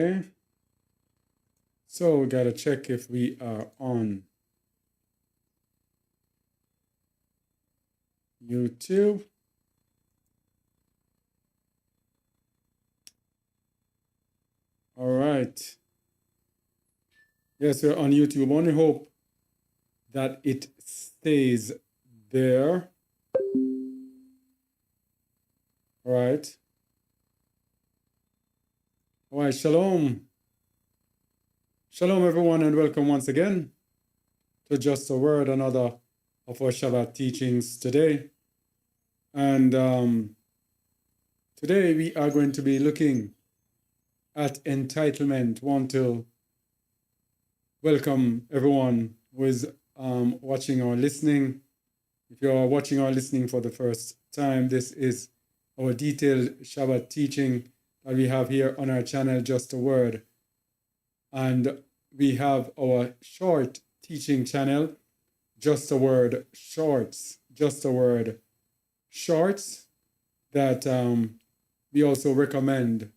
Okay, so we gotta check if we are on YouTube. All right. Yes, we're on YouTube. Only hope that it stays there. All right. All right. Shalom. Shalom, everyone, and welcome once again to Just a Word, another of our Shabbat teachings today. And today we are going to be looking at entitlement. Want to welcome everyone who is watching or listening. If you are watching or listening for the first time, this is our detailed Shabbat teaching that we have here on our channel, Just a Word. And we have our short teaching channel, Just a Word Shorts. Just a Word Shorts, that we also recommend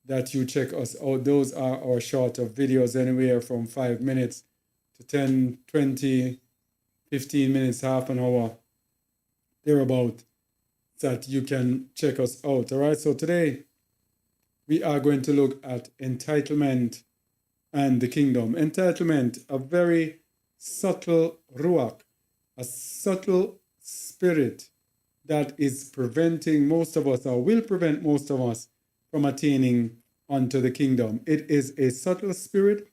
that you check us out. Those are our shorter videos, anywhere from 5 minutes to 10, 20, 15 minutes, half an hour, thereabout, that you can check us out. All right, so today we are going to look at entitlement and the kingdom. Entitlement, a very subtle ruach, a subtle spirit that is preventing most of us, or will prevent most of us, from attaining unto the kingdom. It is a subtle spirit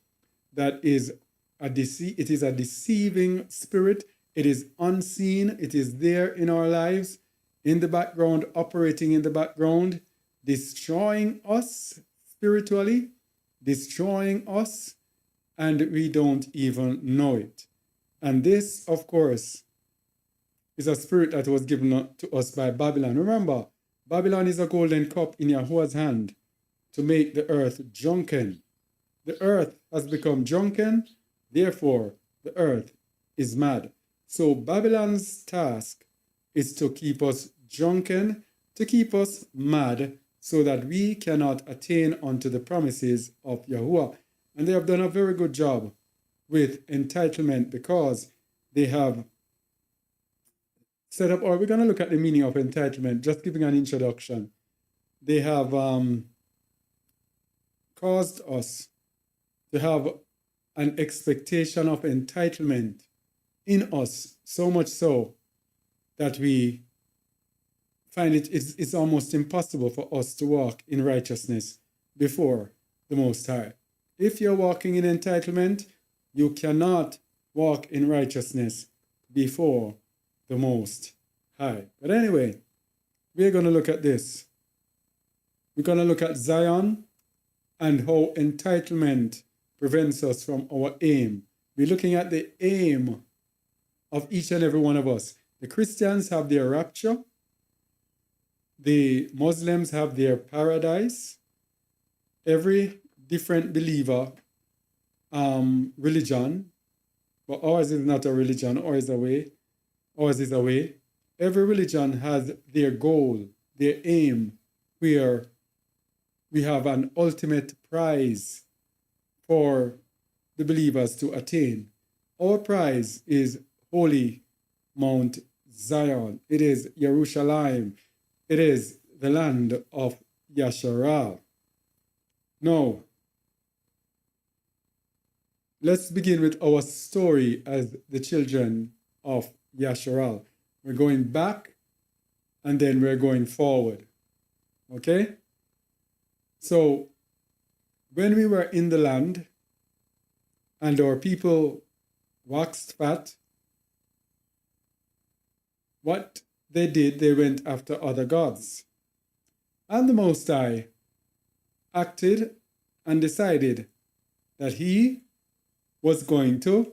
that is it is a deceiving spirit. It is unseen. It is there in our lives, in the background, operating in the background, destroying us spiritually, destroying us, and we don't even know it. And this, of course, is a spirit that was given to us by Babylon. Remember, Babylon is a golden cup in Yahuwah's hand to make the earth drunken. The earth has become drunken, therefore the earth is mad. So Babylon's task is to keep us drunken, to keep us mad, so that we cannot attain unto the promises of Yahuwah. And they have done a very good job with entitlement, because they have set up, or we're going to look at the meaning of entitlement, just giving an introduction. They have caused us to have an expectation of entitlement in us, so much so that we find it's almost impossible for us to walk in righteousness before the Most High. If you're walking in entitlement, you cannot walk in righteousness before the Most High. But anyway, we're going to look at this. We're going to look at Zion and how entitlement prevents us from our aim. We're looking at the aim of each and every one of us. The Christians have their rapture. The Muslims have their paradise. Every different believer religion, but ours is not a religion, ours is a way. Ours is a way. Every religion has their goal, their aim, where we have an ultimate prize for the believers to attain. Our prize is Holy Mount Zion. It is Jerusalem. It is the land of Yasharal. Now, let's begin with our story as the children of Yasharal. We're going back and then we're going forward. Okay? So, when we were in the land and our people waxed fat, what they did, they went after other gods. And the Most High acted and decided that he was going to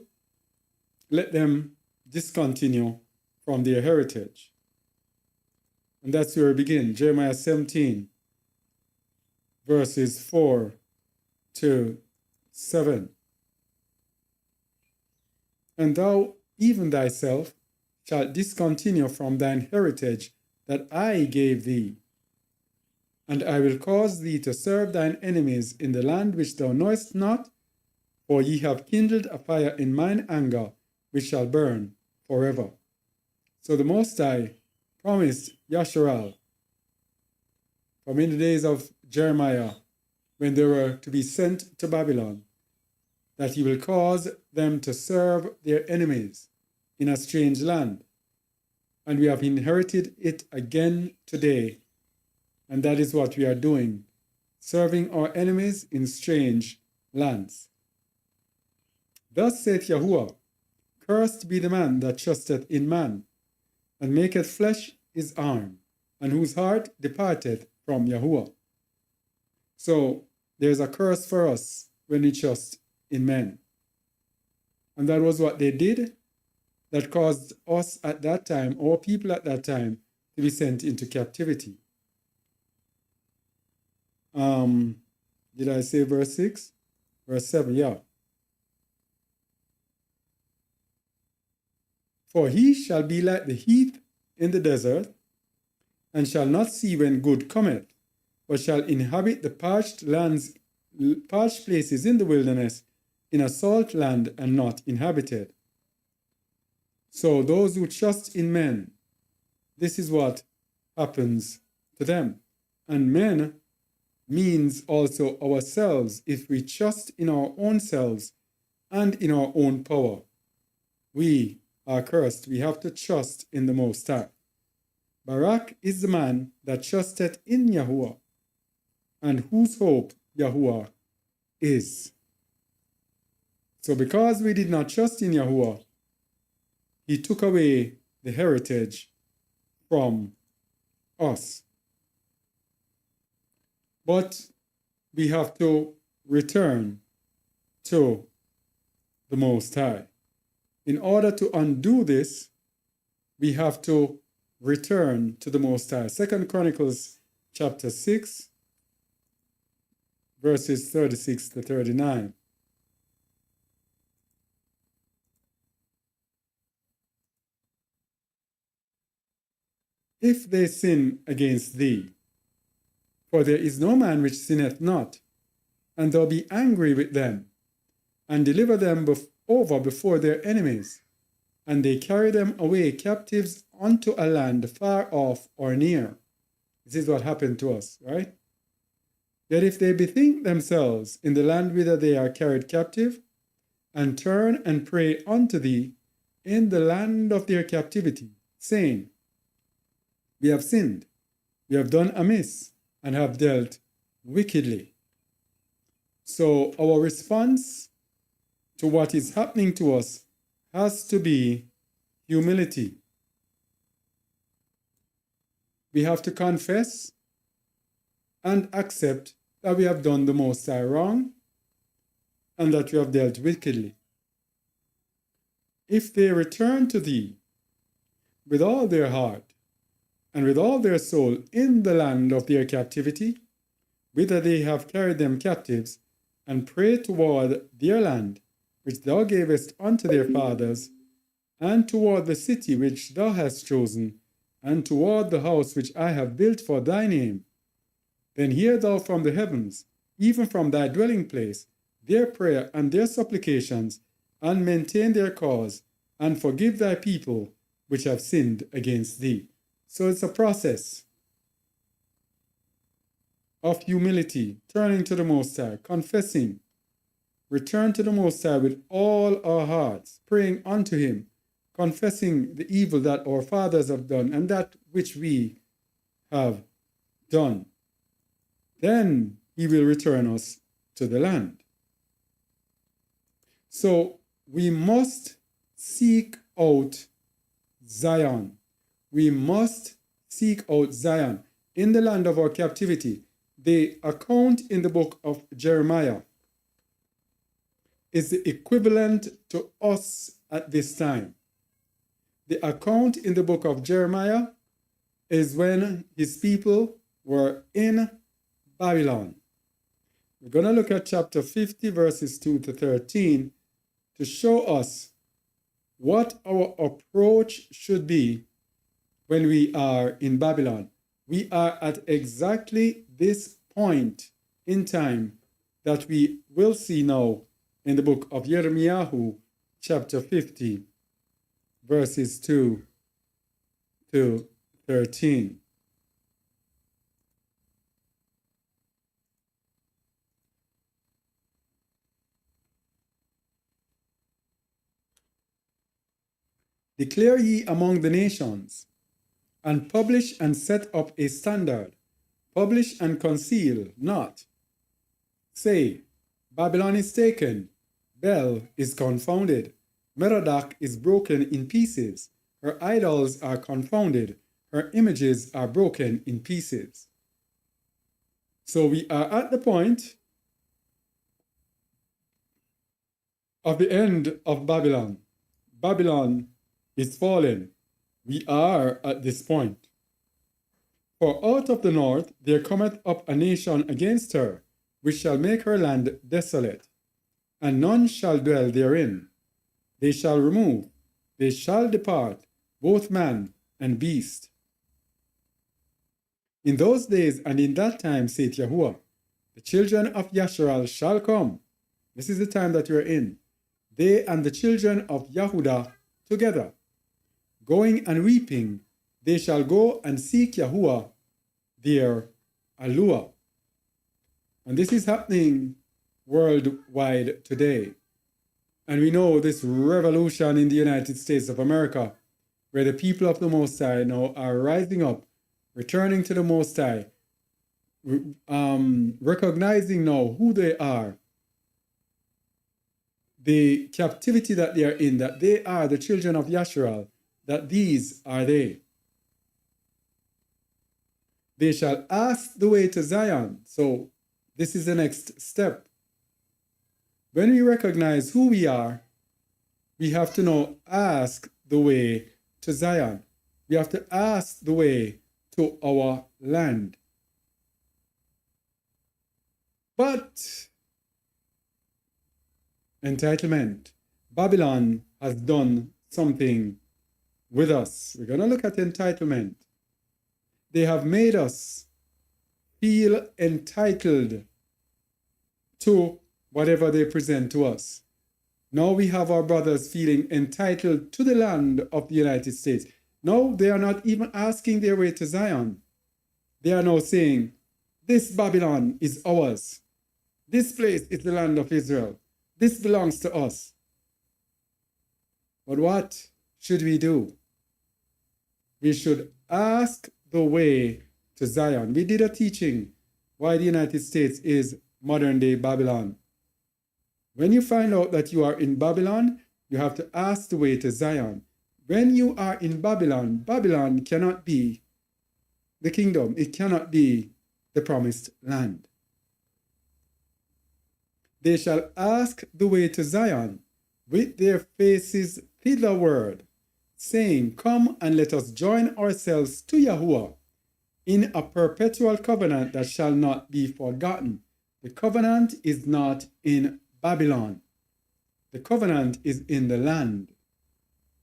let them discontinue from their heritage. And that's where we begin. Jeremiah 17, verses 4 to 7. And thou, even thyself, shalt discontinue from thine heritage that I gave thee. And I will cause thee to serve thine enemies in the land which thou knowest not, for ye have kindled a fire in mine anger, which shall burn forever. So the Most High promised Yasharal from in the days of Jeremiah, when they were to be sent to Babylon, that he will cause them to serve their enemies in a strange land. And we have inherited it again today. And that is what we are doing, serving our enemies in strange lands. Thus saith Yahuwah, cursed be the man that trusteth in man, and maketh flesh his arm, and whose heart departeth from Yahuwah. So there's a curse for us when we trust in men. And that was what they did that caused us at that time, or people at that time, to be sent into captivity. Did I say verse 6? Verse 7, yeah. For he shall be like the heath in the desert, and shall not see when good cometh, but shall inhabit the parched places in the wilderness, in a salt land and not inhabited. So those who trust in men, this is what happens to them. And men means also ourselves. If we trust in our own selves and in our own power, we are cursed. We have to trust in the Most High. Barak is the man that trusteth in Yahuwah, and whose hope Yahuwah is. So because we did not trust in Yahuwah, he took away the heritage from us. But we have to return to the Most High. In order to undo this, we have to return to the Most High. 2 Chronicles chapter 6, verses 36 to 39. If they sin against thee, for there is no man which sinneth not, and thou be angry with them, and deliver them over before their enemies, and they carry them away captives unto a land far off or near. This is what happened to us, right? Yet if they bethink themselves in the land whither they are carried captive, and turn and pray unto thee in the land of their captivity, saying, we have sinned, we have done amiss, and have dealt wickedly. So our response to what is happening to us has to be humility. We have to confess and accept that we have done the Most High wrong and that we have dealt wickedly. If they return to thee with all their heart and with all their soul in the land of their captivity, whither they have carried them captives, and pray toward their land, which thou gavest unto their fathers, and toward the city which thou hast chosen, and toward the house which I have built for thy name, then hear thou from the heavens, even from thy dwelling place, their prayer and their supplications, and maintain their cause, and forgive thy people which have sinned against thee. So it's a process of humility, turning to the Most High, confessing, return to the Most High with all our hearts, praying unto him, confessing the evil that our fathers have done and that which we have done. Then he will return us to the land. So we must seek out Zion. We must seek out Zion in the land of our captivity. The account in the book of Jeremiah is the equivalent to us at this time. The account in the book of Jeremiah is when his people were in Babylon. We're going to look at chapter 50, verses 2 to 13, to show us what our approach should be when we are in Babylon. We are at exactly this point in time that we will see now in the book of Jeremiah, chapter 50, verses 2 to 13. Declare ye among the nations, and publish and set up a standard. Publish and conceal not. Say, Babylon is taken, Bel is confounded, Merodach is broken in pieces, her idols are confounded, her images are broken in pieces. So we are at the point of the end of Babylon. Babylon is fallen. We are at this point. For out of the north there cometh up a nation against her, which shall make her land desolate, and none shall dwell therein. They shall remove, they shall depart, both man and beast. In those days and in that time, saith Yahuwah, the children of Yasharal shall come. This is the time that we are in. They and the children of Yahudah together, going and weeping, they shall go and seek Yahuwah, their Alua. And this is happening worldwide today. And we know this revolution in the United States of America, where the people of the Most High now are rising up, returning to the Most High, recognizing now who they are, the captivity that they are in, that they are the children of Yasharal, that these are they. They shall ask the way to Zion. So this is the next step. When we recognize who we are, we have to now ask the way to Zion. We have to ask the way to our land. But entitlement. Babylon has done something with us. We're going to look at entitlement. They have made us feel entitled to whatever they present to us. Now we have our brothers feeling entitled to the land of the United States. Now they are not even asking their way to Zion. They are now saying, this Babylon is ours. This place is the land of Israel. This belongs to us. But what should we do? We should ask the way to Zion. We did a teaching why the United States is modern day Babylon. When you find out that you are in Babylon, you have to ask the way to Zion. When you are in Babylon, Babylon cannot be the kingdom. It cannot be the promised land. They shall ask the way to Zion with their faces thitherward, saying, come and let us join ourselves to Yahuwah in a perpetual covenant that shall not be forgotten. The covenant is not in Babylon. The covenant is in the land.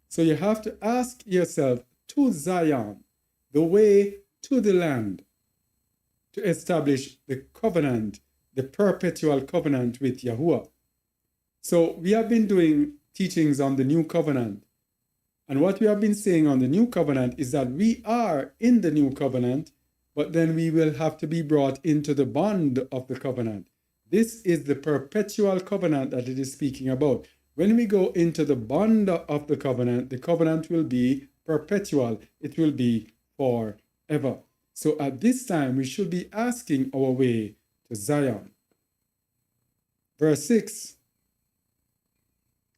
So you have to ask yourself to Zion, the way to the land, to establish the covenant, the perpetual covenant with Yahuwah. So we have been doing teachings on the new covenant. And what we have been saying on the new covenant is that we are in the new covenant, but then we will have to be brought into the bond of the covenant. This is the perpetual covenant that it is speaking about. When we go into the bond of the covenant will be perpetual. It will be forever. So at this time, we should be asking our way to Zion. Verse 6.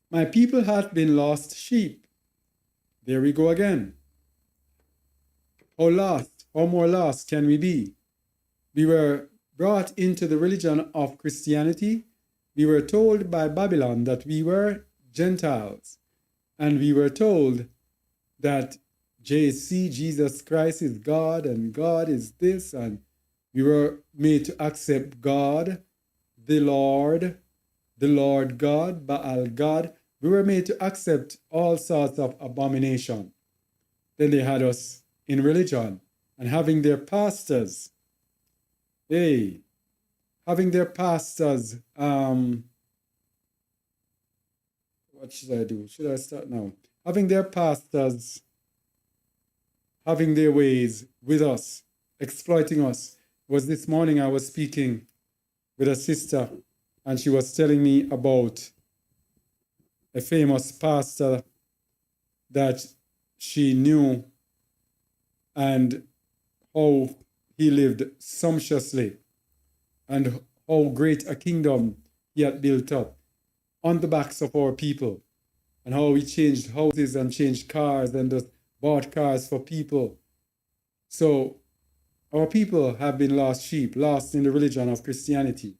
My people hath been lost sheep. There we go again. How more lost can we be? We were brought into the religion of Christianity. We were told by Babylon that we were Gentiles. And we were told that JC, Jesus Christ, is God and God is this. And we were made to accept God, the Lord God, Baal God. We were made to accept all sorts of abomination. Then they had us in religion. and having their pastors, having their pastors, what should I do? Should I start now? Having their pastors, having their ways with us, exploiting us. Was this morning I was speaking with a sister, and she was telling me about a famous pastor that she knew and how he lived sumptuously and how great a kingdom he had built up on the backs of our people, and how he changed houses and changed cars and just bought cars for people. So our people have been lost sheep, lost in the religion of Christianity.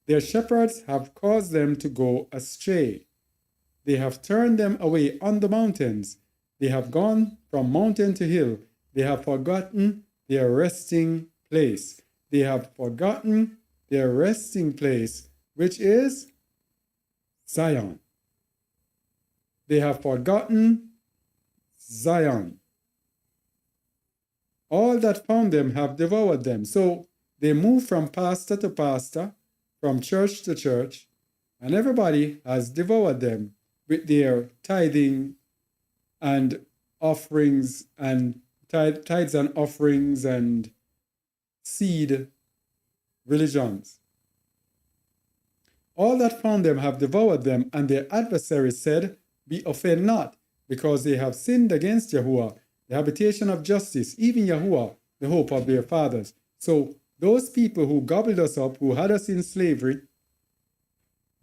Their shepherds have caused them to go astray. They have turned them away on the mountains. They have gone from mountain to hill. They have forgotten their resting place. They have forgotten their resting place, which is Zion. They have forgotten Zion. All that found them have devoured them. So they move from pastor to pastor, from church to church, and everybody has devoured them with their tithing and offerings and tithes and offerings and seed religions. All that found them have devoured them, and their adversaries said, Be offended not, because they have sinned against Yahuwah, the habitation of justice, even Yahuwah, the hope of their fathers. So those people who gobbled us up, who had us in slavery,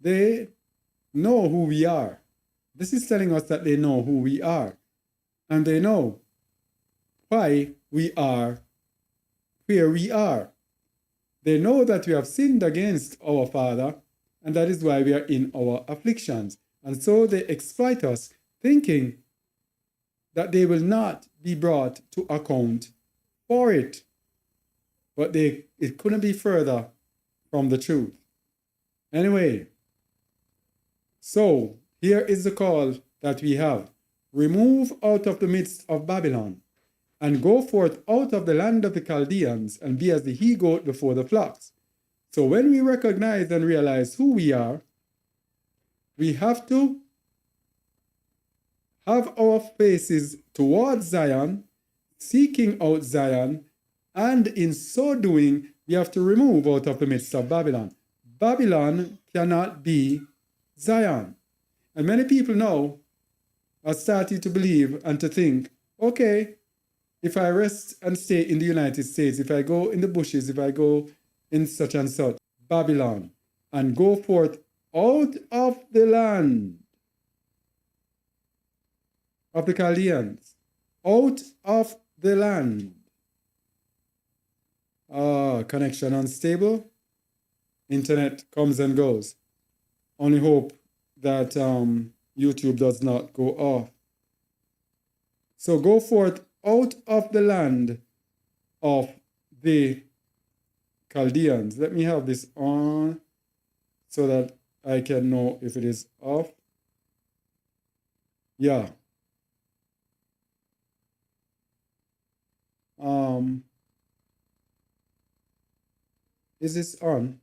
they know who we are. This is telling us that they know who we are. And they know why we are where we are. They know that we have sinned against our Father, and that is why we are in our afflictions. And so they exploit us, thinking that they will not be brought to account for it. But it couldn't be further from the truth. Anyway, so here is the call that we have. Remove out of the midst of Babylon, and go forth out of the land of the Chaldeans, and be as the he-goat before the flocks. So when we recognize and realize who we are, we have to have our faces towards Zion, seeking out Zion, and in so doing, we have to remove out of the midst of Babylon. Babylon cannot be Zion. And many people now are starting to believe and to think, okay, if I rest and stay in the United States, if I go in the bushes, if I go in such and such, Babylon, and go forth out of the land of the Chaldeans, out of the land. Connection unstable. Internet comes and goes. Only hope that YouTube does not go off. So go forth out of the land of the Chaldeans. Let me have this on so that I can know if it is off. Yeah. Is this on?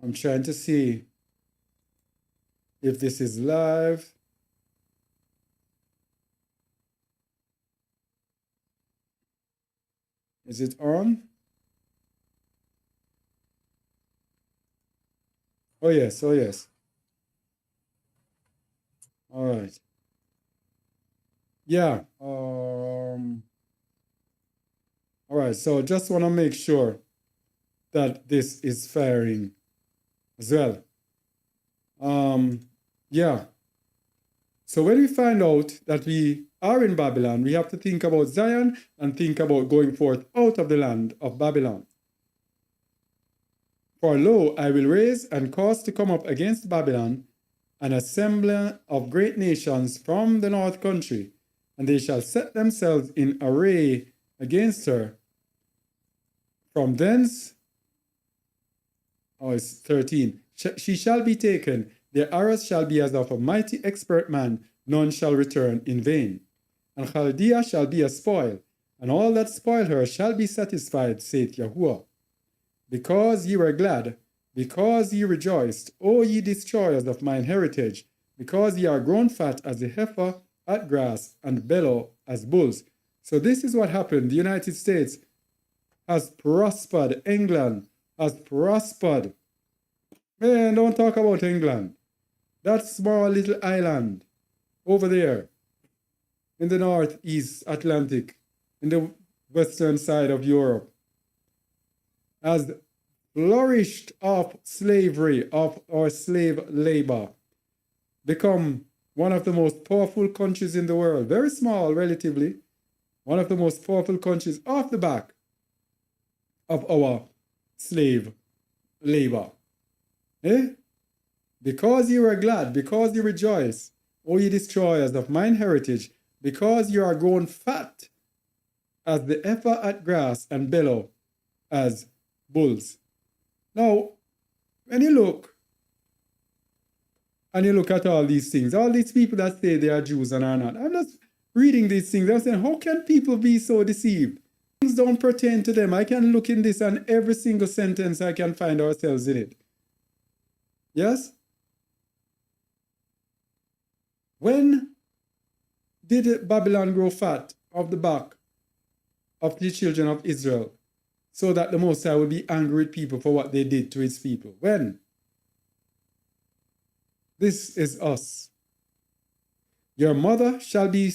I'm trying to see if this is live. Is it on? Oh yes, oh yes. All right. Yeah. All right, so just want to make sure that this is firing as well. Yeah. So when we find out that we are in Babylon, we have to think about Zion and think about going forth out of the land of Babylon. For lo, I will raise and cause to come up against Babylon an assembly of great nations from the north country, and they shall set themselves in array against her. From thence, it's 13, She shall be taken. Their arrows shall be as of a mighty expert man. None shall return in vain. And Chaldea shall be a spoil, and all that spoil her shall be satisfied, saith Yahuwah. Because ye were glad, because ye rejoiced, O ye destroyers of mine heritage, because ye are grown fat as a heifer at grass, and bellow as bulls. So this is what happened. The United States has prospered. England has prospered. Man, don't talk about England. That small little island over there in the northeast Atlantic, in the western side of Europe, has flourished off slavery, of our slave labor, become one of the most powerful countries in the world. Very small, relatively. One of the most powerful countries off the back of our slave labor. Eh? Because you are glad, because you rejoice, O ye destroyers of mine heritage, because you are grown fat as the heifer at grass, and bellow as bulls. Now, when you look, and you look at all these things, all these people that say they are Jews and are not, I'm just reading these things. I'm saying, how can people be so deceived? Things don't pertain to them. I can look in this, and every single sentence I can find ourselves in it. Yes? When did Babylon grow fat of the back of the children of Israel, so that the Most High will be angry with people for what they did to his people? When? This is us. Your mother shall be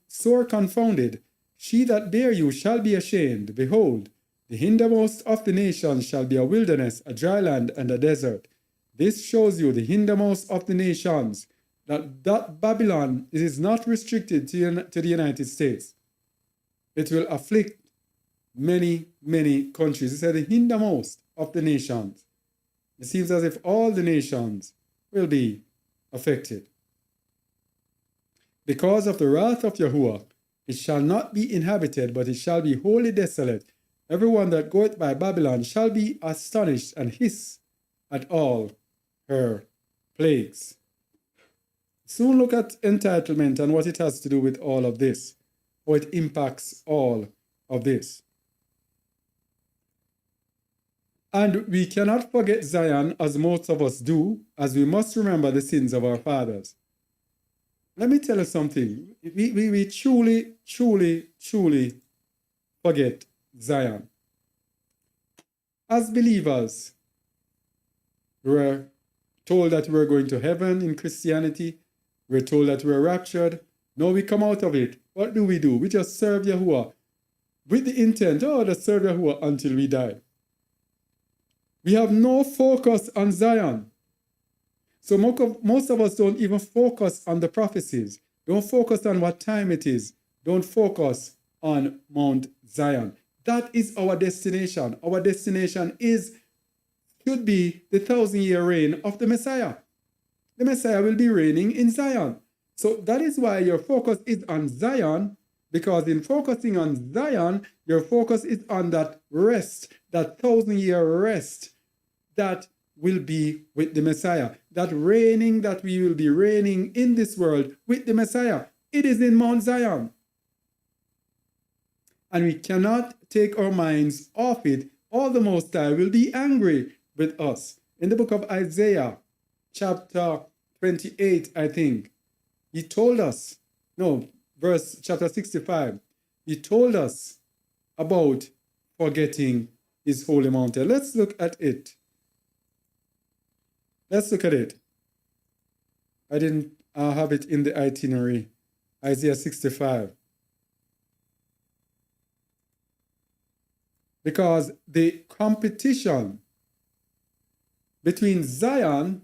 sore confounded. She that bare you shall be ashamed. Behold, the hindermost of the nations shall be a wilderness, a dry land, and a desert. This shows you the hindermost of the nations, that Babylon is not restricted to the United States. It will afflict many, many countries. It said the hindermost of the nations. It seems as if all the nations will be affected. Because of the wrath of Yahuwah, it shall not be inhabited, but it shall be wholly desolate. Everyone that goeth by Babylon shall be astonished and hiss at all her plagues. Soon look at entitlement and what it has to do with all of this, how it impacts all of this. And we cannot forget Zion, as most of us do, as we must remember the sins of our fathers. Let me tell you something. We truly, truly, truly forget Zion. As believers, we were told that we were going to heaven in Christianity. We were told that we were raptured. Now we come out of it. What do? We just serve Yahuwah with the intent, to serve Yahuwah until we die. We have no focus on Zion. So most of us don't even focus on the prophecies. Don't focus on what time it is. Don't focus on Mount Zion. That is our destination. Our destination should be the 1,000-year reign of the Messiah. The Messiah will be reigning in Zion. So that is why your focus is on Zion, because in focusing on Zion, your focus is on that rest, that 1,000-year rest that will be with the Messiah. That reigning that we will be reigning in this world with the Messiah. It is in Mount Zion. And we cannot take our minds off it, or the Most High will be angry with us. In the book of Isaiah, chapter 28, I think, he told us, chapter 65, he told us about forgetting his holy mountain. Let's look at it. Let's look at it. I didn't have it in the itinerary. Isaiah 65. Because the competition between Zion,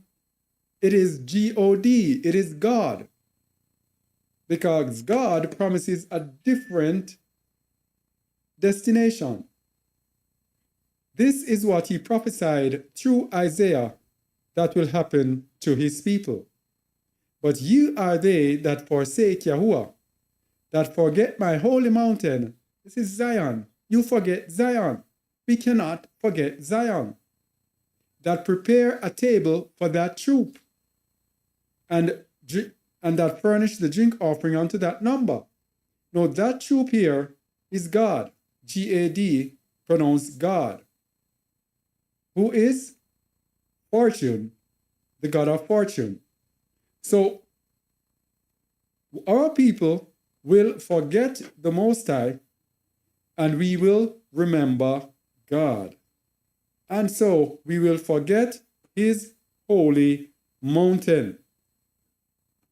it is G-O-D, it is God. Because God promises a different destination. This is what he prophesied through Isaiah that will happen to his people. But you are they that forsake Yahuwah, that forget my holy mountain. This is Zion. You forget Zion. We cannot forget Zion. that prepare a table for that troop, and that furnish the drink offering unto that number. Now that troop here is God, G-A-D, pronounced God, who is fortune, the God of fortune. So our people will forget the Most High, and we will remember God. And so we will forget his holy mountain.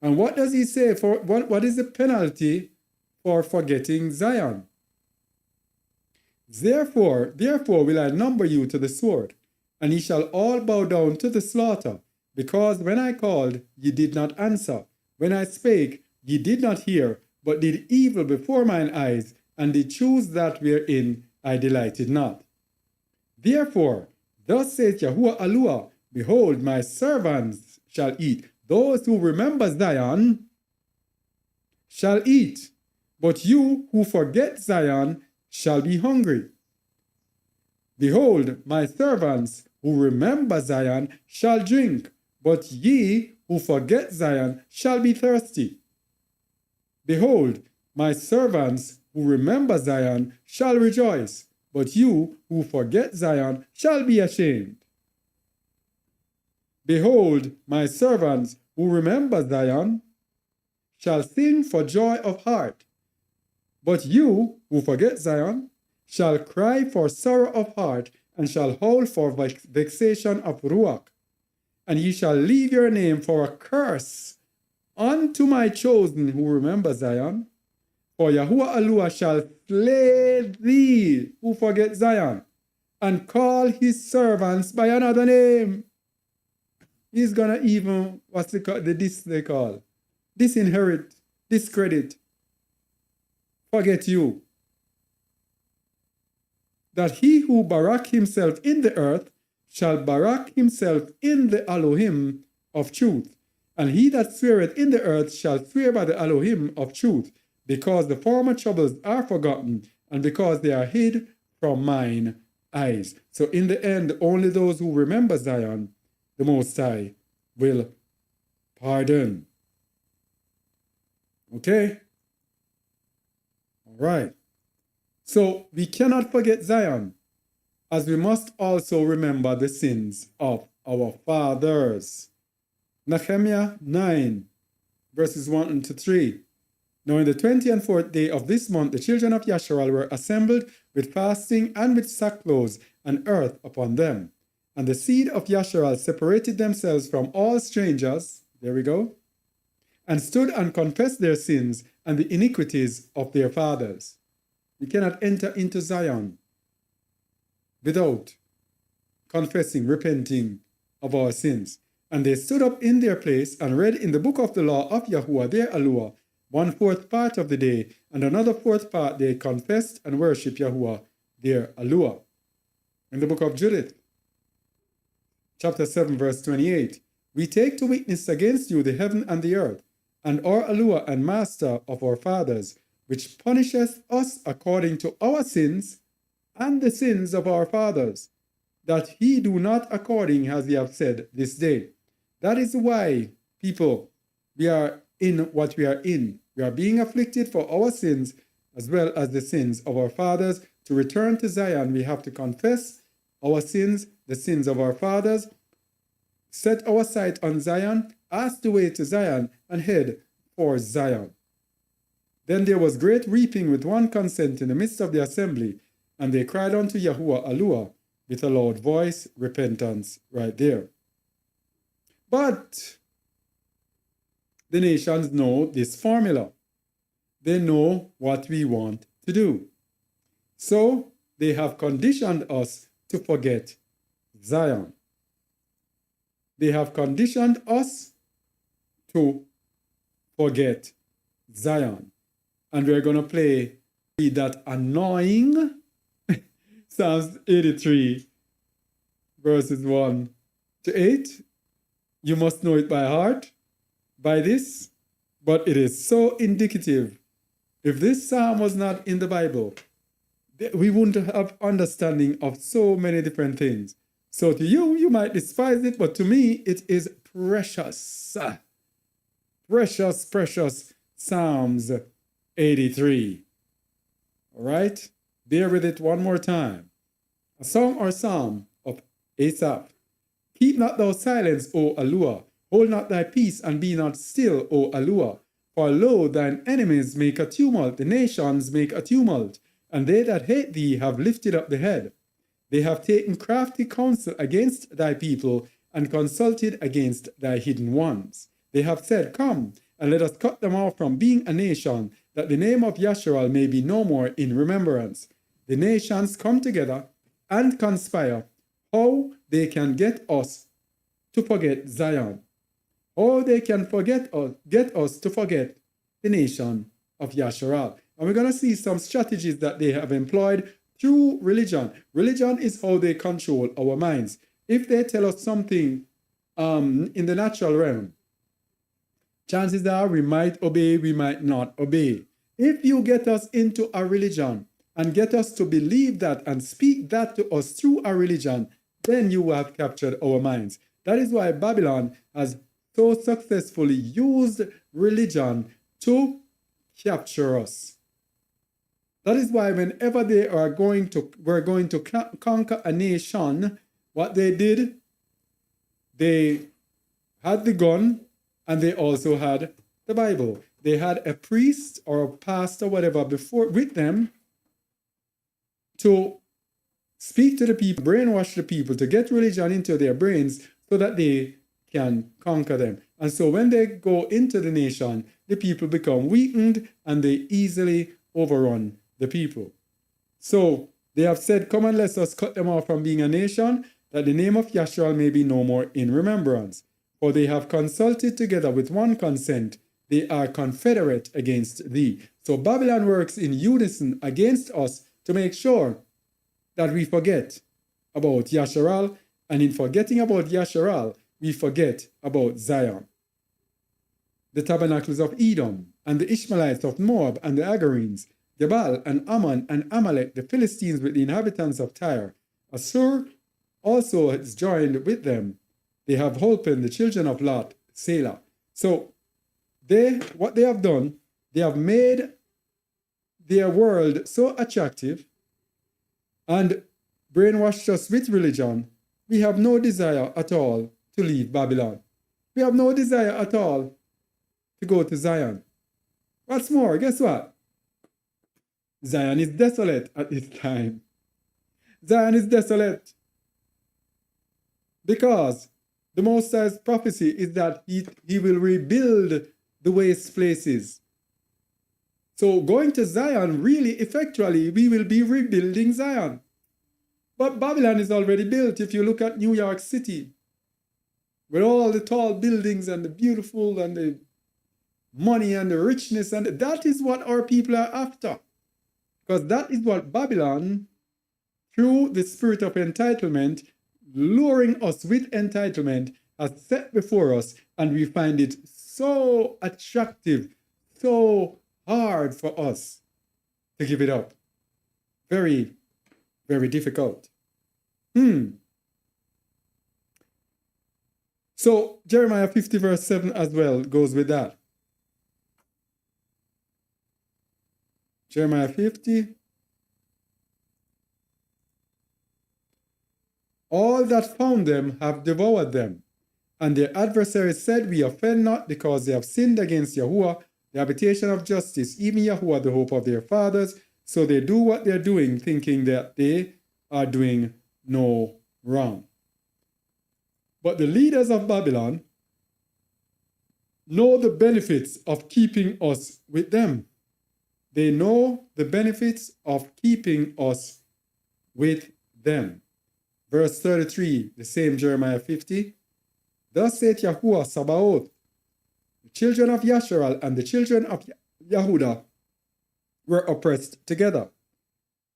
And what does he say? For what is the penalty for forgetting Zion? Therefore will I number you to the sword, and ye shall all bow down to the slaughter, because when I called, ye did not answer. When I spake, ye did not hear, but did evil before mine eyes, and did choose that wherein I delighted not. Therefore, thus saith Yahuwah Aluah, behold, my servants shall eat. Those who remember Zion shall eat, but you who forget Zion shall be hungry. Behold, my servants who remember Zion shall drink, but ye who forget Zion shall be thirsty. Behold, my servants who remember Zion shall rejoice, but you who forget Zion shall be ashamed. Behold, my servants who remember Zion shall sing for joy of heart, but you who forget Zion shall cry for sorrow of heart, and shall howl for vexation of ruach. And ye shall leave your name for a curse unto my chosen who remember Zion. For Yahuwah Aluah shall slay thee who forget Zion, and call his servants by another name. He's gonna even, they call? Disinherit, discredit, forget you. That he who barak himself in the earth shall barak himself in the Elohim of truth. And he that sweareth in the earth shall swear by the Elohim of truth, because the former troubles are forgotten, and because they are hid from mine eyes. So in the end, only those who remember Zion, the Most High, will pardon. Okay? All right. So we cannot forget Zion, as we must also remember the sins of our fathers. Nehemiah 9, verses 1 to 3. Now in the 24th day of this month, the children of Yasharal were assembled with fasting and with sackcloth and earth upon them. And the seed of Yasharal separated themselves from all strangers, there we go, and stood and confessed their sins and the iniquities of their fathers. We cannot enter into Zion without confessing, repenting of our sins. And they stood up in their place and read in the book of the law of Yahuwah their Aluah 1/4 part of the day, and another 4th part they confessed and worshipped Yahuwah their Aluah. In the book of Judith, chapter 7, verse 28, we take to witness against you the heaven and the earth, and our Aluah and master of our fathers, which punisheth us according to our sins and the sins of our fathers, that he do not according as ye have said this day. That is why, people, we are in what we are in. We are being afflicted for our sins as well as the sins of our fathers. To return to Zion, we have to confess our sins, the sins of our fathers, set our sight on Zion, ask the way to Zion, and head for Zion. Then there was great weeping with one consent in the midst of the assembly, and they cried unto Yahuwah Aluah with a loud voice, repentance right there. But the nations know this formula. They know what we want to do. So they have conditioned us to forget Zion. They have conditioned us to forget Zion. And we're going to play that annoying Psalms 83, verses 1 to 8. You must know it by heart, by this, but it is so indicative. If this psalm was not in the Bible, we wouldn't have understanding of so many different things. So to you, you might despise it, but to me, it is precious. Precious, precious Psalms 83. All right? Bear with it one more time. A song or psalm of Asaph. Keep not thou silence, O Allure. Hold not thy peace, and be not still, O Allure. For lo, thine enemies make a tumult, the nations make a tumult, and they that hate thee have lifted up the head. They have taken crafty counsel against thy people, and consulted against thy hidden ones. They have said, Come, and let us cut them off from being a nation, that the name of Yasharal may be no more in remembrance. The nations come together and conspire how they can get us to forget Zion. How they can get us to forget the nation of Yasharal. And we're going to see some strategies that they have employed through religion. Religion is how they control our minds. If they tell us something in the natural realm, chances are we might obey, we might not obey. If you get us into a religion and get us to believe that and speak that to us through a religion, then you have captured our minds. That is why Babylon has so successfully used religion to capture us. That is why whenever they were going to conquer a nation, what they did, they had the gun and they also had the Bible. They had a priest or a pastor, whatever, with them to speak to the people, brainwash the people, to get religion into their brains so that they can conquer them. And so when they go into the nation, the people become weakened and they easily overrun the people. So they have said, Come and let us cut them off from being a nation, that the name of Yasharal may be no more in remembrance. For they have consulted together with one consent. They are confederate against thee. So Babylon works in unison against us to make sure that we forget about Yasharal, and in forgetting about Yasharal, we forget about Zion. The tabernacles of Edom, and the Ishmaelites of Moab, and the Agarenes, Jabal, and Ammon, and Amalek, the Philistines with the inhabitants of Tyre. Assur also has joined with them. They have holpen the children of Lot, Selah. So what they have done, they have made their world so attractive and brainwashed us with religion, we have no desire at all to leave Babylon. We have no desire at all to go to Zion. What's more, guess what? Zion is desolate at this time. Zion is desolate because the Most High's prophecy is that he will rebuild the waste places. So going to Zion, really, effectually, we will be rebuilding Zion. But Babylon is already built. If you look at New York City, with all the tall buildings and the beautiful and the money and the richness, and that is what our people are after. Because that is what Babylon, through the spirit of entitlement, luring us with entitlement, has set before us, and we find it so attractive, so hard for us to give it up. Very, very difficult. So Jeremiah 50 verse 7 as well goes with that. Jeremiah 50. All that found them have devoured them, and their adversaries said, We offend not, because they have sinned against Yahuwah, the habitation of justice, even Yahuwah, the hope of their fathers. So they do what they're doing, thinking that they are doing no wrong. But the leaders of Babylon know the benefits of keeping us with them. They know the benefits of keeping us with them. Verse 33, the same Jeremiah 50. Thus saith Yahuwah Sabaoth, the children of Yasharal and the children of Yehudah were oppressed together,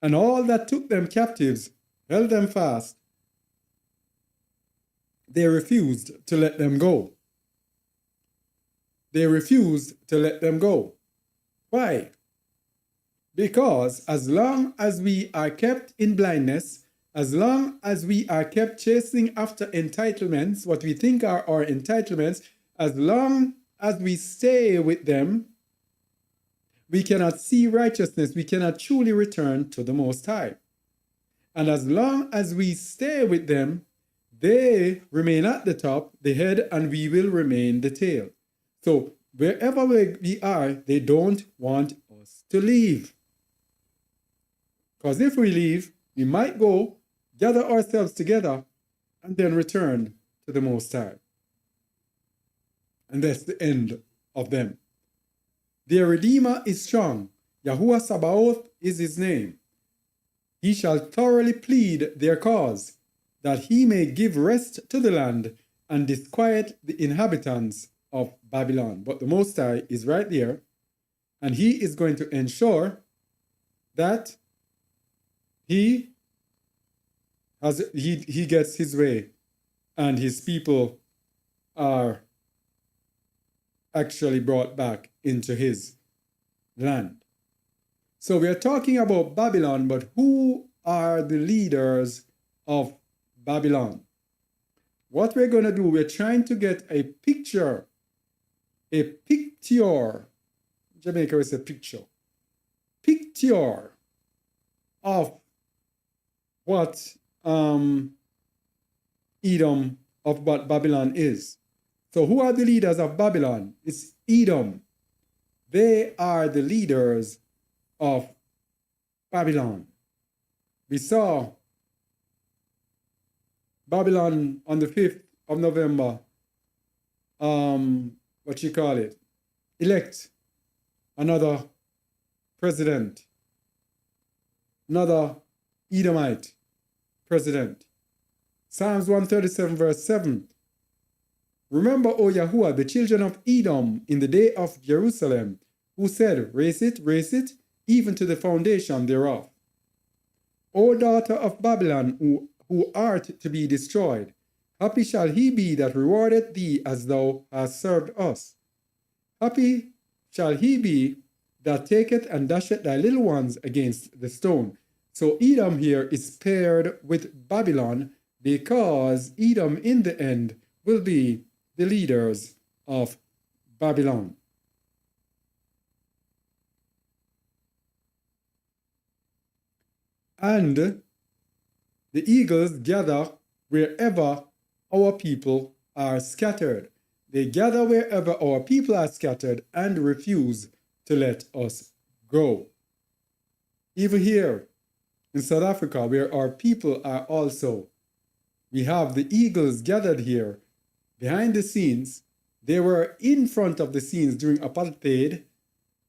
and all that took them captives held them fast. They refused to let them go. They refused to let them go. Why? Because as long as we are kept in blindness, As long as we are kept chasing after entitlements, what we think are our entitlements, as long as we stay with them, we cannot see righteousness. We cannot truly return to the Most High. And as long as we stay with them, they remain at the top, the head, and we will remain the tail. So wherever we are, they don't want us to leave. Because if we leave, we might go, gather ourselves together, and then return to the Most High. And that's the end of them. Their Redeemer is strong. Yahuwah Sabaoth is his name. He shall thoroughly plead their cause, that he may give rest to the land and disquiet the inhabitants of Babylon. But the Most High is right there, and he is going to ensure that he gets his way, and his people are actually brought back into his land. So we are talking about Babylon, but who are the leaders of Babylon? What we're going to do, we're trying to get a picture. Jamaica is a picture of what Edom, of what Babylon is. So who are the leaders of Babylon? It's Edom. They are the leaders of Babylon. We saw Babylon on the 5th of November, elect another president, another Edomite president. Psalms 137 verse 7. Remember, O Yahuwah, the children of Edom in the day of Jerusalem, who said, raise it, even to the foundation thereof. O daughter of Babylon, who art to be destroyed, happy shall he be that rewardeth thee as thou hast served us. Happy shall he be that taketh and dasheth thy little ones against the stone. So Edom here is paired with Babylon, because Edom in the end will be the leaders of Babylon. And the eagles gather wherever our people are scattered. They gather wherever our people are scattered and refuse to let us go. Even here in South Africa, where our people are also, we have the eagles gathered here behind the scenes. They were in front of the scenes during apartheid.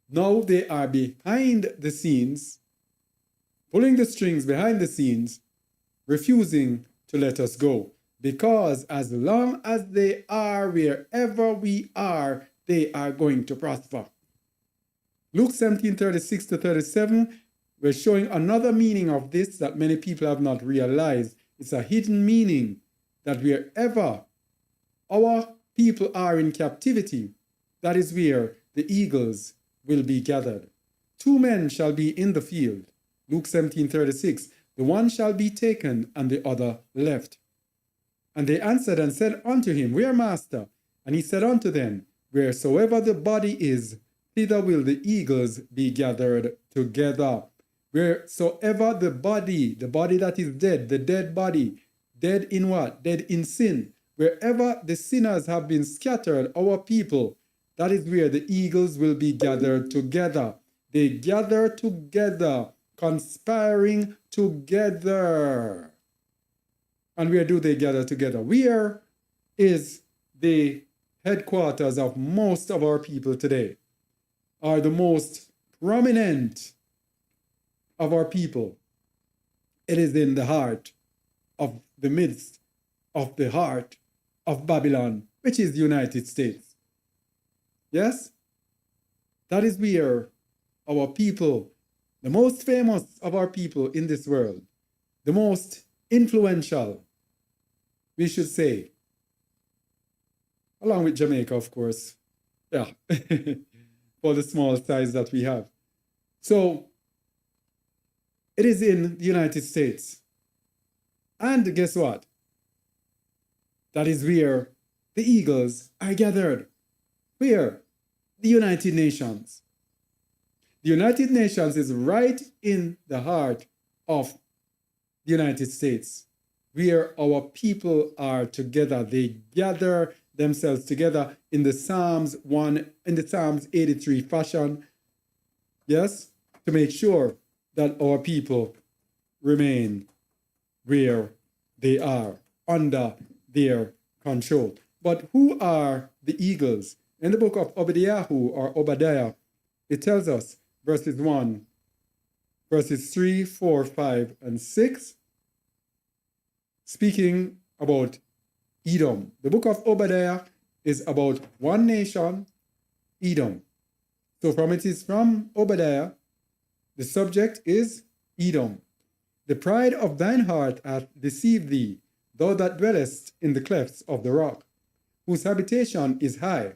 Now they are behind the scenes, pulling the strings behind the scenes, refusing to let us go. Because as long as they are wherever we are, they are going to prosper. Luke 17:36-37, we're showing another meaning of this that many people have not realized. It's a hidden meaning that wherever our people are in captivity, that is where the eagles will be gathered. 2 men shall be in the field. Luke 17:36, the one shall be taken and the other left. And they answered and said unto him, Where, master? And he said unto them, Wheresoever the body is, thither will the eagles be gathered together. Wheresoever the body that is dead, the dead body, dead in what? Dead in sin. Wherever the sinners have been scattered, our people, that is where the eagles will be gathered together. They gather together, conspiring together. And where do they gather together? Where is the headquarters of most of our people today? Are the most prominent of our people? It is in the heart of the midst of the heart of Babylon, which is the United States. Yes? That is where our people, the most famous of our people in this world, the most influential, we should say, along with Jamaica, of course, yeah, for the small size that we have. So, it is in the United States. And guess what? That is where the eagles are gathered. Where? The United Nations. The United Nations is right in the heart of the United States, where our people are together. They gather themselves together in the Psalms 83 fashion, yes, to make sure that our people remain where they are, under their control. But who are the eagles? In the book of Obadiah, it tells us, verses 3, 4, 5, and 6, speaking about Edom. The book of Obadiah is about one nation, Edom. So from Obadiah, the subject is Edom. The pride of thine heart hath deceived thee, thou that dwellest in the clefts of the rock, whose habitation is high,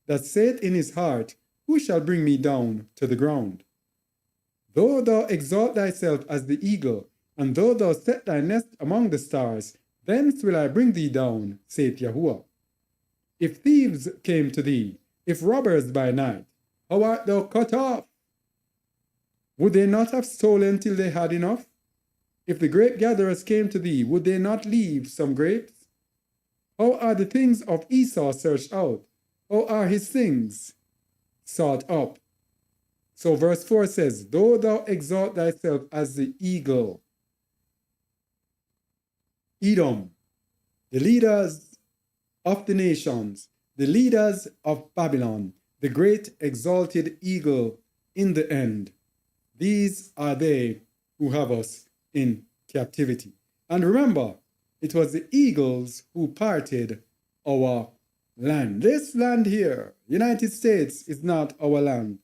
that saith in his heart, who shall bring me down to the ground? Though thou exalt thyself as the eagle, and though thou set thy nest among the stars, thence will I bring thee down, saith Yahuwah. If thieves came to thee, if robbers by night, how art thou cut off? Would they not have stolen till they had enough? If the grape gatherers came to thee, would they not leave some grapes? How are the things of Esau searched out? How are his things sought up? So verse 4 says, though thou exalt thyself as the eagle, Edom, the leaders of the nations, the leaders of Babylon, the great exalted eagle in the end, these are they who have us in captivity. And remember, it was the eagles who parted our land. This land here, United States, is not our land.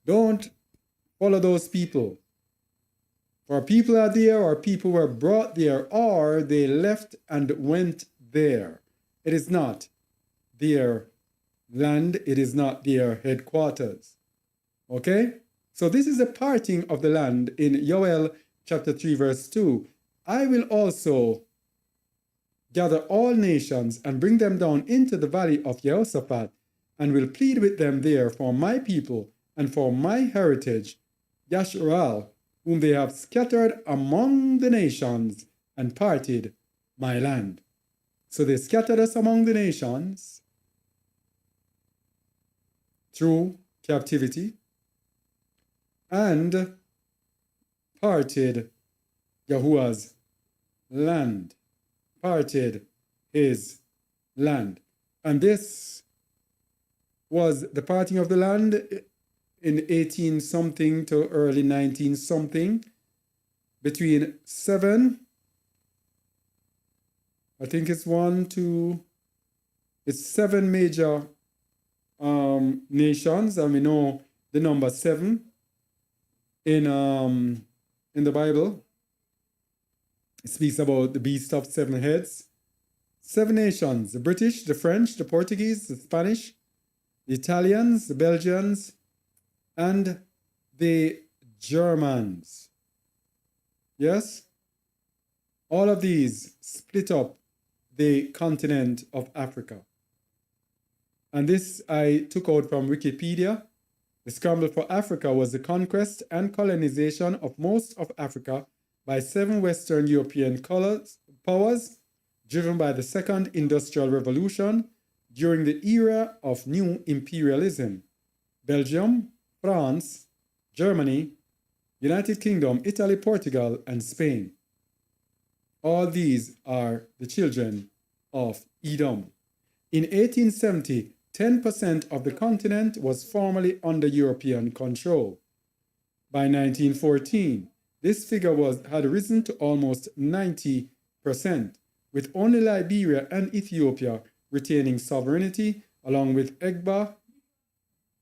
Don't follow those people. For people are there, or people were brought there, or they left and went there. It is not their land. It is not their headquarters. Okay? So this is a parting of the land in Joel chapter 3, verse 2. I will also gather all nations and bring them down into the valley of Jehoshaphat, and will plead with them there for my people and for my heritage, Yasharal, whom they have scattered among the nations and parted my land. So they scattered us among the nations through captivity and parted Yahuwah's land, parted his land. And this was the parting of the land in 18 something to early 19 something, between 7, I think it's 7 major nations, and we know the number 7 in the Bible. It speaks about the beast of 7 heads. 7 nations: the British, the French, the Portuguese, the Spanish, the Italians, the Belgians, and the Germans. Yes? All of these split up the continent of Africa. And this I took out from Wikipedia. The scramble for Africa was the conquest and colonization of most of Africa by 7 Western European powers, driven by the Second Industrial Revolution during the era of new imperialism. Belgium, France, Germany, United Kingdom, Italy, Portugal, and Spain. All these are the children of Edom. In 1870, 10% of the continent was formerly under European control. By 1914, this figure had risen to almost 90%, with only Liberia and Ethiopia retaining sovereignty, along with Egba,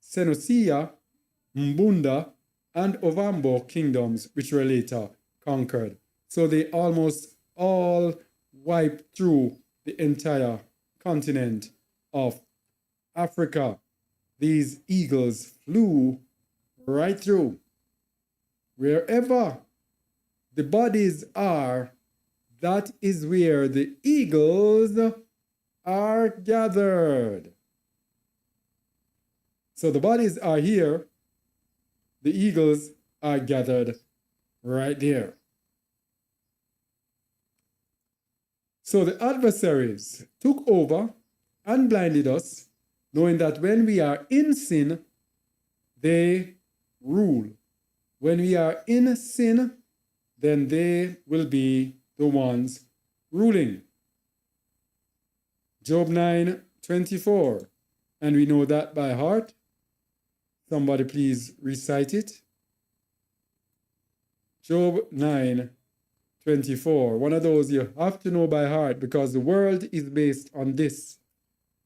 Senussia, Mbunda, and Ovambo kingdoms, which were later conquered. So they almost all wiped through the entire continent of Africa. These eagles flew right through. Wherever the bodies are, that is where the eagles are gathered. So the bodies are here, the eagles are gathered right there. So the adversaries took over and blinded us, knowing that when we are in sin, they rule. When we are in sin, then they will be the ones ruling. Job 9:24. And we know that by heart. Somebody please recite it. Job 9:24. One of those you have to know by heart because the world is based on this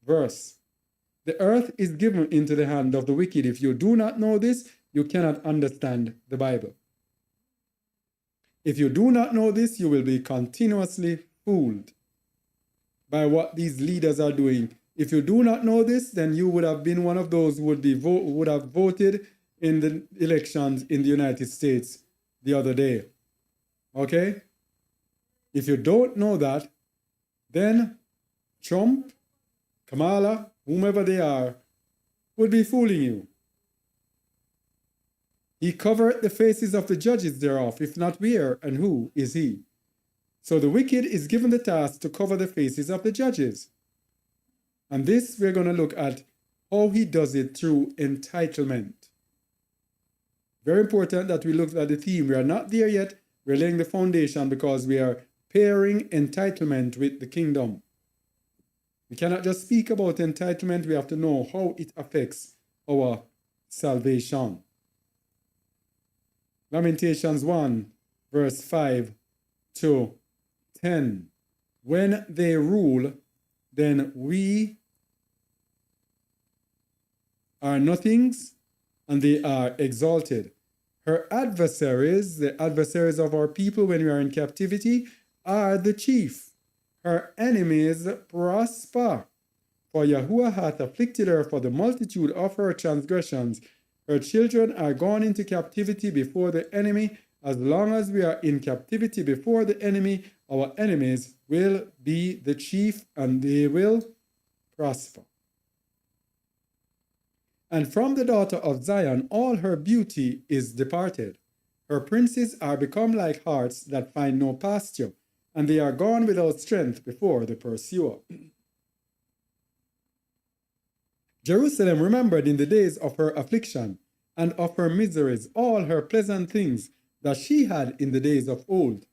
verse. The earth is given into the hand of the wicked. If you do not know this, you cannot understand the Bible. If you do not know this, you will be continuously fooled by what these leaders are doing. If you do not know this, then you would have been one of those who would have voted in the elections in the United States the other day. Okay? If you don't know that, then Trump, Kamala, whomever they are, would be fooling you. He covered the faces of the judges thereof, if not where and who is he? So the wicked is given the task to cover the faces of the judges. And this we're going to look at how he does it through entitlement. Very important that we look at the theme. We are not there yet. We're laying the foundation because we are pairing entitlement with the kingdom. We cannot just speak about entitlement. We have to know how it affects our salvation. Lamentations 1, verse 5 to 10. When they rule, then we are nothings, and they are exalted. Her adversaries, the adversaries of our people when we are in captivity, are the chief. Her enemies prosper. For Yahuwah hath afflicted her for the multitude of her transgressions. Her children are gone into captivity before the enemy. As long as we are in captivity before the enemy, our enemies will be the chief, and they will prosper. And from the daughter of Zion, all her beauty is departed. Her princes are become like harts that find no pasture, and they are gone without strength before the pursuer. Jerusalem remembered in the days of her affliction and of her miseries all her pleasant things that she had in the days of old,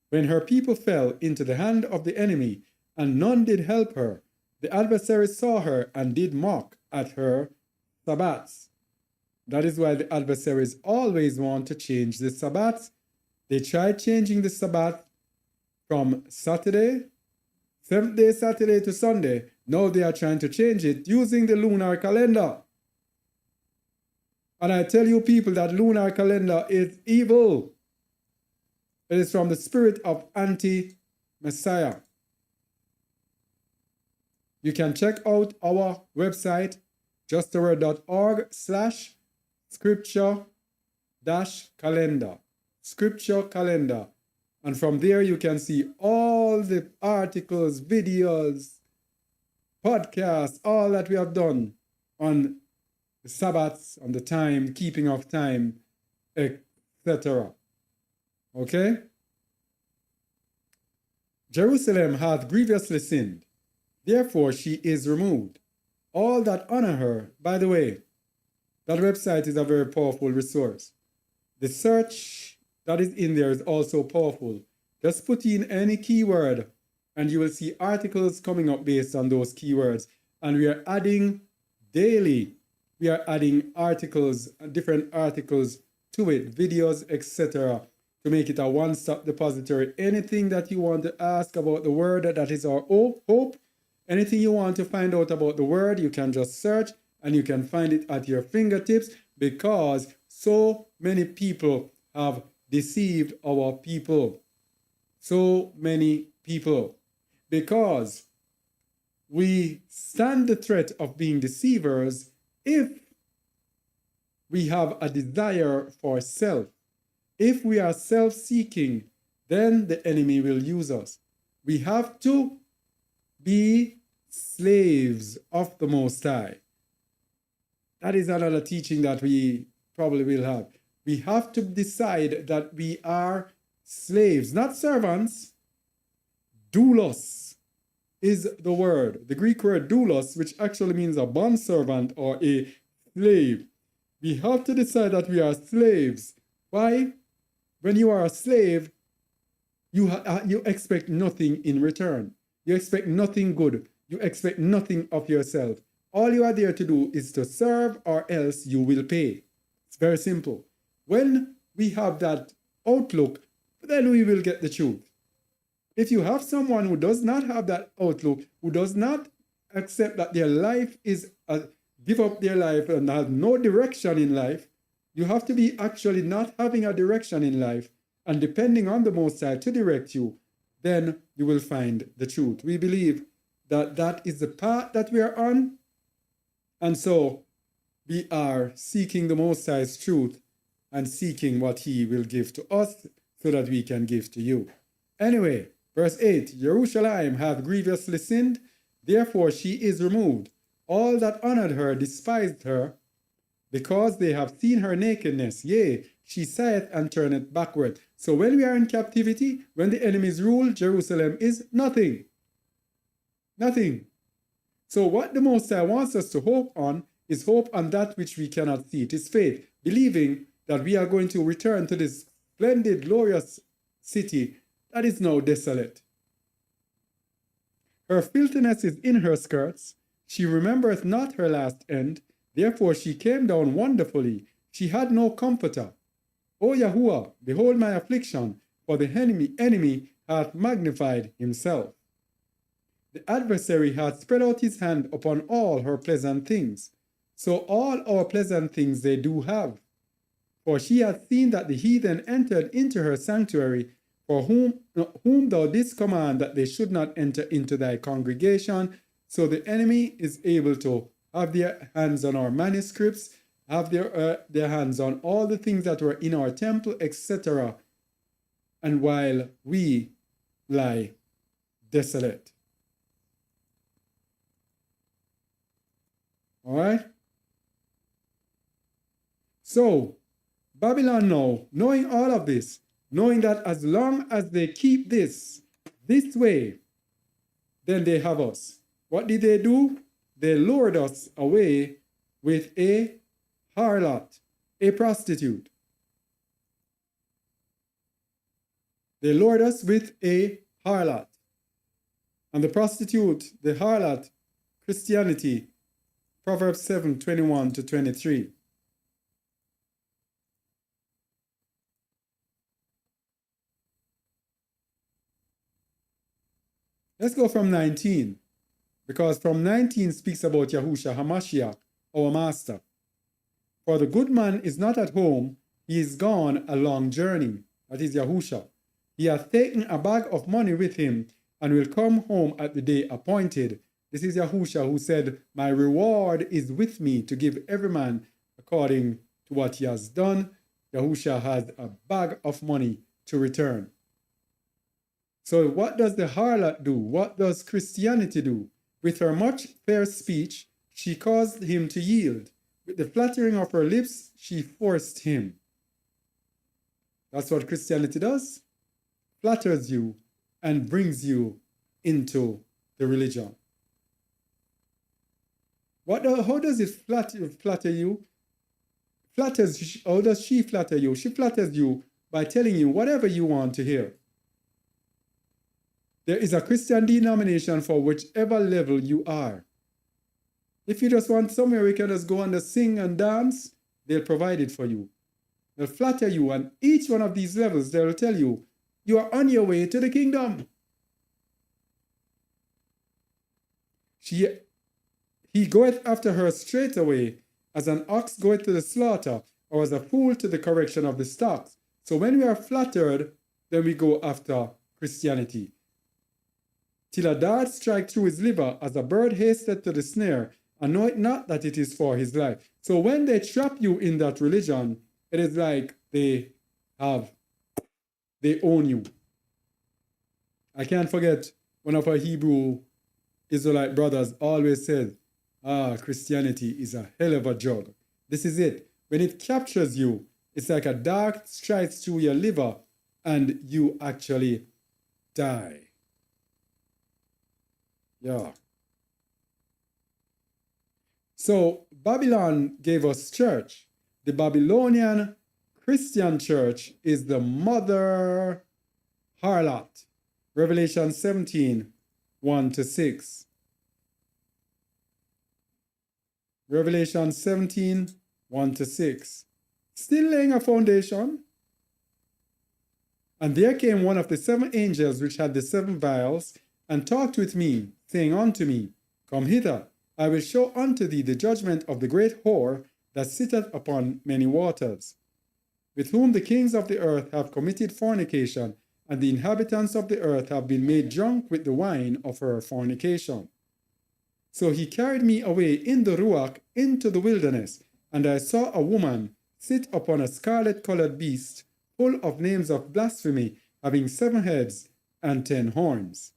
when her people fell into the hand of the enemy, and none did help her. The adversaries saw her and did mock at her Sabbats. That is why the adversaries always want to change the Sabbats. They tried changing the Sabbath from Saturday, seventh-day Saturday to Sunday. Now they are trying to change it using the lunar calendar. And I tell you people that lunar calendar is evil. It is from the spirit of anti-Messiah. You can check out our website, justtheword.org/scripture-calendar. Scripture calendar. And from there you can see all the articles, videos, podcasts, all that we have done on the Sabbaths, on the time, keeping of time, etc. Okay? Jerusalem hath grievously sinned. Therefore she is removed. All that honor her, by the way, that website is a very powerful resource. The search that is in there is also powerful. Just put in any keyword and you will see articles coming up based on those keywords. And we are adding daily, we are adding articles, different articles to it, videos, etc., to make it a one-stop depository. Anything that you want to ask about the word, that is our hope. Anything you want to find out about the word, you can just search and you can find it at your fingertips, because so many people have deceived our people. So many people. Because we stand the threat of being deceivers if we have a desire for self. If we are self-seeking then the enemy will use us. We have to be slaves of the Most High. That is another teaching that we probably will have. We have to decide that we are slaves, not servants. Doulos is the word, the Greek word doulos, which actually means a bondservant or a slave. We have to decide that we are slaves. Why? When you are a slave, you expect nothing in return. You expect nothing good. You expect nothing of yourself. All you are there to do is to serve, or else you will pay. It's very simple. When we have that outlook, then we will get the truth. If you have someone who does not have that outlook, who does not accept that their life is give up their life and have no direction in life, you have to be actually not having a direction in life and depending on the Most High to direct you, then you will find the truth. We believe that that is the path that we are on, and so we are seeking the Most High's truth and seeking what He will give to us so that we can give to you. Anyway, verse 8, Jerusalem hath grievously sinned, therefore she is removed. All that honored her despised her, because they have seen her nakedness. Yea, she saith and turneth backward. So when we are in captivity, when the enemies rule, Jerusalem is nothing. Nothing. So what the Most High wants us to hope on is hope on that which we cannot see. It is faith, believing that we are going to return to this splendid, glorious city that is now desolate. Her filthiness is in her skirts. She remembereth not her last end. Therefore she came down wonderfully. She had no comforter. O Yahuwah, behold my affliction, for the enemy hath magnified himself. The adversary hath spread out his hand upon all her pleasant things. So all our pleasant things they do have. For she hath seen that the heathen entered into her sanctuary, for whom thou didst command that they should not enter into thy congregation. So the enemy is able to have their hands on our manuscripts, have their hands on all the things that were in our temple, etc. And while we lie desolate. All right? So, Babylon now, knowing all of this, knowing that as long as they keep this way, then they have us. What did they do? They lured us away with a harlot, a prostitute. They lured us with a harlot. And the prostitute, the harlot, Christianity, Proverbs 7:21-23. Let's go from 19, because from 19 speaks about Yahushua HaMashiach, our master. For the good man is not at home, he is gone a long journey. That is Yahushua. He hath taken a bag of money with him, and will come home at the day appointed. This is Yahushua who said, my reward is with me to give every man according to what he has done. Yahushua has a bag of money to return. So what does the harlot do? What does Christianity do? With her much fair speech, she caused him to yield. With the flattering of her lips, she forced him. That's what Christianity does. Flatters you and brings you into the religion. How does it flatter you? How does she flatter you? She flatters you by telling you whatever you want to hear. There is a Christian denomination for whichever level you are. If you just want somewhere we can just go and just sing and dance, they'll provide it for you. They'll flatter you, and each one of these levels, they'll tell you, you are on your way to the kingdom. He goeth after her straightway, as an ox goeth to the slaughter, or as a fool to the correction of the stocks. So when we are flattered, then we go after Christianity. Till a dart strike through his liver, as a bird hasteth to the snare, and know it not that it is for his life. So when they trap you in that religion, it is like they own you. I can't forget one of our Hebrew Israelite brothers always said, Christianity is a hell of a drug. This is it. When it captures you, it's like a dart strikes through your liver and you actually die. Yeah. So Babylon gave us church. The Babylonian Christian church is the mother harlot. Revelation 17, 1-6. Revelation 17, 1-6. Still laying a foundation. And there came one of the 7 angels which had the 7 vials, and talked with me, saying unto me, Come hither, I will show unto thee the judgment of the great whore that sitteth upon many waters, with whom the kings of the earth have committed fornication, and the inhabitants of the earth have been made drunk with the wine of her fornication. So he carried me away in the ruach into the wilderness, and I saw a woman sit upon a scarlet-colored beast, full of names of blasphemy, having 7 heads and 10 horns.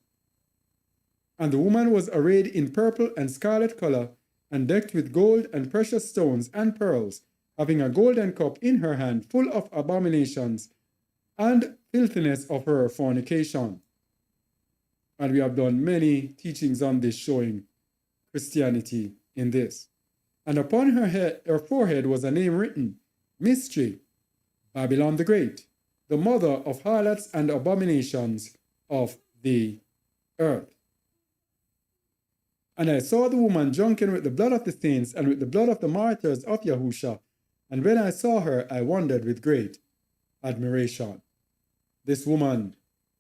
And the woman was arrayed in purple and scarlet color, and decked with gold and precious stones and pearls, having a golden cup in her hand, full of abominations and filthiness of her fornication. And we have done many teachings on this, showing Christianity in this. And upon her forehead was a name written, Mystery, Babylon the Great, the mother of harlots and abominations of the earth. And I saw the woman drunken with the blood of the saints and with the blood of the martyrs of Yahusha. And when I saw her, I wondered with great admiration. This woman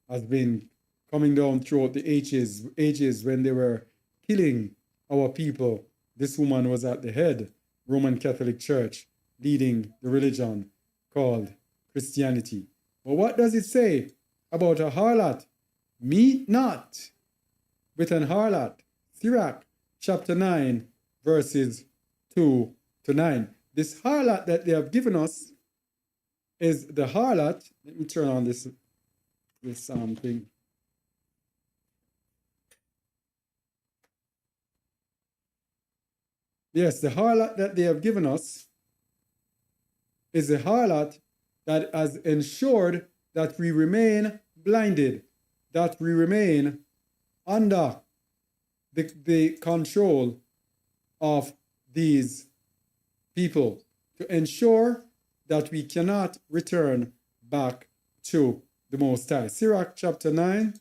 has been coming down throughout the ages when they were killing our people. This woman was at the head, Roman Catholic Church, leading the religion called Christianity. But what does it say about a harlot? Meet not with an harlot. Sirach chapter 9, verses 2-9. This harlot that they have given us is the harlot. Let me turn on this thing. Yes, the harlot that they have given us is a harlot that has ensured that we remain blinded, that we remain under the control of these people, to ensure that we cannot return back to the Most High. Sirach chapter 9,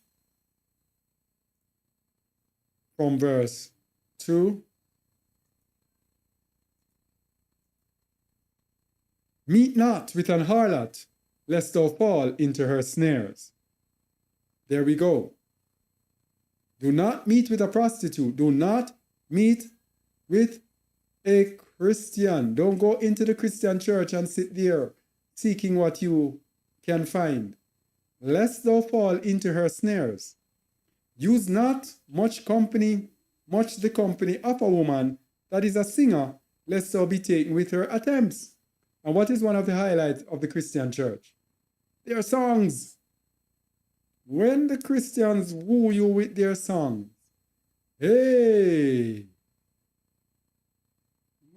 from verse 2. Meet not with an harlot, lest thou fall into her snares. There we go. Do not meet with a prostitute. Do not meet with a Christian. Don't go into the Christian church and sit there seeking what you can find, lest thou fall into her snares. Use not much the company of a woman that is a singer, lest thou be taken with her attempts. And what is one of the highlights of the Christian church? Their songs. When the Christians woo you with their songs, hey,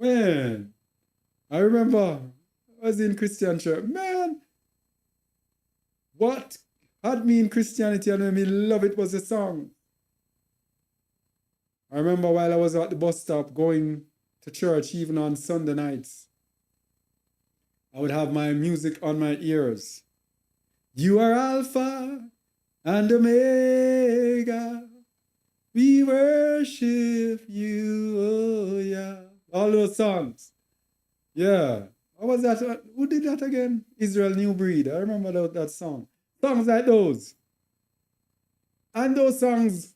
man, I remember I was in Christian church. Man, what had me in Christianity and made me love it was the song. I remember while I was at the bus stop going to church, even on Sunday nights, I would have my music on my ears. You are Alpha and Omega, we worship you, oh yeah. All those songs. Yeah. What was that? Who did that again? Israel New Breed. I remember that song. Songs like those. And those songs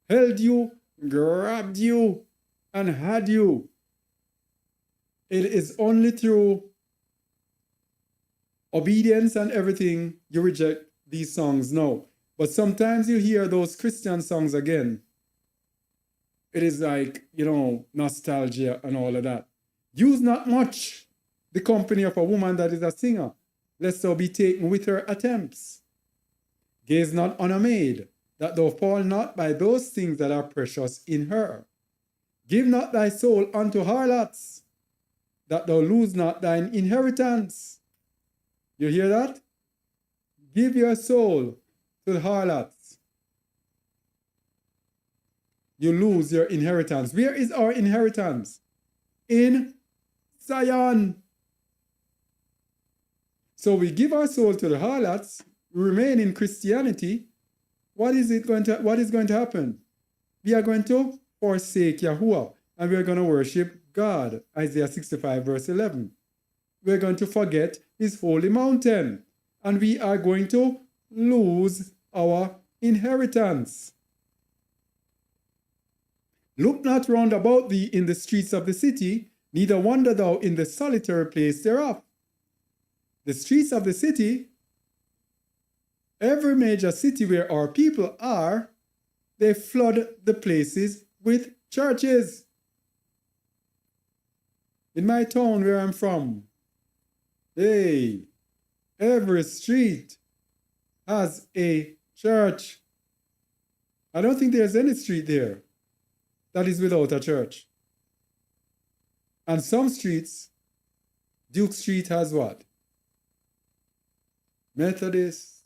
held you, grabbed you, and had you. It is only through obedience and everything you reject these songs now. But sometimes you hear those Christian songs again. It is like, nostalgia and all of that. Use not much the company of a woman that is a singer, lest thou be taken with her attempts. Gaze not on a maid, that thou fall not by those things that are precious in her. Give not thy soul unto harlots, that thou lose not thine inheritance. You hear that? Give your soul to the harlots. You lose your inheritance. Where is our inheritance? In Zion. So we give our soul to the harlots, we remain in Christianity. What is going to happen? We are going to forsake Yahuwah, and we are going to worship God. Isaiah 65 verse 11. We are going to forget his holy mountain, and we are going to lose our inheritance. Look not round about thee in the streets of the city, neither wander thou in the solitary place thereof. The streets of the city, every major city where our people are, they flood the places with churches. In my town where I'm from, every street has a church. I don't think there's any street there that is without a church. And some streets, Duke Street has what? Methodist.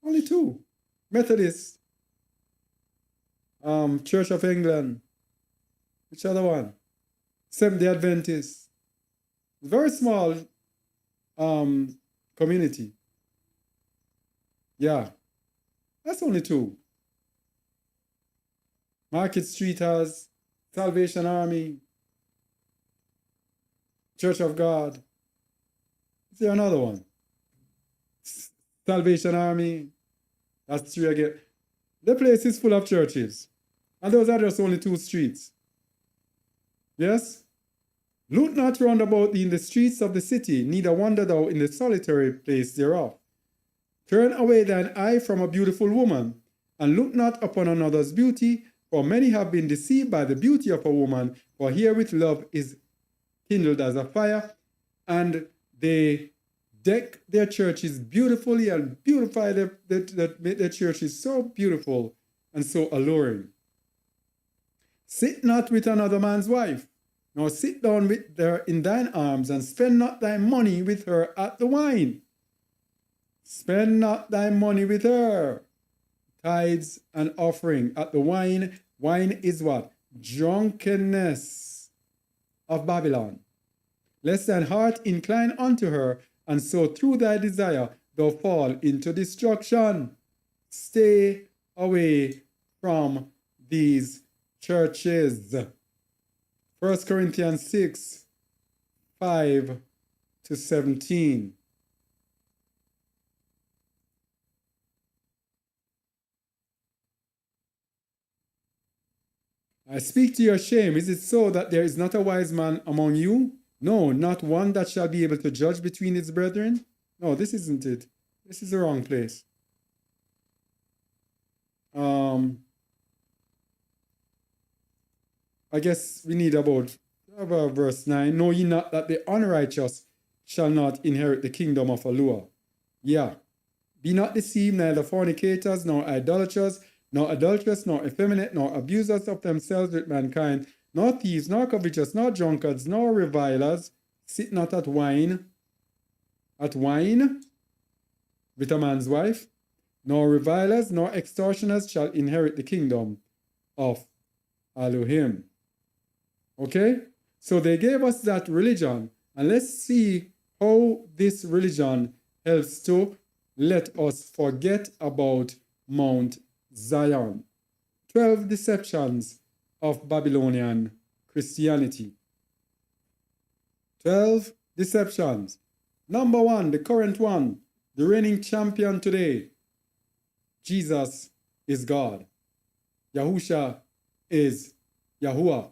Only two. Methodist. Church of England. Which other one? Seventh-day Adventist. Very small community. Yeah. That's only two. Market Street has Salvation Army. Church of God. Is there another one? Salvation Army. That's three again. The place is full of churches. And those are just only two streets. Yes? Look not round about thee in the streets of the city, neither wander thou in the solitary place thereof. Turn away thine eye from a beautiful woman, and look not upon another's beauty, for many have been deceived by the beauty of a woman, for herewith love is kindled as a fire, and they deck their churches beautifully and beautify their churches so beautiful and so alluring. Sit not with another man's wife, nor sit down with her in thine arms, and spend not thy money with her at the wine. Spend not thy money with her. Tithes and offering at the wine. Wine is what? Drunkenness of Babylon. Lest thine heart incline unto her, and so through thy desire thou fall into destruction. Stay away from these churches. 1 Corinthians 6, 5 to 17. I speak to your shame. Is it so that there is not a wise man among you? No, not one that shall be able to judge between his brethren? No, this isn't it. This is the wrong place. I guess we need about verse 9. Know ye not that the unrighteous shall not inherit the kingdom of Elohim? Yeah. Be not deceived, neither fornicators, nor idolaters, nor adulterers, nor effeminate, nor abusers of themselves with mankind, nor thieves, nor covetous, nor drunkards, nor revilers, sit not at wine with a man's wife, nor revilers, nor extortioners shall inherit the kingdom of Elohim. Okay? So they gave us that religion, and let's see how this religion helps to let us forget about Mount Zion. 12 deceptions of Babylonian Christianity. 12 deceptions. Number 1, the current one, the reigning champion today. Jesus is God. Yahusha is Yahuwah.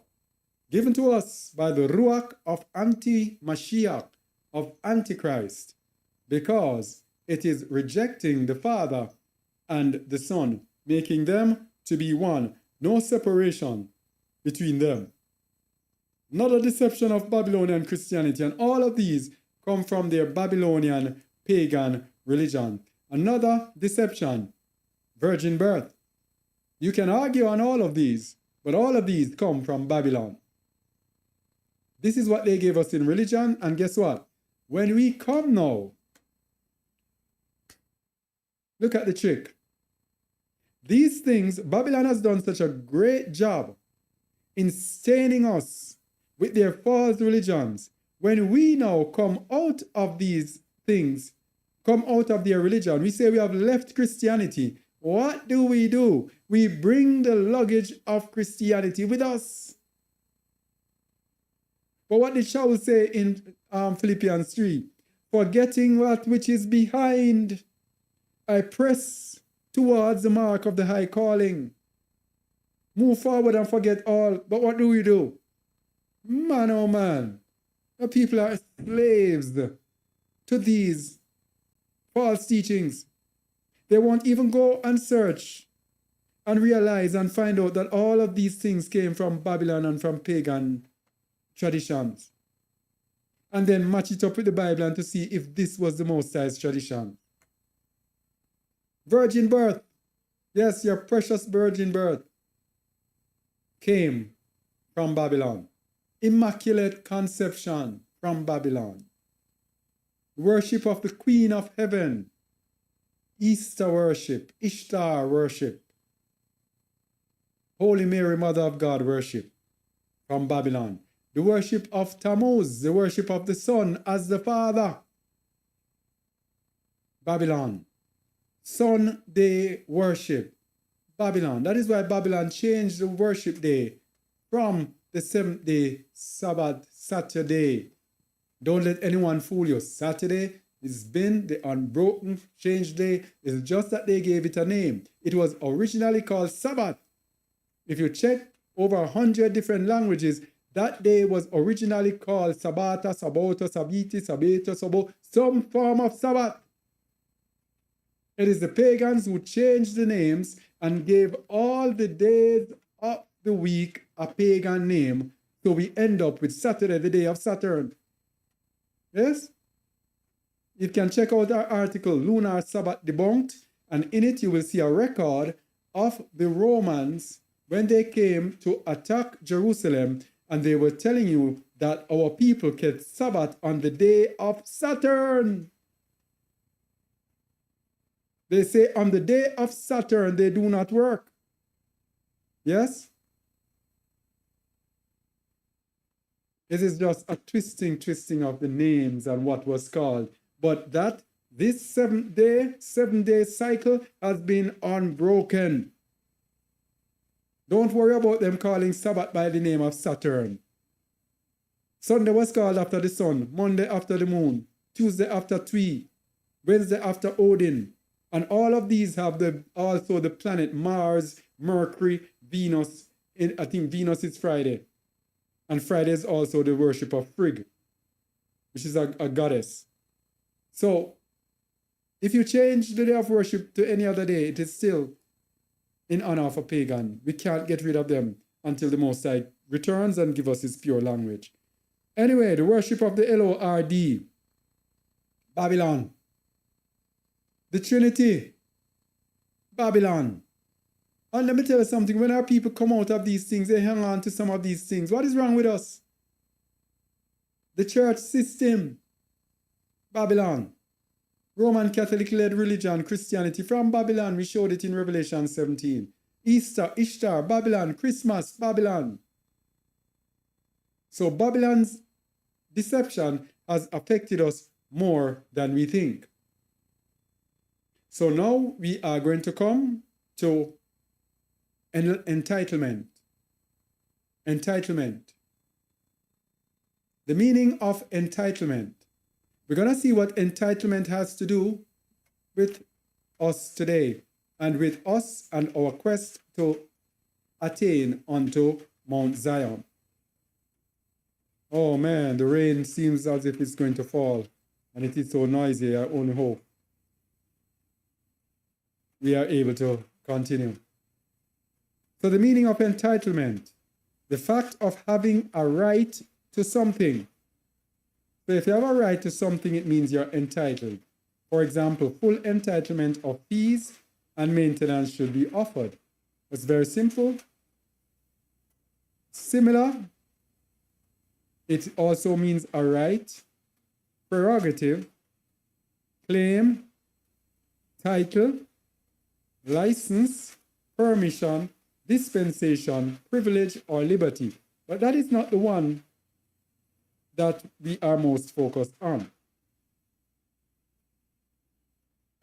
Given to us by the ruach of anti-Mashiach, of Antichrist, because it is rejecting the Father and the Son, making them to be one, no separation between them. Another deception of Babylonian Christianity, and all of these come from their Babylonian pagan religion. Another deception, virgin birth. You can argue on all of these, but all of these come from Babylon. This is what they gave us in religion, and guess what? When we come now, look at the trick. These things, Babylon has done such a great job in staining us with their false religions. When we now come out of these things, come out of their religion, we say we have left Christianity. What do? We bring the luggage of Christianity with us. But what did Shaul say in Philippians 3? Forgetting that which is behind, I press towards the mark of the high calling. Move forward and forget all. But what do? Man, oh man. The people are slaves to these false teachings. They won't even go and search and realize and find out that all of these things came from Babylon and from pagan traditions. And then match it up with the Bible and to see if this was the Most High's tradition. Virgin birth. Yes, your precious virgin birth came from Babylon. Immaculate conception from Babylon. Worship of the Queen of Heaven. Easter worship. Ishtar worship. Holy Mary, Mother of God worship from Babylon. The worship of Tammuz, the worship of the Son as the Father. Babylon. Sunday worship. Babylon. That is why Babylon changed the worship day from the 7th day Sabbath, Saturday. Don't let anyone fool you. Saturday has been the unbroken change day. It's just that they gave it a name. It was originally called Sabbath. If you check over 100 different languages, that day was originally called Sabbata, Sabota, Sabiti, Sabeto, Sabo, some form of Sabbath. It is the pagans who changed the names and gave all the days of the week a pagan name. So we end up with Saturday, the day of Saturn. Yes? You can check out our article, Lunar Sabbath Debunked, and in it you will see a record of the Romans when they came to attack Jerusalem, and they were telling you that our people kept Sabbath on the day of Saturn. They say on the day of Saturn they do not work. Yes? It is just a twisting of the names and what was called. But that this 7-day cycle has been unbroken. Don't worry about them calling Sabbath by the name of Saturn. Sunday was called after the sun, Monday after the moon, Tuesday after Twi, Wednesday after Odin. And all of these have also the planet Mars, Mercury, Venus. I think Venus is Friday. And Friday is also the worship of Frigg, which is a goddess. So, if you change the day of worship to any other day, it is still in honor of a pagan. We can't get rid of them until the Most High returns and give us his pure language. Anyway, the worship of the Lord, Babylon. The Trinity, Babylon. And let me tell you something, when our people come out of these things, they hang on to some of these things. What is wrong with us? The church system, Babylon. Roman Catholic-led religion, Christianity from Babylon. We showed it in Revelation 17. Easter, Ishtar, Babylon, Christmas, Babylon. So Babylon's deception has affected us more than we think. So now we are going to come to entitlement. Entitlement. The meaning of entitlement. We're going to see what entitlement has to do with us today and with us and our quest to attain unto Mount Zion. Oh man, the rain seems as if it's going to fall, and it is so noisy. I only hope we are able to continue. So the meaning of entitlement, the fact of having a right to something. So if you have a right to something, it means you're entitled. For example, full entitlement of fees and maintenance should be offered. It's very simple. Similar, it also means a right, prerogative, claim, title, license, permission, dispensation, privilege, or liberty. But that is not the one that we are most focused on.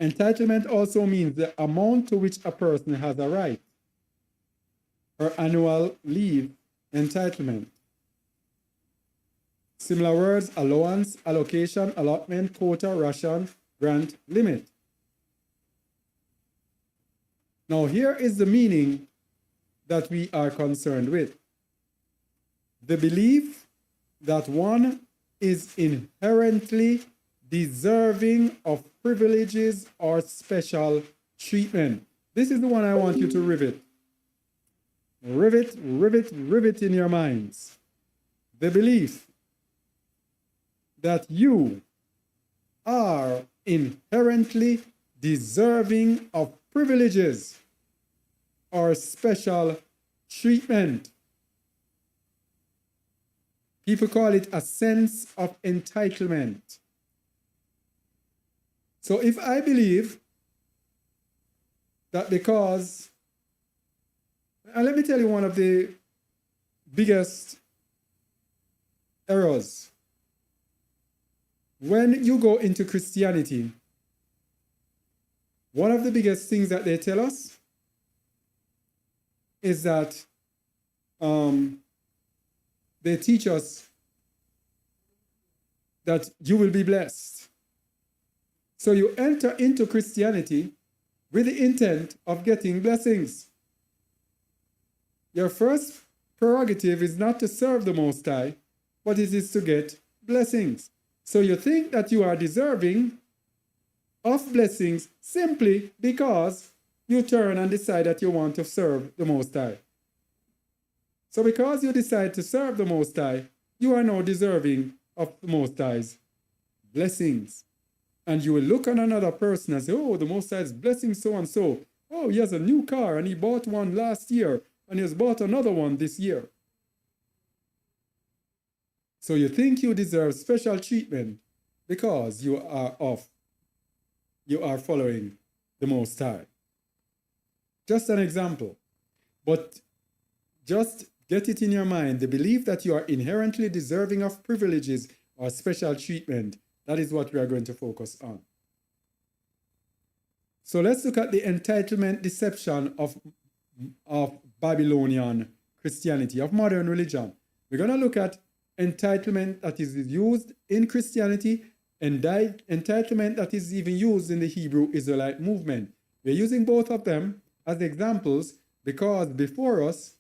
Entitlement also means the amount to which a person has a right, or annual leave entitlement. Similar words: allowance, allocation, allotment, quota, ration, grant, limit. Now here is the meaning that we are concerned with. The belief that one is inherently deserving of privileges or special treatment. This is the one I want you to rivet. Rivet, rivet, rivet in your minds. The belief that you are inherently deserving of privileges or special treatment. People call it a sense of entitlement. So if I believe that because, and let me tell you one of the biggest errors. When you go into Christianity, one of the biggest things that they tell us is that they teach us that you will be blessed. So you enter into Christianity with the intent of getting blessings. Your first prerogative is not to serve the Most High, but it is to get blessings. So you think that you are deserving of blessings simply because you turn and decide that you want to serve the Most High. So because you decide to serve the Most High, you are now deserving of the Most High's blessings. And you will look on another person and say, oh, the Most High is blessing so-and-so. Oh, he has a new car and he bought one last year and he has bought another one this year. So you think you deserve special treatment because you are following the Most High. Just an example. But just get it in your mind, the belief that you are inherently deserving of privileges or special treatment, that is what we are going to focus on. So let's look at the entitlement deception of Babylonian Christianity, of modern religion. We're going to look at entitlement that is used in Christianity and entitlement that is even used in the Hebrew Israelite movement. We're using both of them as examples because before us,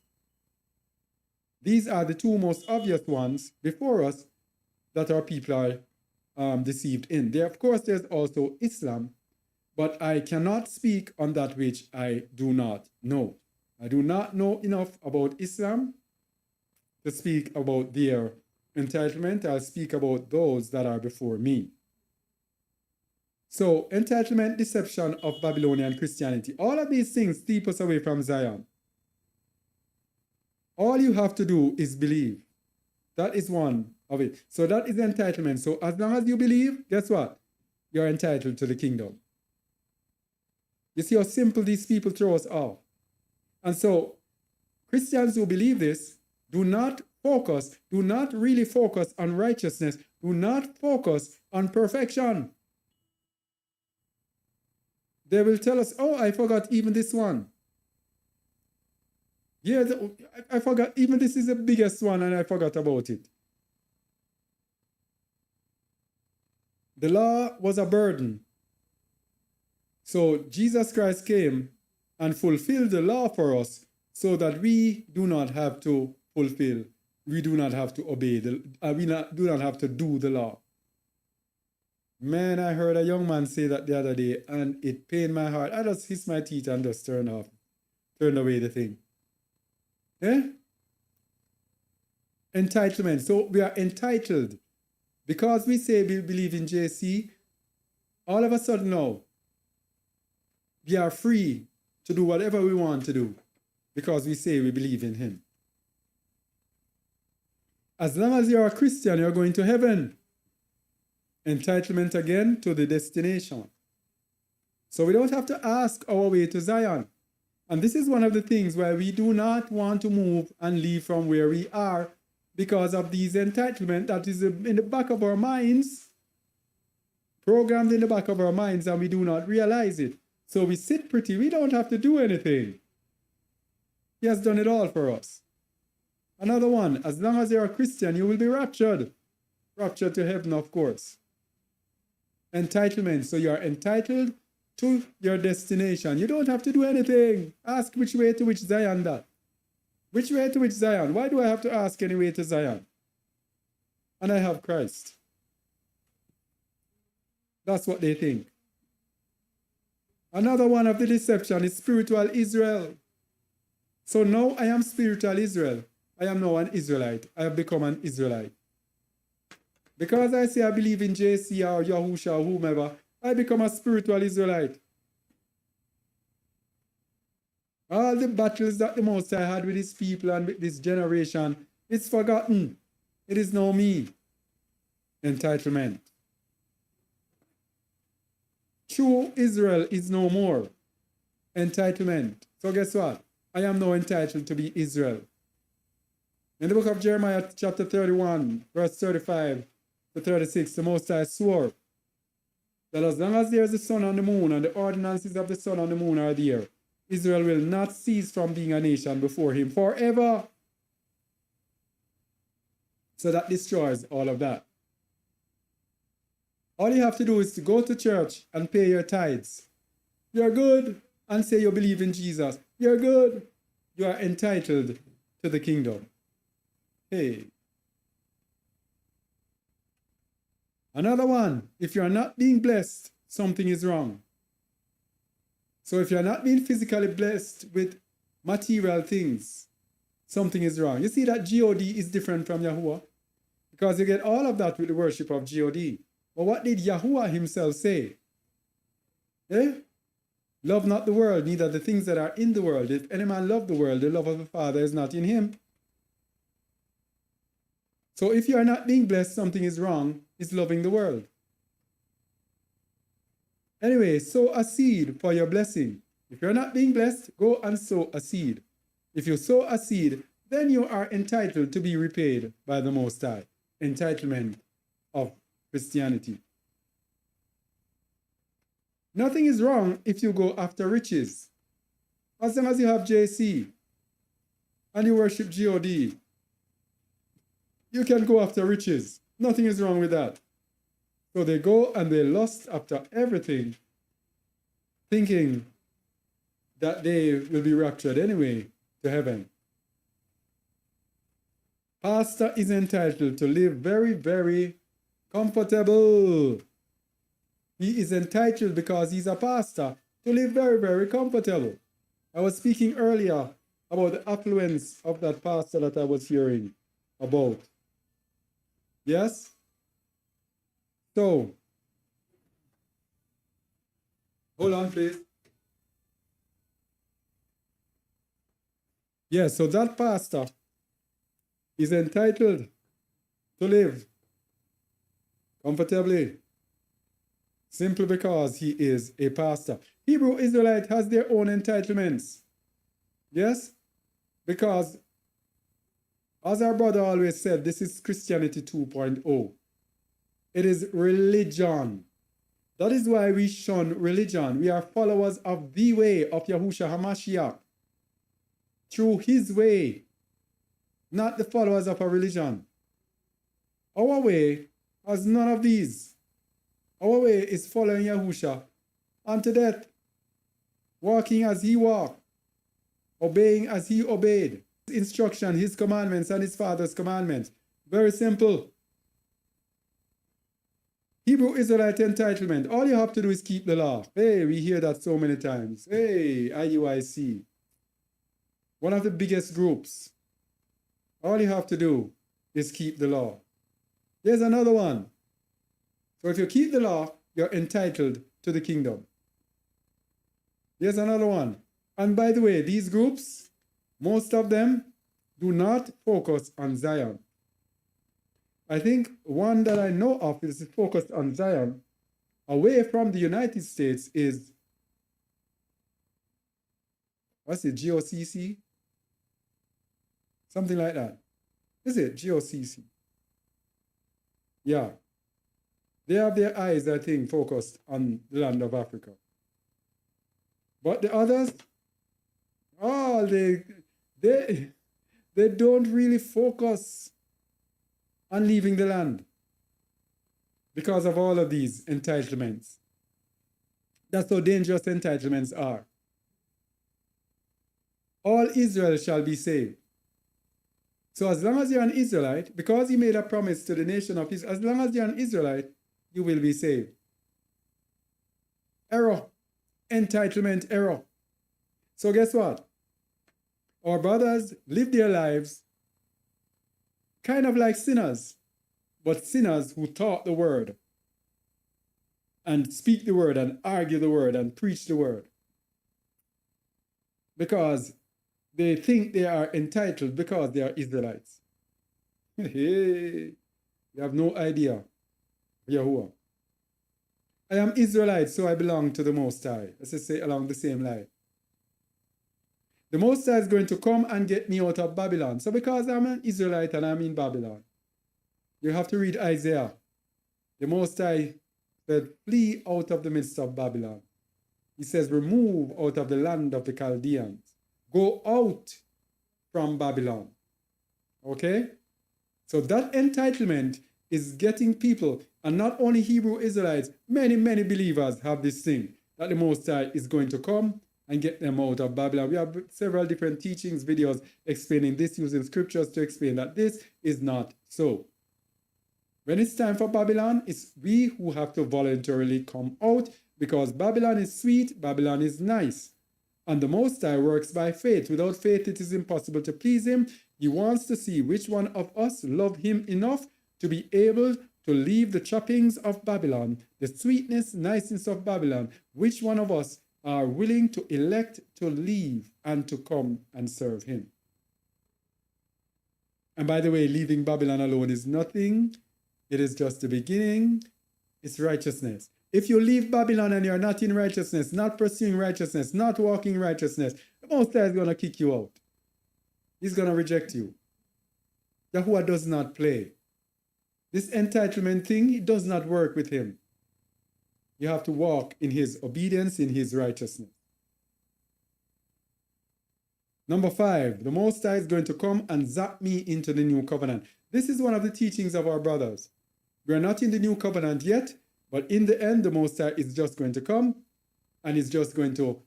these are the two most obvious ones before us that our people are deceived in. There, of course, there's also Islam, but I cannot speak on that which I do not know. I do not know enough about Islam to speak about their entitlement. I'll speak about those that are before me. So, entitlement, deception of Babylonian Christianity. All of these things keep us away from Zion. All you have to do is believe. That is one of it. So that is entitlement. So as long as you believe, guess what? You're entitled to the kingdom. You see how simple these people throw us off. And so Christians who believe this do not really focus on righteousness, do not focus on perfection. They will tell us, oh, I forgot even this one. Yeah, I forgot, even this is the biggest one and I forgot about it. The law was a burden. So Jesus Christ came and fulfilled the law for us so that we do not have to fulfill, we do not have to obey, do not have to do the law. Man, I heard a young man say that the other day and it pained my heart. I just hissed my teeth and just turned away the thing. Eh? Entitlement. So we are entitled. Because we say we believe in JC, All of a sudden now, we are free to do whatever we want to do because we say we believe in him. As long as you're a Christian, you're going to heaven. Entitlement again to the destination. So we don't have to ask our way to Zion. And this is one of the things why we do not want to move and leave from where we are because of these entitlement that is in the back of our minds, programmed in the back of our minds, and we do not realize it. So we sit pretty. We don't have to do anything. He has done it all for us. Another one, as long as you're a Christian, you will be raptured. Raptured to heaven, of course. Entitlement. So you're entitled to your destination. You don't have to do anything. Ask which way to which Zion that. Which way to which Zion? Why do I have to ask any way to Zion? And I have Christ. That's what they think. Another one of the deception is spiritual Israel. So now I am spiritual Israel. I am now an Israelite. I have become an Israelite. Because I say I believe in JC or Yahusha or whomever, I become a spiritual Israelite. All the battles that the Most High had with his people and with this generation, it's forgotten. It is now me. Entitlement. True Israel is no more. Entitlement. So guess what? I am now entitled to be Israel. In the book of Jeremiah chapter 31, verse 35 to 36, the Most High swore that as long as there is the sun and the moon and the ordinances of the sun and the moon are there, Israel will not cease from being a nation before him forever. So that destroys all of that. All you have to do is to go to church and pay your tithes. You're good, and say you believe in Jesus. You're good. You are entitled to the kingdom. Hey. Another one, if you're not being blessed, something is wrong. So if you're not being physically blessed with material things, something is wrong. You see that God is different from Yahuwah? Because you get all of that with the worship of God. But what did Yahuwah himself say? Love not the world, neither the things that are in the world. If any man love the world, the love of the Father is not in him. So if you are not being blessed, something is wrong. It's loving the world. Anyway, sow a seed for your blessing. If you're not being blessed, go and sow a seed. If you sow a seed, then you are entitled to be repaid by the Most High. Entitlement of Christianity. Nothing is wrong if you go after riches. As long as you have JC and you worship God, you can go after riches. Nothing is wrong with that. So they go and they lust after everything, thinking that they will be raptured anyway to heaven. Pastor is entitled to live very, very comfortable. He is entitled because he's a pastor to live very, very comfortable. I was speaking earlier about the affluence of that pastor that I was hearing about. Yes? So, hold on, please. Yes, so that pastor is entitled to live comfortably simply because he is a pastor. Hebrew Israelite has their own entitlements. Yes? Because, as our brother always said, this is Christianity 2.0. It is religion. That is why we shun religion. We are followers of the way of Yahushua HaMashiach. Through his way. Not the followers of a religion. Our way has none of these. Our way is following Yahushua unto death. Walking as he walked. Obeying as he obeyed. His instruction, his commandments, and his Father's commandments. Very simple. Hebrew Israelite entitlement. All you have to do is keep the law. Hey, we hear that so many times. Hey, IUIC. One of the biggest groups. All you have to do is keep the law. Here's another one. So if you keep the law, you're entitled to the kingdom. Here's another one. And by the way, these groups, most of them do not focus on Zion. I think one that I know of is focused on Zion away from the United States is, what's it, GOCC? Something like that. Is it GOCC? Yeah. They have their eyes, I think, focused on the land of Africa. But the others, oh, they don't really focus on leaving the land because of all of these entitlements. That's how dangerous entitlements are. All Israel shall be saved. So as long as you're an Israelite, because he made a promise to the nation of Israel, as long as you're an Israelite, you will be saved. Error. Entitlement error. So guess what? Our brothers live their lives kind of like sinners, but sinners who taught the word and speak the word and argue the word and preach the word. Because they think they are entitled because they are Israelites. Hey, you have no idea. Yahuwah. I am Israelite, so I belong to the Most High. Let's just say along the same line. The Most High is going to come and get me out of Babylon. So because I'm an Israelite and I'm in Babylon, you have to read Isaiah. The Most High said, flee out of the midst of Babylon. He says, remove out of the land of the Chaldeans. Go out from Babylon. Okay? So that entitlement is getting people, and not only Hebrew Israelites, many believers have this thing, that the Most High is going to come and get them out of Babylon. We have several different teachings, videos explaining this, using scriptures to explain that this is not so. When it's time for Babylon, it's we who have to voluntarily come out, because Babylon is sweet, Babylon is nice. And the Most High works by faith. Without faith, it is impossible to please him. He wants to see which one of us love him enough to be able to leave the trappings of Babylon, the sweetness, niceness of Babylon. Which one of us are willing to elect to leave and to come and serve him? And by the way, leaving Babylon alone is nothing. It is just the beginning. It's righteousness. If you leave Babylon and you're not in righteousness, not pursuing righteousness, not walking in righteousness, the Most High is going to kick you out. He's going to reject you. Yahuwah does not play. This entitlement thing, it does not work with him. You have to walk in his obedience, in his righteousness. Number 5, the Most High is going to come and zap me into the new covenant. This is one of the teachings of our brothers. We are not in the new covenant yet, but in the end, the Most High is just going to come and is just going to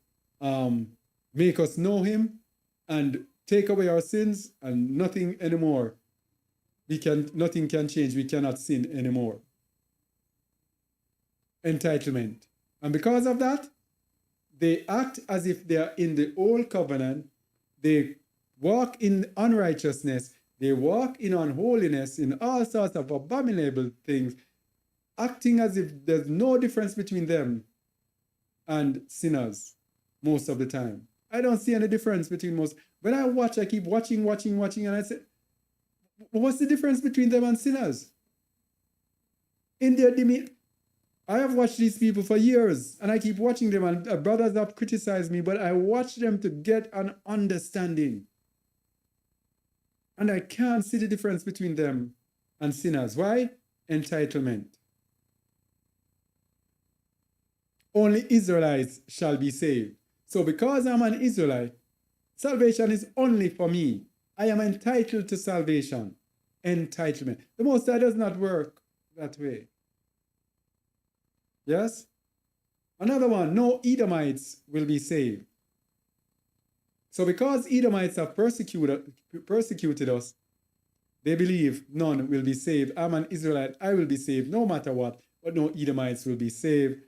make us know him and take away our sins, and nothing anymore. Nothing can change. We cannot sin anymore. Entitlement. And because of that, they act as if they are in the old covenant. They walk in unrighteousness. They walk in unholiness, in all sorts of abominable things, acting as if there's no difference between them and sinners most of the time. I don't see any difference between most. When I watch, I keep watching, and I say, what's the difference between them and sinners? In their demeanor. I have watched these people for years, and I keep watching them, and brothers have criticized me, but I watch them to get an understanding. And I can't see the difference between them and sinners. Why? Entitlement. Only Israelites shall be saved. So because I'm an Israelite, salvation is only for me. I am entitled to salvation. Entitlement. The Most High does not work that way. Yes? Another one, no Edomites will be saved. So because Edomites have persecuted us, they believe none will be saved. I'm an Israelite, I will be saved no matter what, but no Edomites will be saved.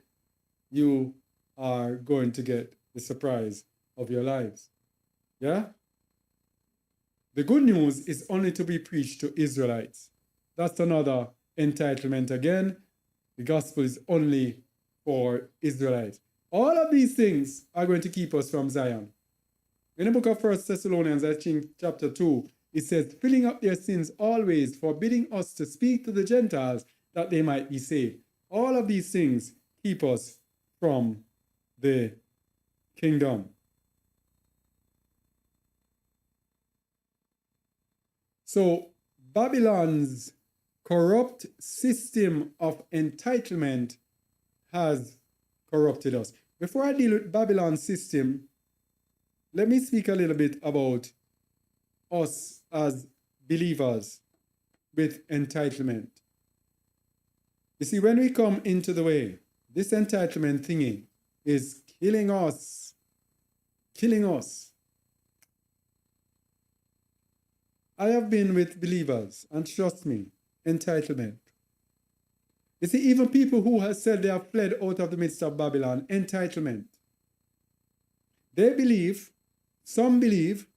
You are going to get the surprise of your lives. Yeah? The good news is only to be preached to Israelites. That's another entitlement again. The gospel is only for Israelites. All of these things are going to keep us from Zion. In the book of 1 Thessalonians, I think chapter 2, it says, filling up their sins always, forbidding us to speak to the Gentiles that they might be saved. All of these things keep us from the kingdom. So Babylon's corrupt system of entitlement has corrupted us. Before I deal with Babylon's system, let me speak a little bit about us as believers with entitlement. You see, when we come into the way, this entitlement thingy is killing us. Killing us. I have been with believers, and trust me, entitlement. You see, even people who have said they have fled out of the midst of Babylon, entitlement. They believe, some believe,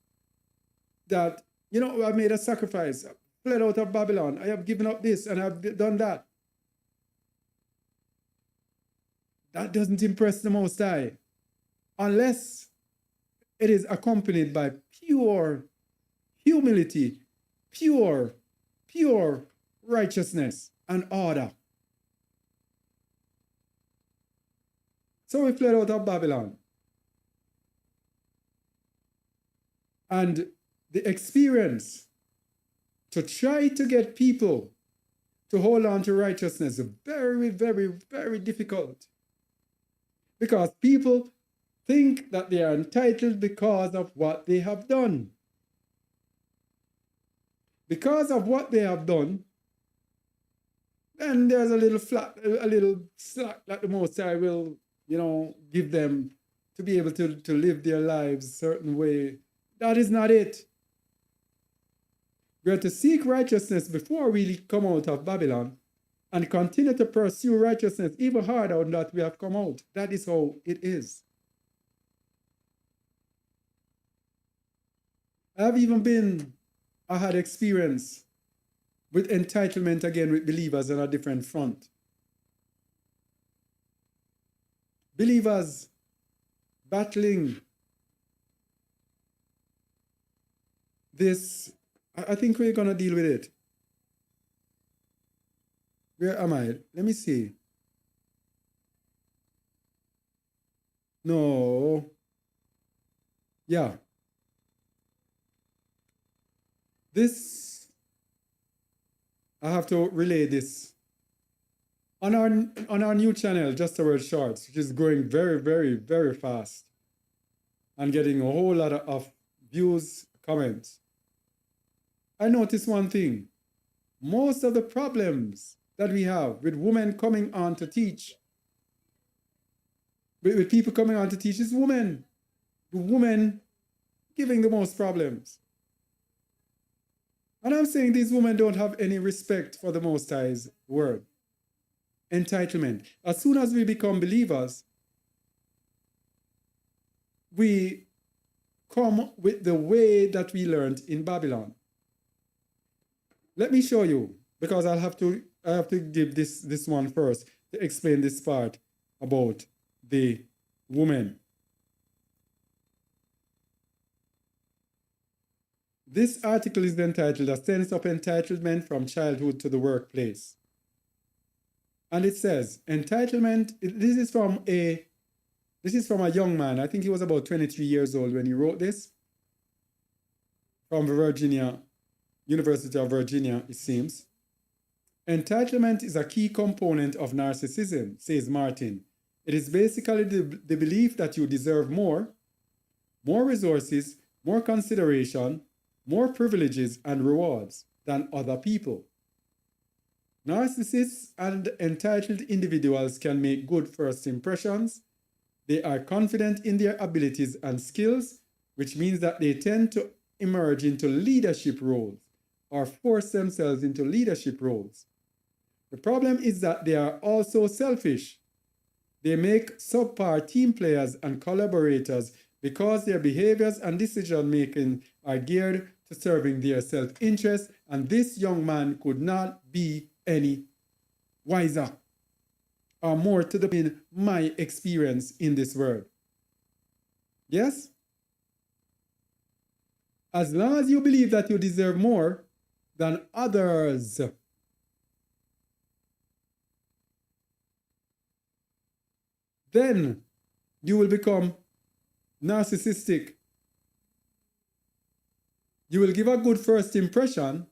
that, you know, I've made a sacrifice, I fled out of Babylon, I have given up this, and I've done that. That doesn't impress the Most High, unless it is accompanied by pure humility, pure righteousness and order. So we fled out of Babylon. And the experience to try to get people to hold on to righteousness is very, very, very difficult. Because people think that they are entitled because of what they have done. Because of what they have done, then there's a little slack that the Most High will, you know, give them to be able to live their lives a certain way. That is not it. We are to seek righteousness before we come out of Babylon and continue to pursue righteousness even harder than that we have come out. That is how it is. I had experience with entitlement again with believers on a different front. Believers battling this. I think we're going to deal with it. Where am I? Let me see. No. Yeah. This, I have to relay this. On our new channel, Just a Word Shorts, which is growing very, very, very fast and getting a whole lot of views, comments. I noticed one thing. Most of the problems that we have with women coming on to teach, with people coming on to teach, is women. The women giving the most problems. And I'm saying these women don't have any respect for the Most High's word. Entitlement. As soon as we become believers, we come with the way that we learned in Babylon. Let me show you, because I have to give this one first to explain this part about the woman. This article is entitled A Sense of Entitlement from Childhood to the Workplace. And it says, entitlement, this is from a young man. I think he was about 23 years old when he wrote this. From Virginia, University of Virginia, it seems. Entitlement is a key component of narcissism, says Martin. It is basically the belief that you deserve more resources, more consideration, more privileges and rewards than other people. Narcissists and entitled individuals can make good first impressions. They are confident in their abilities and skills, which means that they tend to emerge into leadership roles or force themselves into leadership roles. The problem is that they are also selfish. They make subpar team players and collaborators because their behaviors and decision-making are geared to serving their self-interest, and this young man could not be any wiser. or more to the in my experience in this world. Yes? As long as you believe that you deserve more than others, then you will become narcissistic. You will give a good first impression.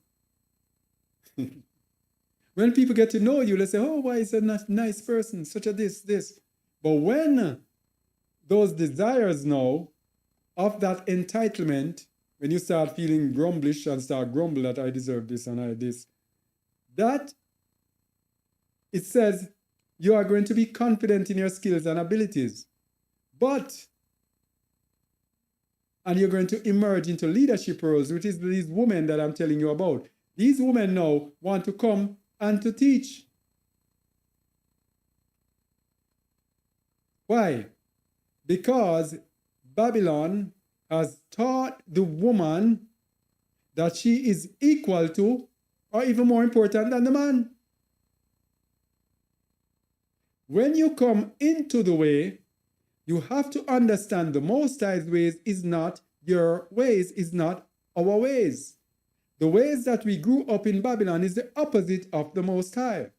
When people get to know you, they say, oh, why is a nice person, such a this. But when those desires now of that entitlement, when you start feeling grumblish and start grumble that I deserve this and I this, that it says you are going to be confident in your skills and abilities. And you're going to emerge into leadership roles, which is these women that I'm telling you about. These women now want to come and to teach. Why? Because Babylon has taught the woman that she is equal to, or even more important than the man. When you come into the way, you have to understand the Most High's ways is not your ways, is not our ways. The ways that we grew up in Babylon is the opposite of the Most High.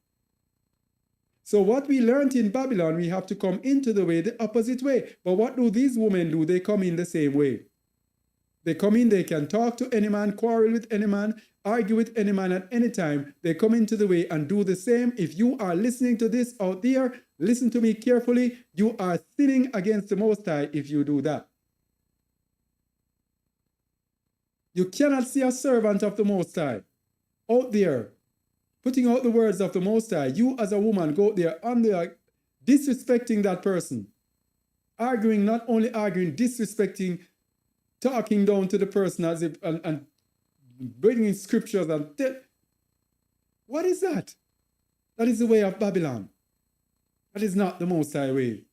So what we learned in Babylon, we have to come into the way, the opposite way. But what do these women do? They come in the same way. They come in, they can talk to any man, quarrel with any man, argue with any man at any time. They come into the way and do the same. If you are listening to this out there, listen to me carefully. You are sinning against the Most High if you do that. You cannot see a servant of the Most High out there putting out the words of the Most High. You as a woman go out there disrespecting that person. Arguing, not only arguing, disrespecting, talking down to the person as if and bringing scriptures and what is that? That is the way of Babylon. That is not the Most High way.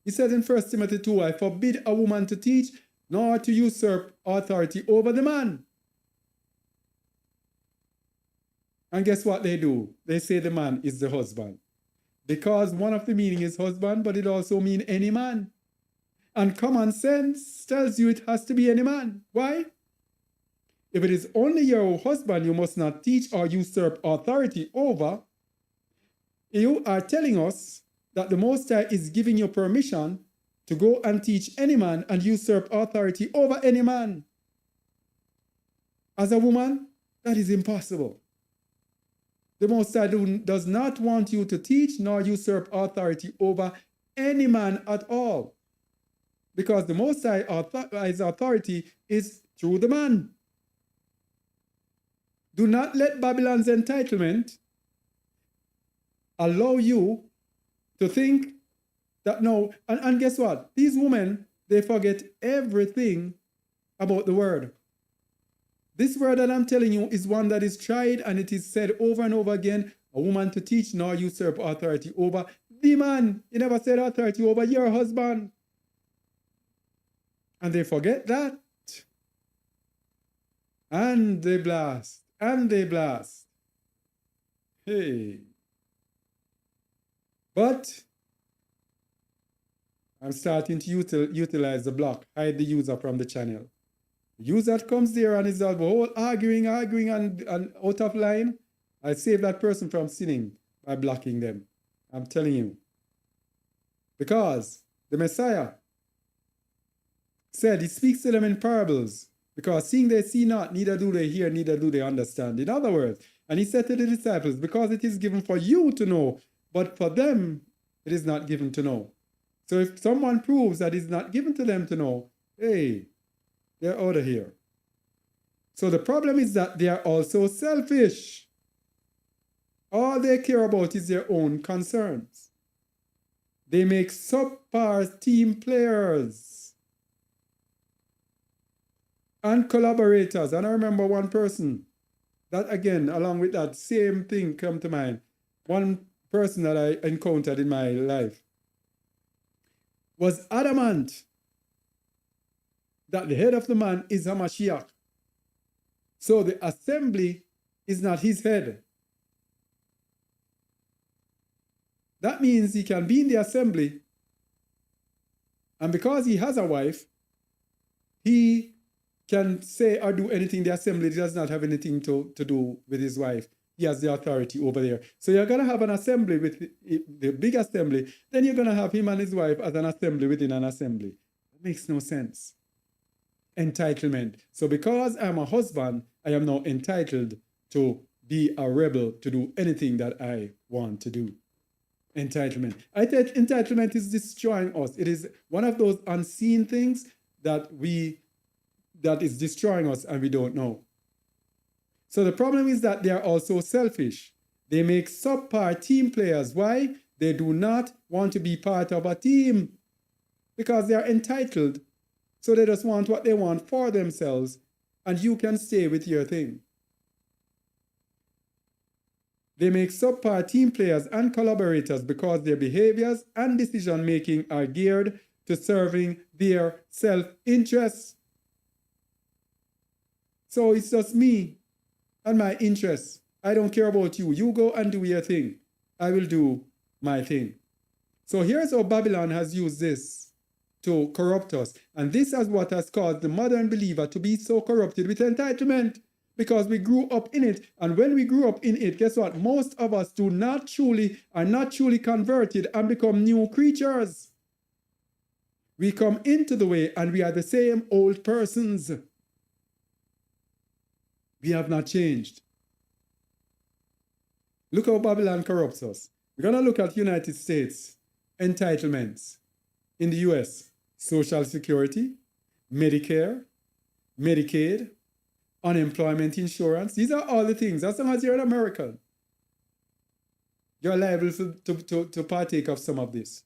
He says in 1 Timothy 2, I forbid a woman to teach, nor to usurp authority over the man. And guess what they do? They say the man is the husband. Because one of the meaning is husband, but it also means any man. And common sense tells you it has to be any man. Why? If it is only your husband you must not teach or usurp authority over, you are telling us that the Most High is giving you permission to go and teach any man and usurp authority over any man. As a woman, that is impossible. The Most High does not want you to teach nor usurp authority over any man at all. Because the Most High's authority is through the man. Do not let Babylon's entitlement allow you to think that no, and guess what? These women, they forget everything about the word. This word that I'm telling you is one that is tried and it is said over and over again, a woman to teach nor usurp authority over the man. He never said authority over your husband. And they forget that. And they blast. And they blast. Hey. But I'm starting to utilize the block, hide the user from the channel. The user comes there and is all arguing and out of line. I save that person from sinning by blocking them. I'm telling you. Because the Messiah said he speaks to them in parables. Because seeing they see not, neither do they hear, neither do they understand. In other words, and he said to the disciples, because it is given for you to know, but for them it is not given to know. So if someone proves that it's not given to them to know, hey, they're out of here. So the problem is that they are also selfish. All they care about is their own concerns. They make subpar team players and collaborators. And I remember one person that, again, along with that same thing come to mind. One person that I encountered in my life was adamant that the head of the man is a Mashiach. So the assembly is not his head. That means he can be in the assembly, and because he has a wife, he can say or do anything. The assembly does not have anything to do with his wife. He has the authority over there. So you're going to have an assembly with the big assembly. Then you're going to have him and his wife as an assembly within an assembly. It makes no sense. Entitlement. So because I'm a husband, I am now entitled to be a rebel, to do anything that I want to do. Entitlement. I think entitlement is destroying us. It is one of those unseen things that is destroying us and we don't know. So the problem is that they are also selfish. They make subpar team players. Why? They do not want to be part of a team because they are entitled. So they just want what they want for themselves, and you can stay with your thing. They make subpar team players and collaborators because their behaviors and decision-making are geared to serving their self-interests. So it's just me and my interests. I don't care about you. You go and do your thing. I will do my thing. So here's how Babylon has used this to corrupt us. And this is what has caused the modern believer to be so corrupted with entitlement, because we grew up in it. And when we grew up in it, guess what? Most of us are not truly converted and become new creatures. We come into the way and we are the same old persons. We have not changed. Look how Babylon corrupts us. We're going to look at United States entitlements. In the US, Social Security, Medicare, Medicaid, unemployment insurance. These are all the things. As long as you're an American, you're liable to partake of some of this.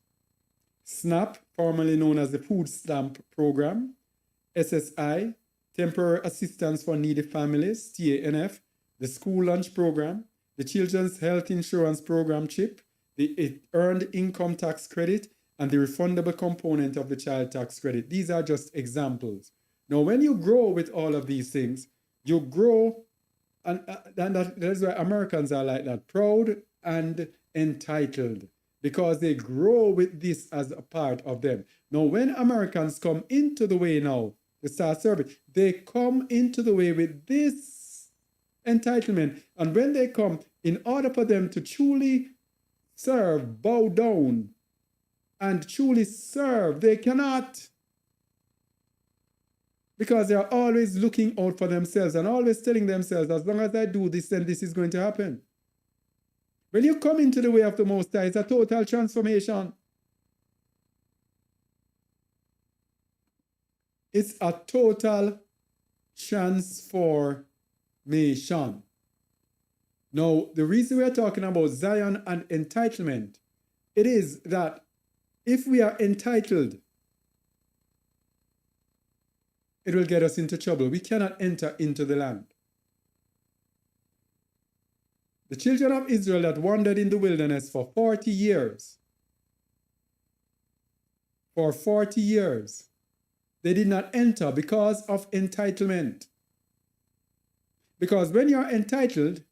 SNAP, formerly known as the Food Stamp Program, SSI, Temporary Assistance for Needy Families, TANF, the School Lunch Program, the Children's Health Insurance Program, CHIP, the Earned Income Tax Credit, and the refundable component of the child tax credit. These are just examples. Now, when you grow with all of these things, you grow, and that's why Americans are like that, proud and entitled, because they grow with this as a part of them. Now, when Americans come into the way now, to start serving, they come into the way with this entitlement. And when they come, in order for them to truly serve, bow down, and truly serve, they cannot. Because they are always looking out for themselves and always telling themselves, as long as I do this, then this is going to happen. When you come into the way of the Most High, it's a total transformation. It's a total transformation. Now, the reason we are talking about Zion and entitlement, it is that if we are entitled, it will get us into trouble. We cannot enter into the land. The children of Israel that wandered in the wilderness for 40 years, they did not enter because of entitlement. Because when you are entitled,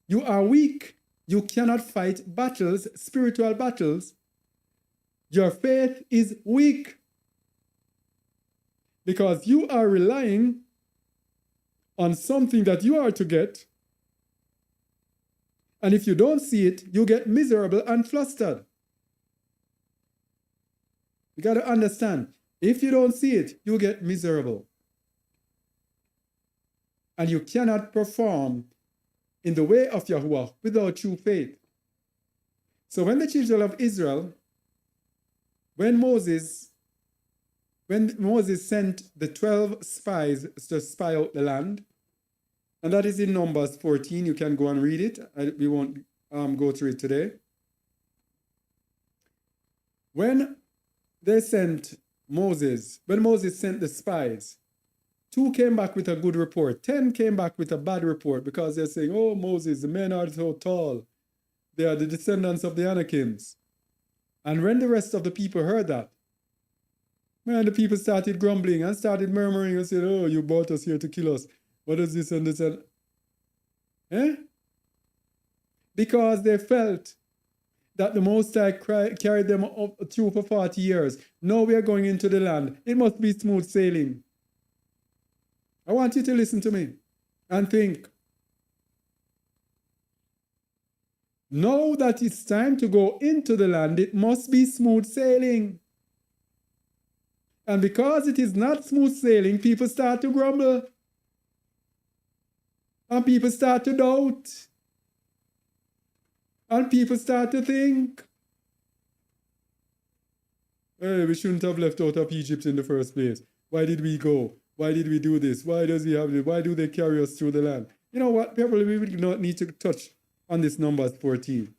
you are weak. You cannot fight battles, spiritual battles. Your faith is weak. Because you are relying on something that you are to get. And if you don't see it, you get miserable and flustered. You got to understand, if you don't see it, you get miserable. And you cannot perform in the way of Yahuwah without true faith. So when the children of Israel, when Moses sent the 12 spies to spy out the land, and that is in Numbers 14, you can go and read it. We won't go through it today. When Moses sent the spies, 2 came back with a good report. 10 came back with a bad report because they're saying, oh, Moses, the men are so tall. They are the descendants of the Anakims. And when the rest of the people heard that, man, the people started grumbling and started murmuring and said, oh, you brought us here to kill us. What is this and this and... Because they felt that the Most High carried them through for 40 years. Now we are going into the land. It must be smooth sailing. I want you to listen to me and think. Now that it's time to go into the land, it must be smooth sailing. And because it is not smooth sailing, people start to grumble. And people start to doubt. And people start to think, hey, we shouldn't have left out of Egypt in the first place. Why did we go? Why did we do this? Why does he have this? Why do they carry us through the land? You know what? Probably we will not need to touch on this Numbers 14.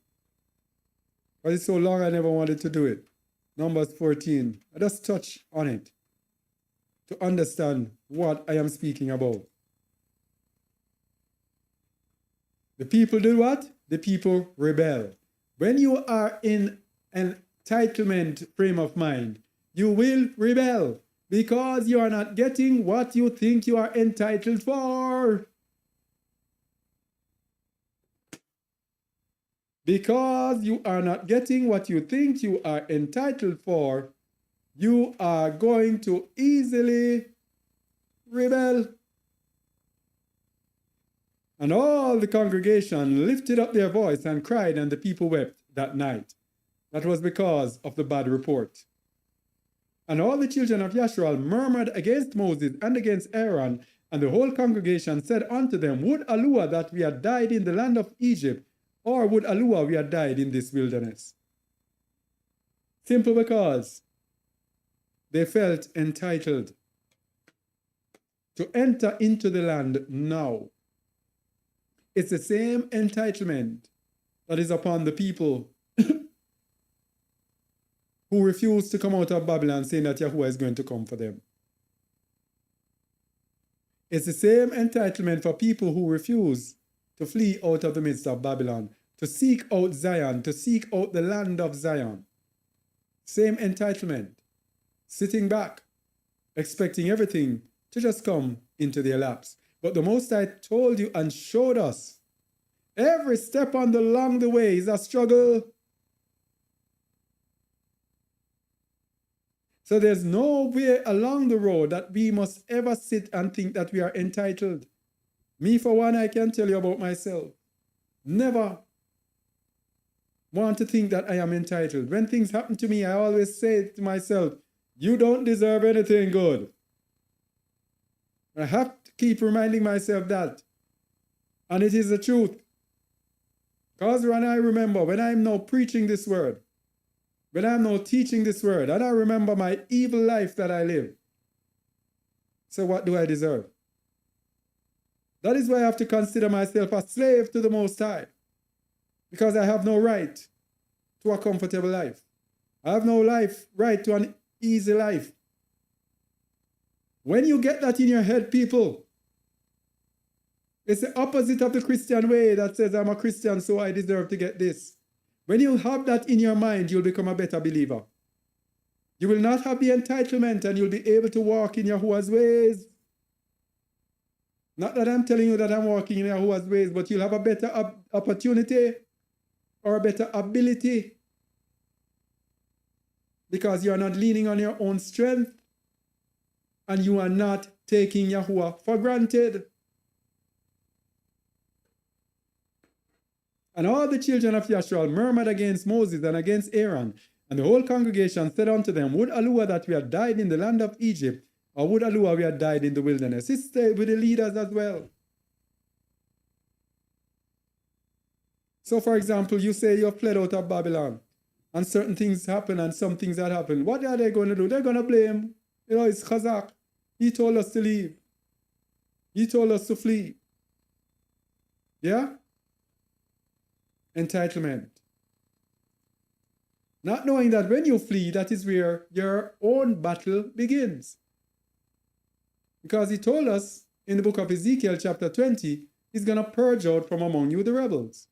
But it's so long I never wanted to do it. Numbers 14. I just touch on it to understand what I am speaking about. The people do what? The people rebel. When you are in an entitlement frame of mind, you will rebel because you are not getting what you think you are entitled for. Because you are not getting what you think you are entitled for, you are going to easily rebel. And all the congregation lifted up their voice and cried, and the people wept that night. That was because of the bad report. And all the children of Yashrael murmured against Moses and against Aaron, and the whole congregation said unto them, Would Allah that we had died in the land of Egypt, or would Allah we had died in this wilderness? Simple because they felt entitled to enter into the land now. It's the same entitlement that is upon the people who refuse to come out of Babylon, saying that Yahuwah is going to come for them. It's the same entitlement for people who refuse to flee out of the midst of Babylon, to seek out Zion, to seek out the land of Zion. Same entitlement. Sitting back, expecting everything to just come into their laps. But the Most High told you and showed us every step along the way is a struggle. So there's no way along the road that we must ever sit and think that we are entitled. Me, for one, I can tell you about myself. Never want to think that I am entitled. When things happen to me, I always say to myself, you don't deserve anything good. I have to keep reminding myself that. And it is the truth. Because when I remember, when I'm now preaching this word, when I'm now teaching this word, and I remember my evil life that I live. So what do I deserve? That is why I have to consider myself a slave to the Most High. Because I have no right to a comfortable life. I have no right to an easy life. When you get that in your head, people, it's the opposite of the Christian way that says, I'm a Christian, so I deserve to get this. When you have that in your mind, you'll become a better believer. You will not have the entitlement and you'll be able to walk in Yahuwah's ways. Not that I'm telling you that I'm walking in Yahuwah's ways, but you'll have a better opportunity or a better ability because you are not leaning on your own strength and you are not taking Yahuwah for granted. And all the children of Yashrael murmured against Moses and against Aaron, and the whole congregation said unto them, Would Allah that we had died in the land of Egypt, or would Allah we had died in the wilderness? It stayed with the leaders as well. So, for example, you say you've fled out of Babylon, and certain things happen and some things that happen. What are they going to do? They're going to blame. It's Chazak. He told us to leave. He told us to flee. Yeah? Entitlement. Not knowing that when you flee, that is where your own battle begins. Because he told us in the book of Ezekiel chapter 20, he's going to purge out from among you the rebels.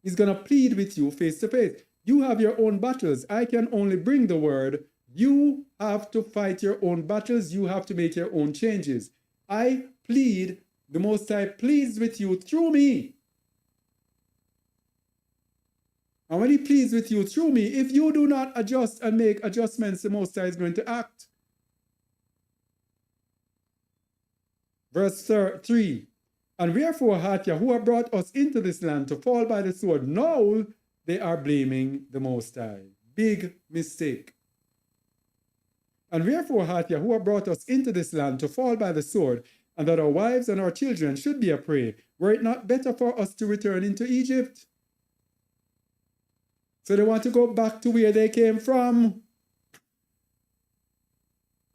He's going to plead with you face to face. You have your own battles. I can only bring the word. You have to fight your own battles. You have to make your own changes. I plead, the Most High pleads with you through me. And when he pleads with you through me, if you do not adjust and make adjustments, the Most High is going to act. Verse 3. And wherefore hath Yahuwah brought us into this land to fall by the sword? Now they are blaming the Most High. Big mistake. And wherefore hath Yahuwah brought us into this land to fall by the sword, and that our wives and our children should be a prey? Were it not better for us to return into Egypt? So they want to go back to where they came from.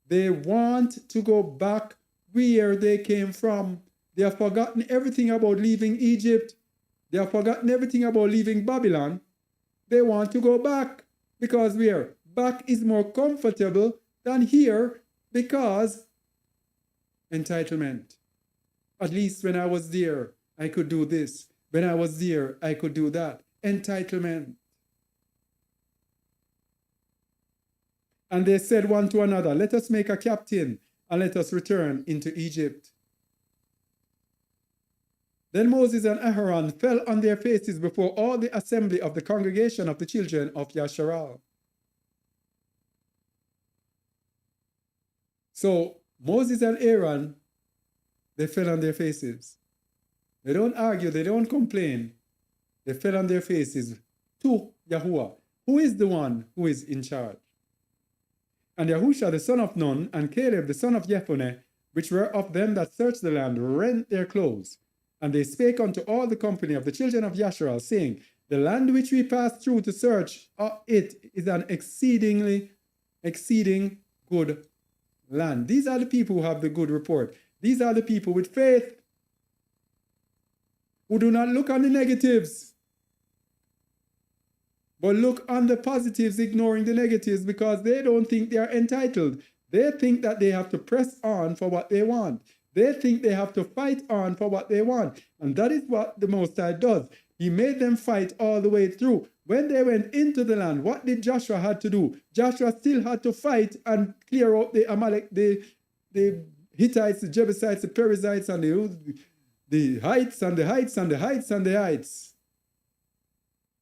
They want to go back where they came from. They have forgotten everything about leaving Egypt. They have forgotten everything about leaving Babylon. They want to go back because where? Back is more comfortable than here because entitlement. At least when I was there, I could do this. When I was there, I could do that. Entitlement. And they said one to another, let us make a captain and let us return into Egypt. Then Moses and Aaron fell on their faces before all the assembly of the congregation of the children of Yasharal. So Moses and Aaron, they fell on their faces. They don't argue, they don't complain. They fell on their faces to Yahuwah, who is the one who is in charge. And Yahusha the son of Nun and Caleb the son of Jephunneh, which were of them that searched the land, rent their clothes. And they spake unto all the company of the children of Yasharal, saying, the land which we passed through to search it is an exceeding good land. These are the people who have the good report. These are the people with faith, who do not look on the negatives, but look on the positives, ignoring the negatives, because they don't think they are entitled. They think that they have to press on for what they want. They think they have to fight on for what they want. And that is what the Most High does. He made them fight all the way through. When they went into the land, what did Joshua have to do? Joshua still had to fight and clear out the Amalek, the Hittites, the Jebusites, the Perizzites, and the heights and the heights and the heights and the heights.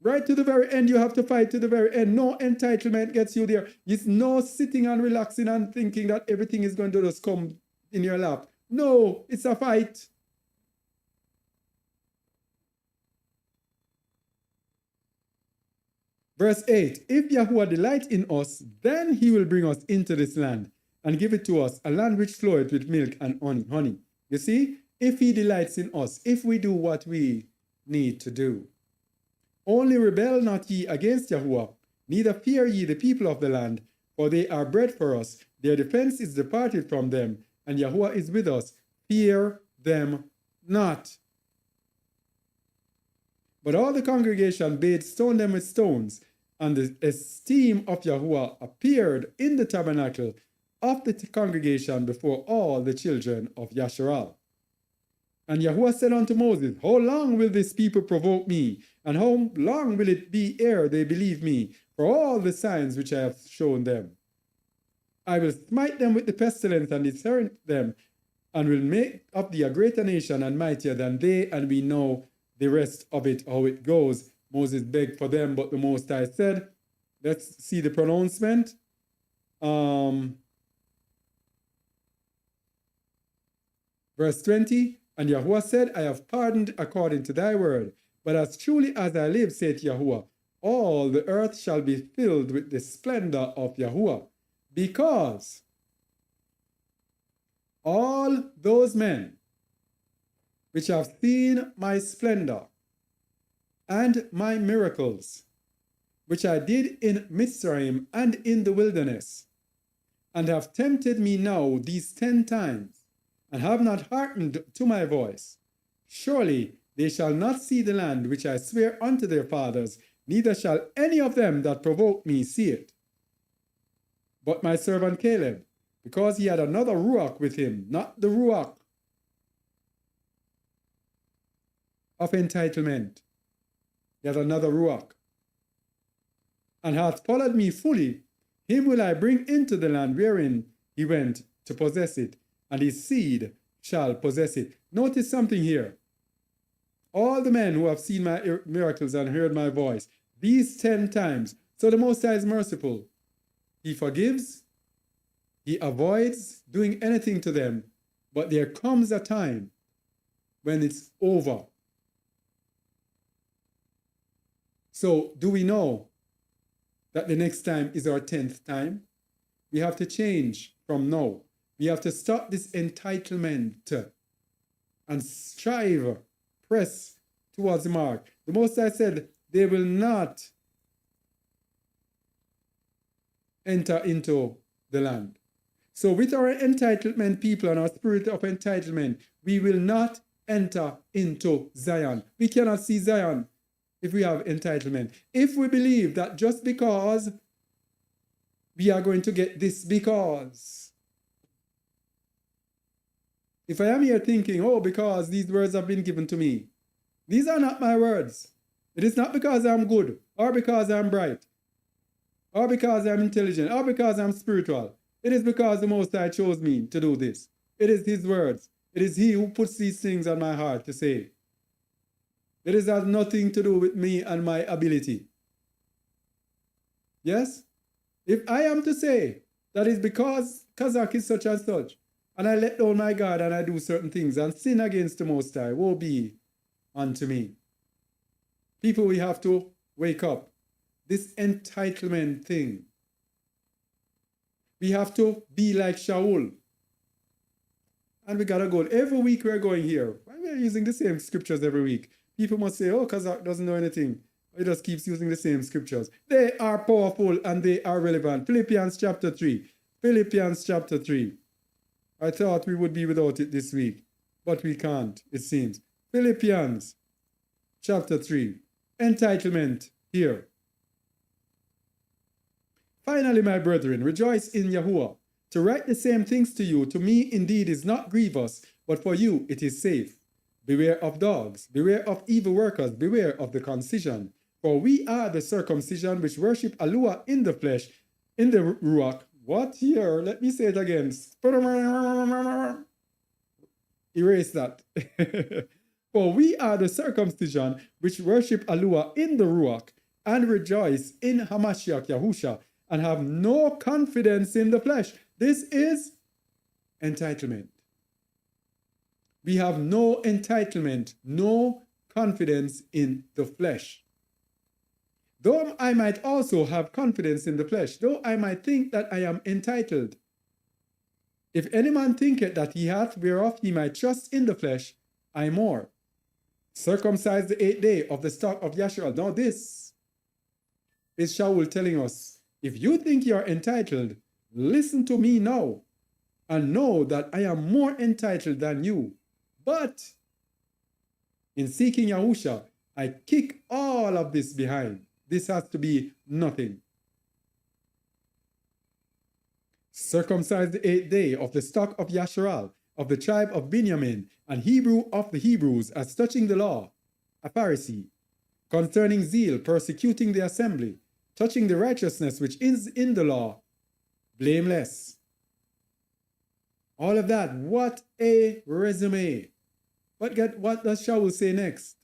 Right to the very end, you have to fight to the very end. No entitlement gets you there. It's no sitting and relaxing and thinking that everything is going to just come in your lap. No, it's a fight. Verse 8, if Yahuwah delight in us, then he will bring us into this land and give it to us, a land which floweth with milk and honey. You see, if he delights in us, if we do what we need to do. Only rebel not ye against Yahuwah, neither fear ye the people of the land, for they are bread for us. Their defense is departed from them, and Yahuwah is with us. Fear them not. But all the congregation bade stone them with stones, and the esteem of Yahuwah appeared in the tabernacle of the congregation before all the children of Yasharal. And Yahuwah said unto Moses, how long will this people provoke me? And how long will it be ere they believe me, for all the signs which I have shown them? I will smite them with the pestilence and disinherit them, and will make of thee a greater nation and mightier than they, and we know the rest of it, how it goes. Moses begged for them, but the Most High said, let's see the pronouncement. Verse 20, and Yahuwah said, I have pardoned according to thy word. But as truly as I live, saith Yahuwah, all the earth shall be filled with the splendor of Yahuwah, because all those men which have seen my splendor and my miracles, which I did in Mitzrayim and in the wilderness, and have tempted me now these 10 times, and have not hearkened to my voice, surely they shall not see the land which I swear unto their fathers, neither shall any of them that provoke me see it. But my servant Caleb, because he had another ruach with him, not the ruach of entitlement, he had another ruach, and hath followed me fully, him will I bring into the land wherein he went to possess it, and his seed shall possess it. Notice something here. All the men who have seen my miracles and heard my voice, These 10 times. So the Most High is merciful. He forgives. He avoids doing anything to them. But there comes a time when it's over. So do we know that the next time is our 10th time? We have to change from now. We have to stop this entitlement and strive, press towards the mark. The Most High said they will not enter into the land. So with our entitlement people and our spirit of entitlement, we will not enter into Zion. We cannot see Zion if we have entitlement. If we believe that just because we are going to get this because. If I am here thinking, oh, because these words have been given to me. These are not my words. It is not because I'm good, or because I'm bright, or because I'm intelligent, or because I'm spiritual. It is because the Most High chose me to do this. It is His words. It is He who puts these things on my heart to say. It has nothing to do with me and my ability. Yes? If I am to say that it's because Kazakh is such and such, and I let down my guard and I do certain things and sin against the Most High, woe be unto me. People, we have to wake up. This entitlement thing. We have to be like Shaul. And we gotta go. Every week we're going here. Why are we using the same scriptures every week? People must say, oh, Kazakh doesn't know anything. He just keeps using the same scriptures. They are powerful and they are relevant. Philippians chapter 3. Philippians chapter 3. I thought we would be without it this week, but we can't, it seems. Philippians chapter 3. Entitlement here. Finally, my brethren, rejoice in Yahuwah. To write the same things to you, to me indeed is not grievous, but for you it is safe. Beware of dogs, beware of evil workers, beware of the concision. For we are the circumcision which worship Alua in the flesh, in the ruach. What here? Let me say it again. Erase that. For we are the circumcision which worship Alua in the ruach and rejoice in Hamashiach Yahusha and have no confidence in the flesh. This is entitlement. We have no entitlement, no confidence in the flesh. Though I might also have confidence in the flesh, though I might think that I am entitled. If any man thinketh that he hath whereof he might trust in the flesh, I more. Circumcise the 8th day of the stock of Yasharal. Now this is Shaul telling us, if you think you are entitled, listen to me now and know that I am more entitled than you. But in seeking Yahusha, I kick all of this behind. This has to be nothing. Circumcise the 8th day of the stock of Yasharal, of the tribe of Benjamin, and Hebrew of the Hebrews, as touching the law, a Pharisee, concerning zeal, persecuting the assembly, touching the righteousness which is in the law, blameless. All of that, what a resume. But what does Shaul say next?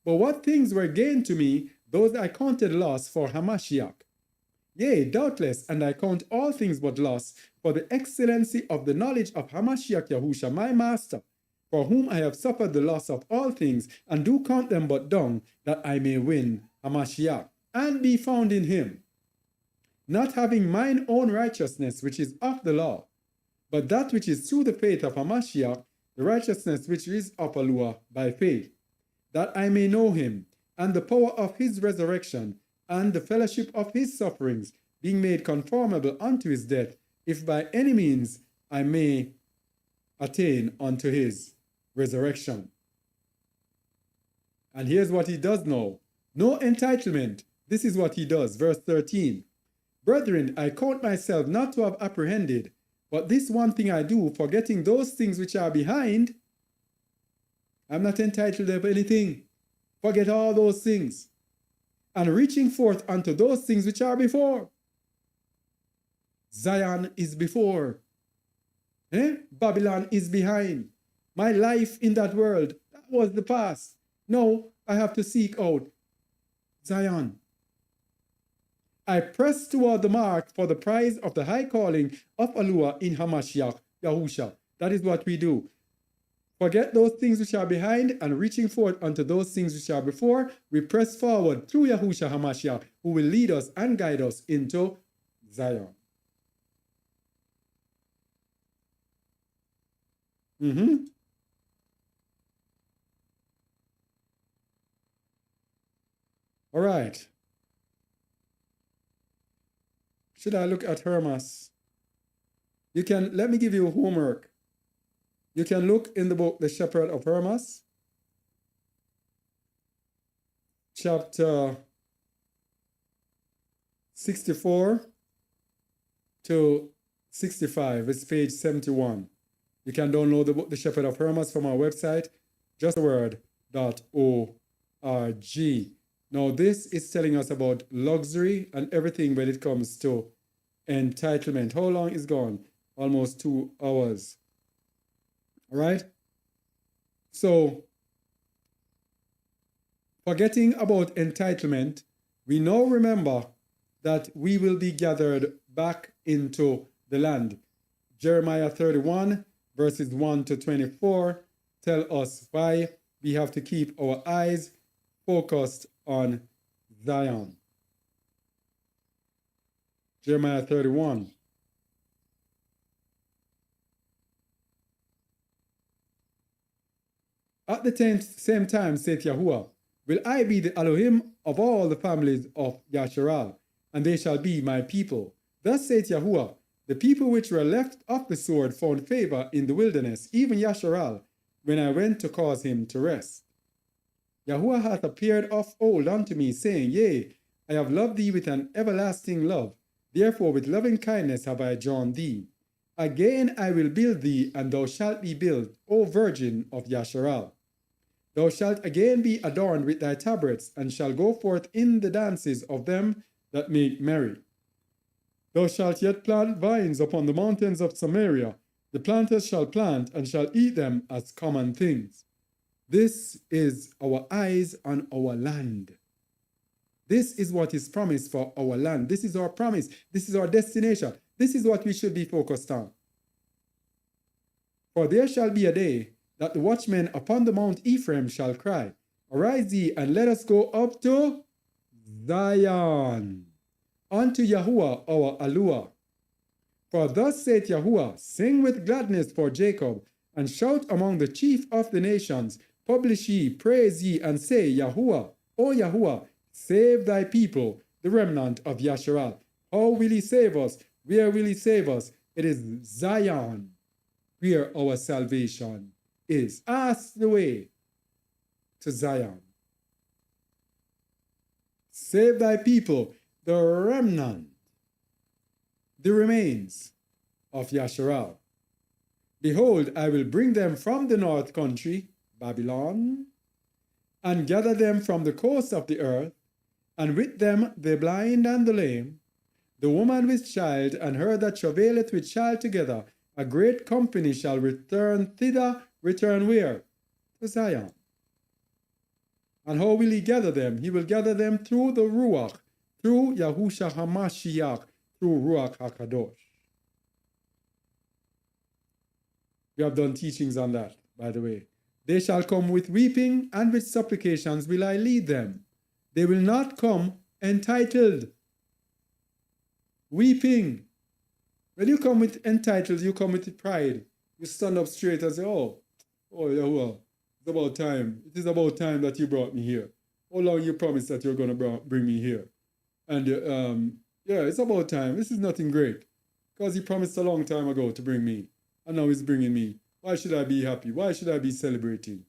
But what things were gained to me, those I counted loss for Hamashiach. Yea, doubtless, and I count all things but loss for the excellency of the knowledge of Hamashiach Yahusha, my master, for whom I have suffered the loss of all things, and do count them but dung, that I may win Hamashiach, and be found in him, not having mine own righteousness, which is of the law, but that which is through the faith of Hamashiach, the righteousness which is of Alua by faith, that I may know him, and the power of his resurrection, and the fellowship of his sufferings, being made conformable unto his death, if by any means I may attain unto his resurrection. And here's what he does know. No entitlement. This is what he does. Verse 13. Brethren, I count myself not to have apprehended, but this one thing I do, forgetting those things which are behind. I'm not entitled to anything. Forget all those things. And reaching forth unto those things which are before. Zion is before. Babylon is behind. My life in that world, that was the past. No, I have to seek out Zion. I press toward the mark for the prize of the high calling of Alua in Hamashiach, Yahusha. That is what we do. Forget those things which are behind and reaching forth unto those things which are before. We press forward through Yahusha Hamashiach, who will lead us and guide us into Zion. All right. Should I look at Hermas? Let me give you homework. You can look in the book, The Shepherd of Hermas, chapter 64 to 65. It's page 71. You can download the book, The Shepherd of Hermas, from our website, justtheword.org. Now, this is telling us about luxury and everything when it comes to entitlement. How long is gone? Almost 2 hours. All right? So, forgetting about entitlement, we now remember that we will be gathered back into the land. Jeremiah 31, verses 1 to 24, tell us why we have to keep our eyes focused on Zion. Jeremiah 31. At the same time, saith Yahuwah, will I be the Elohim of all the families of Yasharal, and they shall be my people. Thus saith Yahuwah, the people which were left of the sword found favor in the wilderness, even Yasharal, when I went to cause him to rest. Yahuwah hath appeared of old unto me, saying, Yea, I have loved thee with an everlasting love. Therefore with loving kindness have I drawn thee. Again I will build thee, and thou shalt be built, O virgin of Yasharal. Thou shalt again be adorned with thy tabrets, and shalt go forth in the dances of them that make merry. Thou shalt yet plant vines upon the mountains of Samaria. The planters shall plant, and shall eat them as common things. This is our eyes on our land. This is what is promised for our land. This is our promise. This is our destination. This is what we should be focused on. For there shall be a day that the watchmen upon the Mount Ephraim shall cry, Arise ye, and let us go up to Zion, unto Yahuwah our Alua. For thus saith Yahuwah, Sing with gladness for Jacob, and shout among the chief of the nations. Publish ye, praise ye, and say, Yahuwah, O Yahuwah, save thy people, the remnant of Yasharal. How will he save us? Where will he save us? It is Zion, where our salvation is. Ask the way to Zion. Save thy people, the remnant, the remains of Yasharal. Behold, I will bring them from the north country, Babylon, and gather them from the coast of the earth, and with them the blind and the lame, the woman with child, and her that travaileth with child together. A great company shall return thither. Return where? To Zion. And how will he gather them? He will gather them through the ruach, through Yahusha Hamashiach, through Ruach HaKadosh. We have done teachings on that, by the way. They shall come with weeping, and with supplications will I lead them. They will not come entitled. Weeping. When you come with entitled, you come with pride. You stand up straight and say, Oh, Yahuwah, it's about time. It is about time that you brought me here. How long you promised that you're going to bring me here? And yeah, it's about time. This is nothing great. Because he promised a long time ago to bring me. And now he's bringing me. Why should I be happy? Why should I be celebrating?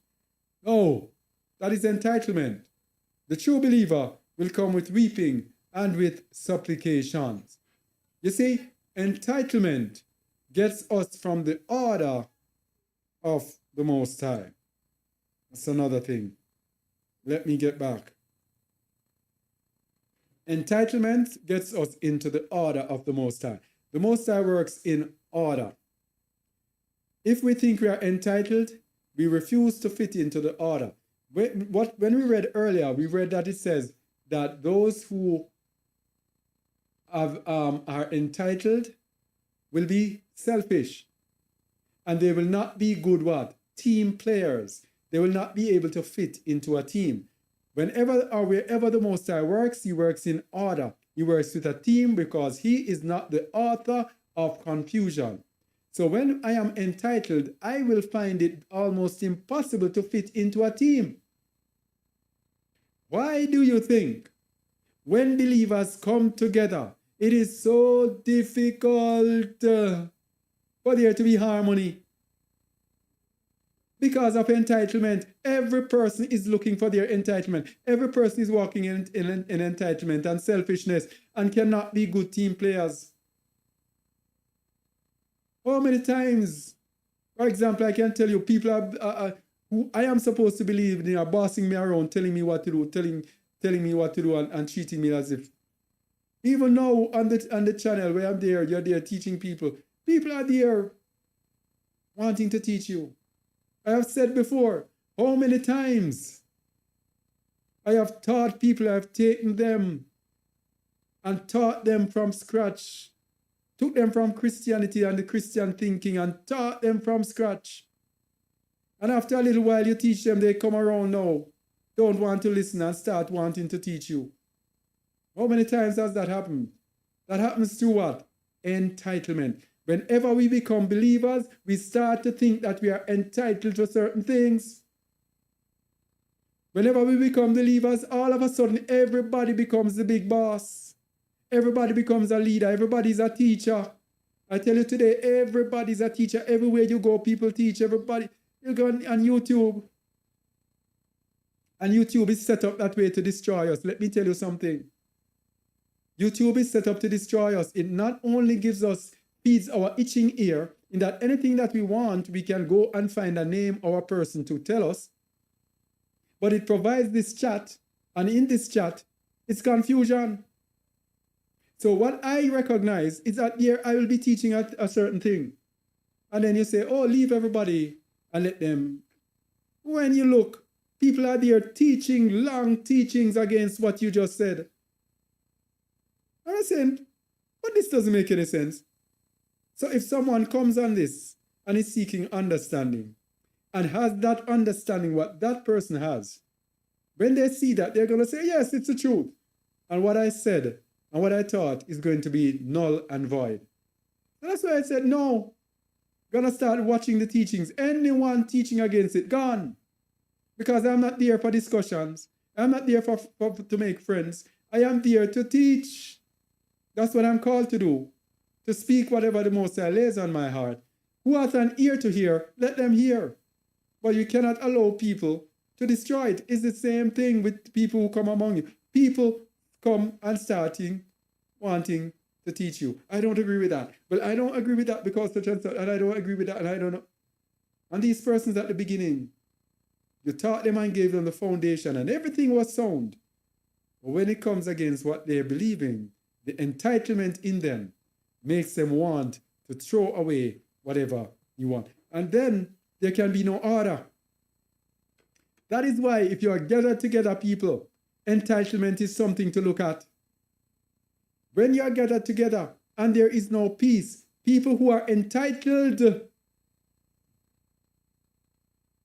No, that is entitlement. The true believer will come with weeping and with supplications. You see, entitlement gets us from the order of the Most High. That's another thing. Let me get back. Entitlement gets us into the order of the Most High. The Most High works in order. If we think we are entitled, we refuse to fit into the order. When we read earlier, we read that it says that those who are entitled will be selfish, and they will not be good what? Team players. They will not be able to fit into a team. Whenever or wherever the Most High works, he works in order. He works with a team because he is not the author of confusion. So when I am entitled, I will find it almost impossible to fit into a team. Why do you think when believers come together, it is so difficult for there to be harmony? Because of entitlement. Every person is looking for their entitlement. Every person is walking in entitlement and selfishness and cannot be good team players. How many times, for example, I can tell you, people who I am supposed to believe in are bossing me around, telling me what to do, telling me what to do and treating me as if. Even now on the channel where I'm there, you're there teaching people. People are there wanting to teach you. I have said before, how many times I have taught people, I have taken them and taught them from scratch, took them from Christianity and the Christian thinking and taught them from scratch. And after a little while you teach them, they come around now, don't want to listen and start wanting to teach you. How many times has that happened? That happens through what? Entitlement. Whenever we become believers, we start to think that we are entitled to certain things. Whenever we become believers, all of a sudden, everybody becomes the big boss. Everybody becomes a leader. Everybody's a teacher. I tell you today, everybody's a teacher. Everywhere you go, people teach. Everybody. You go on YouTube. And YouTube is set up that way to destroy us. Let me tell you something. YouTube is set up to destroy us. It not only feeds our itching ear, in that anything that we want, we can go and find a name or a person to tell us. But it provides this chat, and in this chat, it's confusion. So what I recognize is that here I will be teaching a certain thing. And then you say, oh, leave everybody and let them. When you look, people are there teaching long teachings against what you just said. And I'm saying, but this doesn't make any sense. So if someone comes on this and is seeking understanding and has that understanding what that person has, when they see that, they're going to say, yes, it's the truth. And what I said and what I taught is going to be null and void. And that's why I said, no, I'm going to start watching the teachings. Anyone teaching against it, gone. Because I'm not there for discussions. I'm not there to make friends. I am there to teach. That's what I'm called to do. To speak whatever the Most High lays on my heart. Who hath an ear to hear, let them hear. But you cannot allow people to destroy it. It's the same thing with people who come among you. People come and starting wanting to teach you. I don't agree with that. But I don't agree with that because such and such, and I don't agree with that, and I don't know. And these persons at the beginning, you taught them and gave them the foundation, and everything was sound. But when it comes against what they're believing, the entitlement in them makes them want to throw away whatever you want. And then there can be no order. That is why if you are gathered together, people, entitlement is something to look at. When you are gathered together and there is no peace, people who are entitled,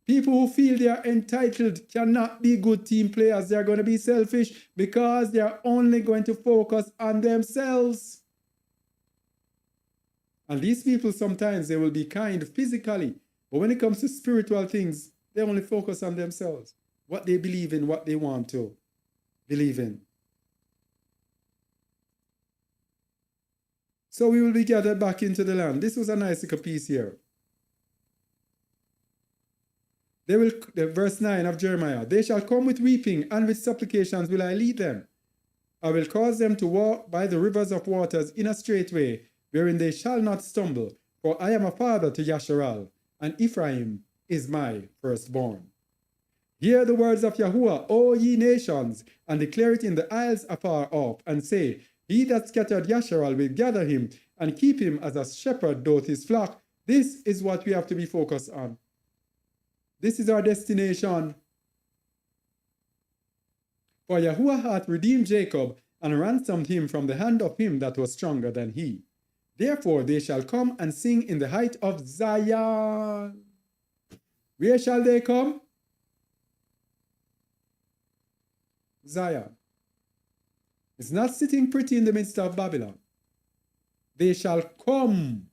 people who feel they are entitled cannot be good team players. They are going to be selfish because they are only going to focus on themselves. And these people sometimes they will be kind physically, but when it comes to spiritual things, they only focus on themselves, what they believe in, what they want to believe in. So we will be gathered back into the land. This was a nice little piece here. Verse 9 of Jeremiah, they shall come with weeping, and with supplications will I lead them. I will cause them to walk by the rivers of waters in a straight way, wherein they shall not stumble. For I am a father to Yasharal, and Ephraim is my firstborn. Hear the words of Yahuwah, O ye nations, and declare it in the isles afar off, and say, he that scattered Yasharal will gather him, and keep him as a shepherd doth his flock. This is what we have to be focused on. This is our destination. For Yahuwah hath redeemed Jacob, and ransomed him from the hand of him that was stronger than he. Therefore they shall come and sing in the height of Zion. Where shall they come? Zion. It's not sitting pretty in the midst of Babylon. They shall come.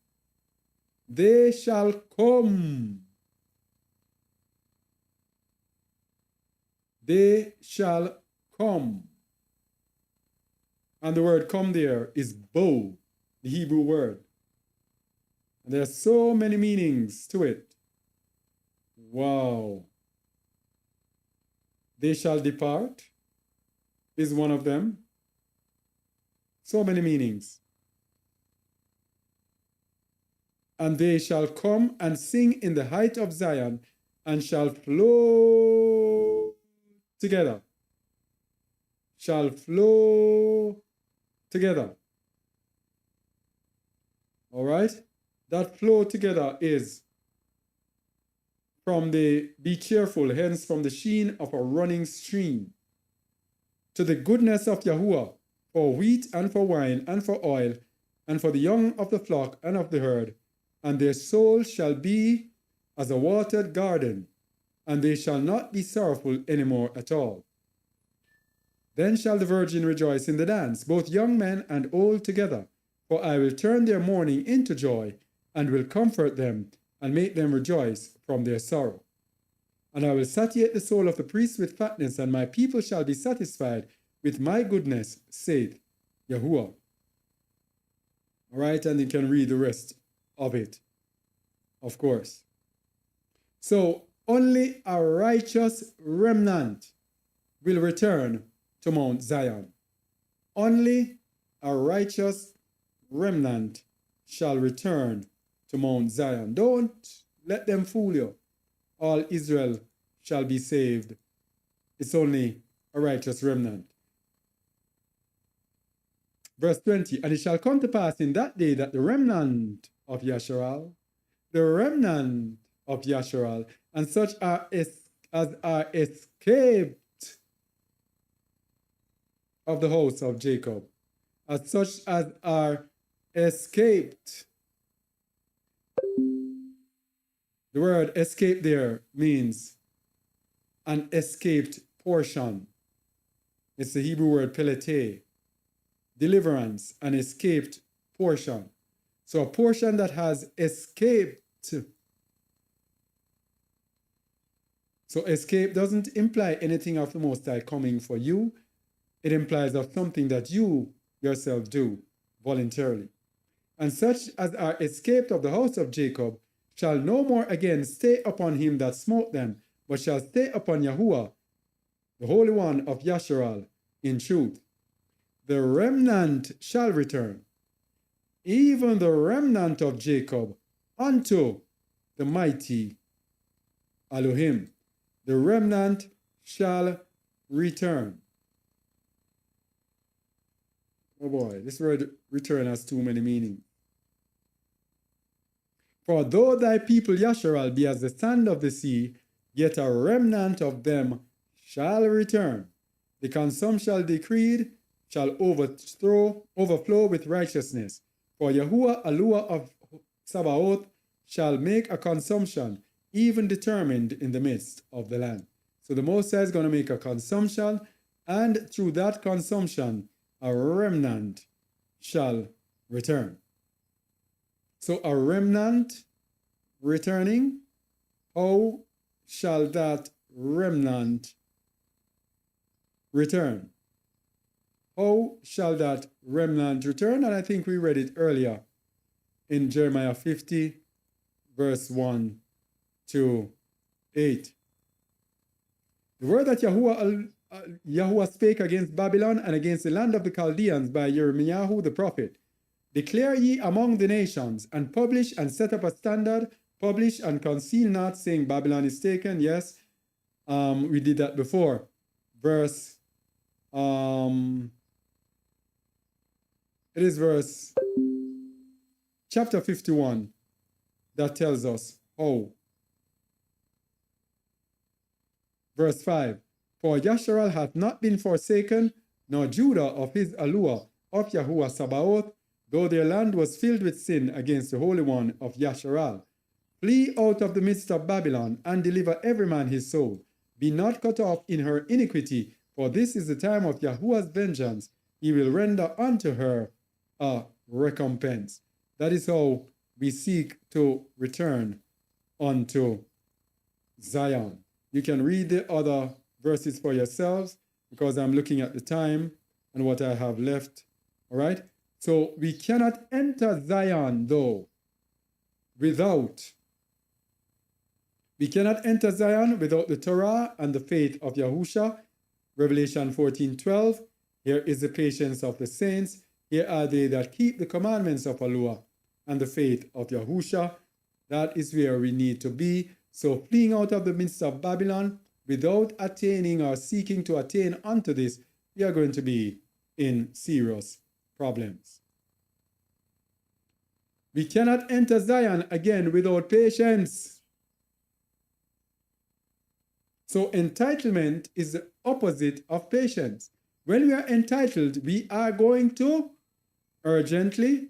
They shall come. They shall come. And the word come there is bo, the Hebrew word. And there are so many meanings to it. Wow. They shall depart is one of them. So many meanings. And they shall come and sing in the height of Zion, and shall flow together. Shall flow together. All right? That flow together is from the be cheerful, hence from the sheen of a running stream, to the goodness of Yahuwah, for wheat and for wine and for oil, and for the young of the flock and of the herd. And their soul shall be as a watered garden, and they shall not be sorrowful any more at all. Then shall the virgin rejoice in the dance, both young men and old together. For I will turn their mourning into joy, and will comfort them, and make them rejoice from their sorrow. And I will satiate the soul of the priests with fatness, and my people shall be satisfied with my goodness, saith Yahuwah. All right, and you can read the rest of it, of course. So only a righteous remnant will return to Mount Zion. Only a righteous remnant shall return to Mount Zion. Don't let them fool you. All Israel shall be saved. It's only a righteous remnant. Verse 20, and it shall come to pass in that day that the remnant of Yasharal, and such as are escaped of the house of Jacob, as such as are escaped. The word escape there means an escaped portion. It's the Hebrew word pelete, deliverance, an escaped portion. So a portion that has escaped. So escape doesn't imply anything of the Most High coming for you. It implies of something that you yourself do voluntarily. And such as are escaped of the house of Jacob shall no more again stay upon him that smote them, but shall stay upon Yahuwah, the Holy One of Yasharal, in truth. The remnant shall return, even the remnant of Jacob, unto the mighty Elohim. The remnant shall return. Oh boy, this word return has too many meanings. For though thy people Yasharal be as the sand of the sea, yet a remnant of them shall return. The consumption decreed shall overflow with righteousness. For Yahuwah Alua of Sabaoth shall make a consumption, even determined in the midst of the land. So the Most High is going to make a consumption, and through that consumption, a remnant shall return. So a remnant returning, how shall that remnant return? How shall that remnant return? And I think we read it earlier in Jeremiah 50, verse 1 to 8. The word that Yahuwah spake against Babylon and against the land of the Chaldeans by Jeremiah the prophet. Declare ye among the nations, and publish and set up a standard, publish and conceal not, saying Babylon is taken. Yes, we did that before. Verse, it is verse chapter 51 that tells us how. Verse 5, for Yasharal hath not been forsaken, nor Judah of his allure of Yahuwah Sabaoth, though their land was filled with sin against the Holy One of Yasharal. Flee out of the midst of Babylon, and deliver every man his soul. Be not cut off in her iniquity, for this is the time of Yahuwah's vengeance. He will render unto her a recompense. That is how we seek to return unto Zion. You can read the other verses for yourselves, because I'm looking at the time and what I have left. All right? So we cannot enter Zion, though, without the Torah and the faith of Yahusha. Revelation 14:12. Here is the patience of the saints. Here are they that keep the commandments of Allah and the faith of Yahusha. That is where we need to be. So fleeing out of the midst of Babylon without attaining or seeking to attain unto this, we are going to be in serious problems. We cannot enter Zion again without patience. So entitlement is the opposite of patience. When we are entitled, we are going to urgently,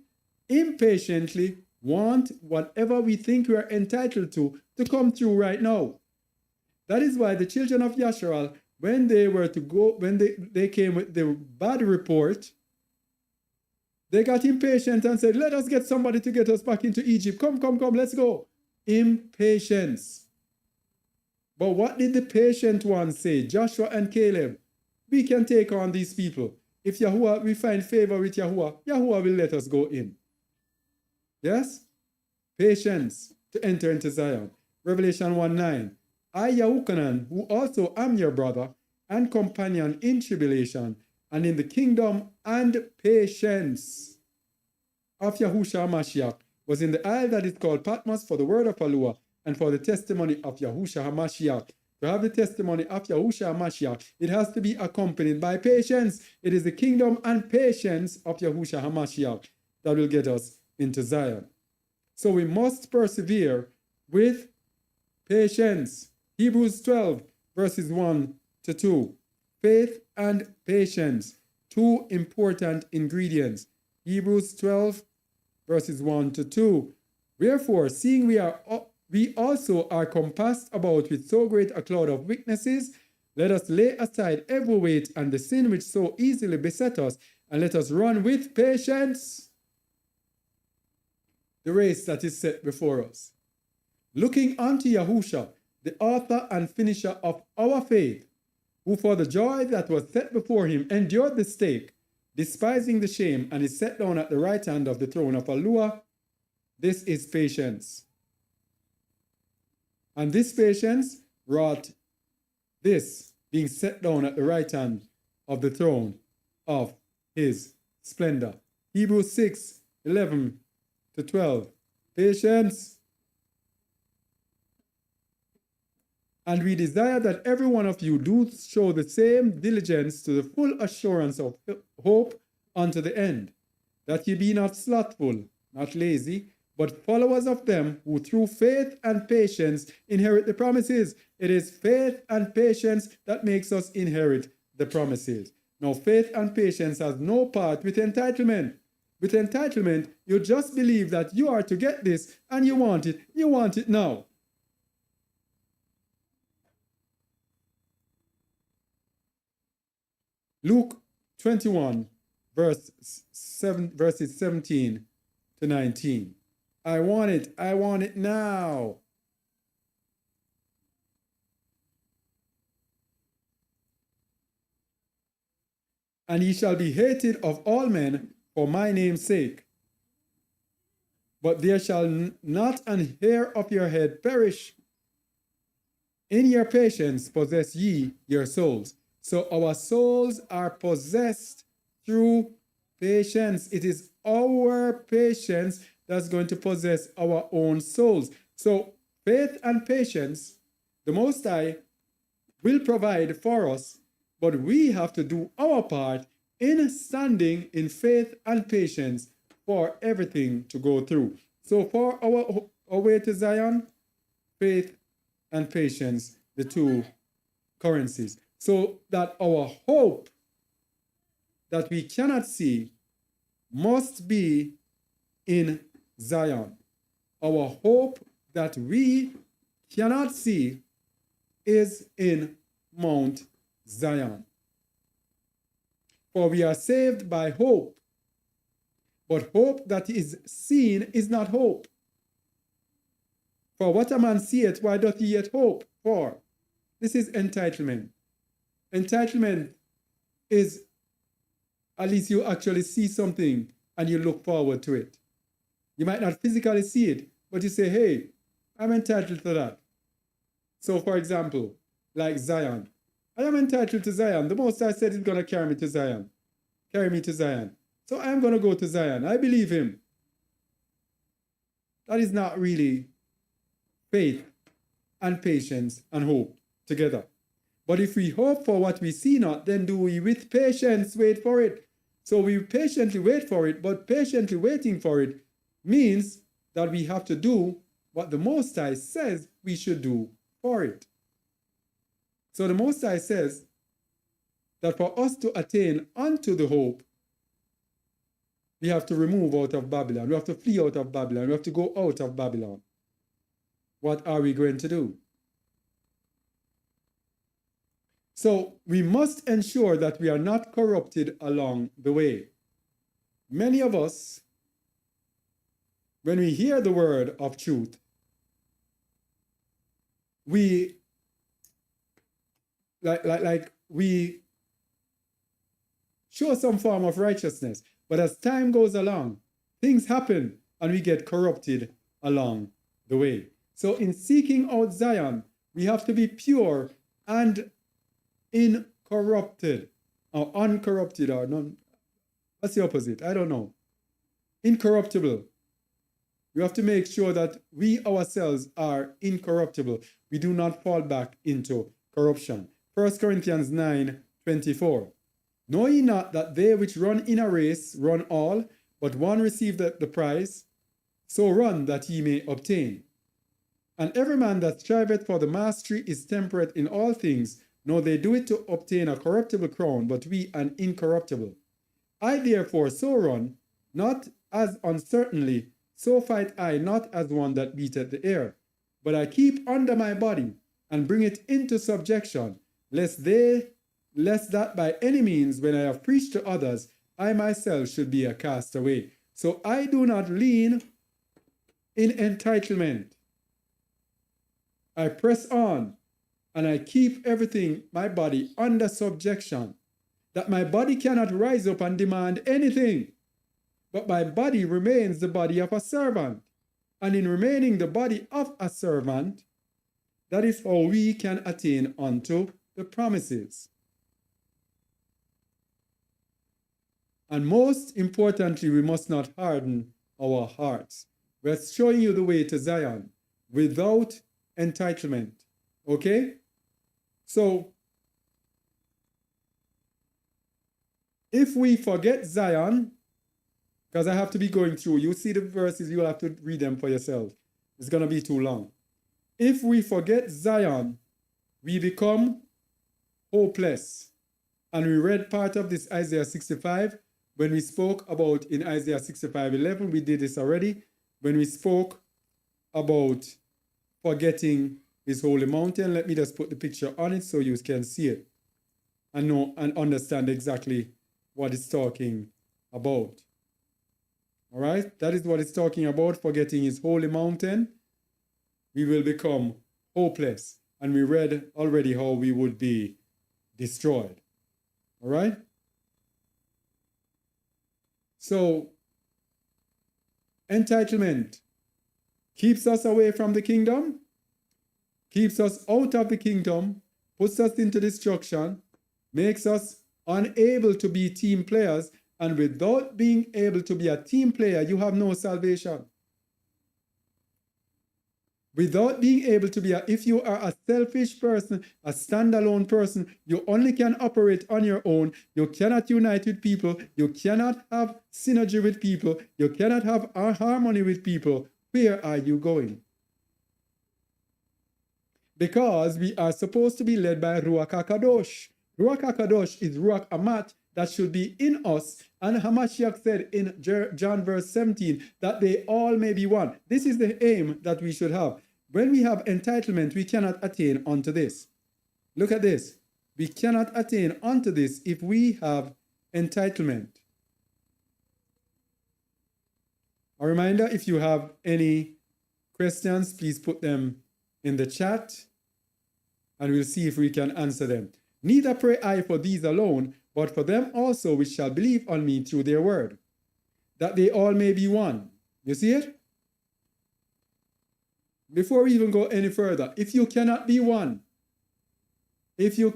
impatiently want whatever we think we are entitled to come through right now. That is why the children of Yasharal, when they were to go, when they came with the bad report, they got impatient and said, let us get somebody to get us back into Egypt. Come, let's go. Impatience. But what did the patient ones say? Joshua and Caleb, we can take on these people. If Yahuwah, we find favor with Yahuwah, Yahuwah will let us go in. Yes? Patience to enter into Zion. Revelation 1:9. I, Yahukanan, who also am your brother and companion in tribulation and in the kingdom and patience of Yahushua HaMashiach, was in the isle that is called Patmos for the word of Allah and for the testimony of Yahushua HaMashiach. To have the testimony of Yahushua HaMashiach, it has to be accompanied by patience. It is the kingdom and patience of Yahushua HaMashiach that will get us into Zion. So we must persevere with patience. Hebrews 12, verses 1 to 2. Faith and patience, two important ingredients. Hebrews 12, verses 1 to 2. Wherefore, seeing we also are compassed about with so great a cloud of witnesses, let us lay aside every weight and the sin which so easily beset us, and let us run with patience the race that is set before us. Looking unto Yahusha, the author and finisher of our faith, who for the joy that was set before him endured the stake, despising the shame, and is set down at the right hand of the throne of Allah. This is patience. And this patience wrought this, being set down at the right hand of the throne of his splendor. Hebrews 6, 11 to 12. Patience. And we desire that every one of you do show the same diligence to the full assurance of hope unto the end, that ye be not slothful, not lazy, but followers of them who through faith and patience inherit the promises. It is faith and patience that makes us inherit the promises. Now, faith and patience has no part with entitlement. With entitlement, you just believe that you are to get this and you want it. You want it now. Luke 21, verses 17 to 19. I want it now. And ye shall be hated of all men for my name's sake. But there shall not an hair of your head perish. In your patience possess ye your souls. So our souls are possessed through patience. It is our patience that's going to possess our own souls. So faith and patience, the Most High will provide for us, but we have to do our part in standing in faith and patience for everything to go through. So for our way to Zion, faith and patience, the two currencies. So that our hope that we cannot see must be in Zion. Our hope that we cannot see is in Mount Zion. For we are saved by hope, but hope that is seen is not hope. For what a man seeth, why doth he yet hope for? This is entitlement. Entitlement is at least you actually see something and you look forward to it. You might not physically see it, but you say, hey, I'm entitled to that. So for example, like Zion. I am entitled to Zion. The Most High said he's going to carry me to Zion. Carry me to Zion. So I'm going to go to Zion. I believe him. That is not really faith and patience and hope together. But if we hope for what we see not, then do we with patience wait for it. So we patiently wait for it, but patiently waiting for it means that we have to do what the Most High says we should do for it. So the Most High says that for us to attain unto the hope, we have to remove out of Babylon. We have to flee out of Babylon. We have to go out of Babylon. What are we going to do? So we must ensure that we are not corrupted along the way. Many of us, when we hear the word of truth, we we show some form of righteousness. But as time goes along, things happen and we get corrupted along the way. So in seeking out Zion, we have to be pure and incorrupted, or uncorrupted, or non. What's the opposite? I don't know. Incorruptible. We have to make sure that we ourselves are incorruptible. We do not fall back into corruption. 1 Corinthians 9:24. Know ye not that they which run in a race run all, but one receive the prize? So run that ye may obtain. And every man that striveth for the mastery is temperate in all things. No, they do it to obtain a corruptible crown, but we an incorruptible. I therefore so run, not as uncertainly, so fight I not as one that beateth the air, but I keep under my body, and bring it into subjection, lest that by any means, when I have preached to others, I myself should be a castaway. So I do not lean in entitlement. I press on, and I keep everything, my body, under subjection, that my body cannot rise up and demand anything, but my body remains the body of a servant. And in remaining the body of a servant, that is how we can attain unto the promises. And most importantly, we must not harden our hearts. We're showing you the way to Zion without entitlement. Okay? So, if we forget Zion, because I have to be going through, you see the verses, you'll have to read them for yourself. It's going to be too long. If we forget Zion, we become hopeless. And we read part of this Isaiah 65 when we spoke about in Isaiah 65:11. We did this already. When we spoke about forgetting his holy mountain. Let me just put the picture on it so you can see it and know and understand exactly what it's talking about. All right, that is what it's talking about, forgetting his holy mountain. We will become hopeless. And we read already how we would be destroyed. All right? So, entitlement keeps us away from the kingdom, keeps us out of the kingdom, puts us into destruction, makes us unable to be team players, and without being able to be a team player, you have no salvation. Without being able to be if you are a selfish person, a standalone person, you only can operate on your own. You cannot unite with people. You cannot have synergy with people. You cannot have harmony with people. Where are you going? Because we are supposed to be led by ruach HaKadosh. Ruach HaKadosh is ruach amat, that should be in us. And Hamashiach said in John verse 17 that they all may be one. This is the aim that we should have. When we have entitlement, we cannot attain unto this. Look at this. We cannot attain unto this if we have entitlement. A reminder, if you have any questions, please put them in the chat and we'll see if we can answer them. Neither pray I for these alone, but for them also which shall believe on me through their word, that they all may be one. You see it? Before we even go any further, if you cannot be one, if you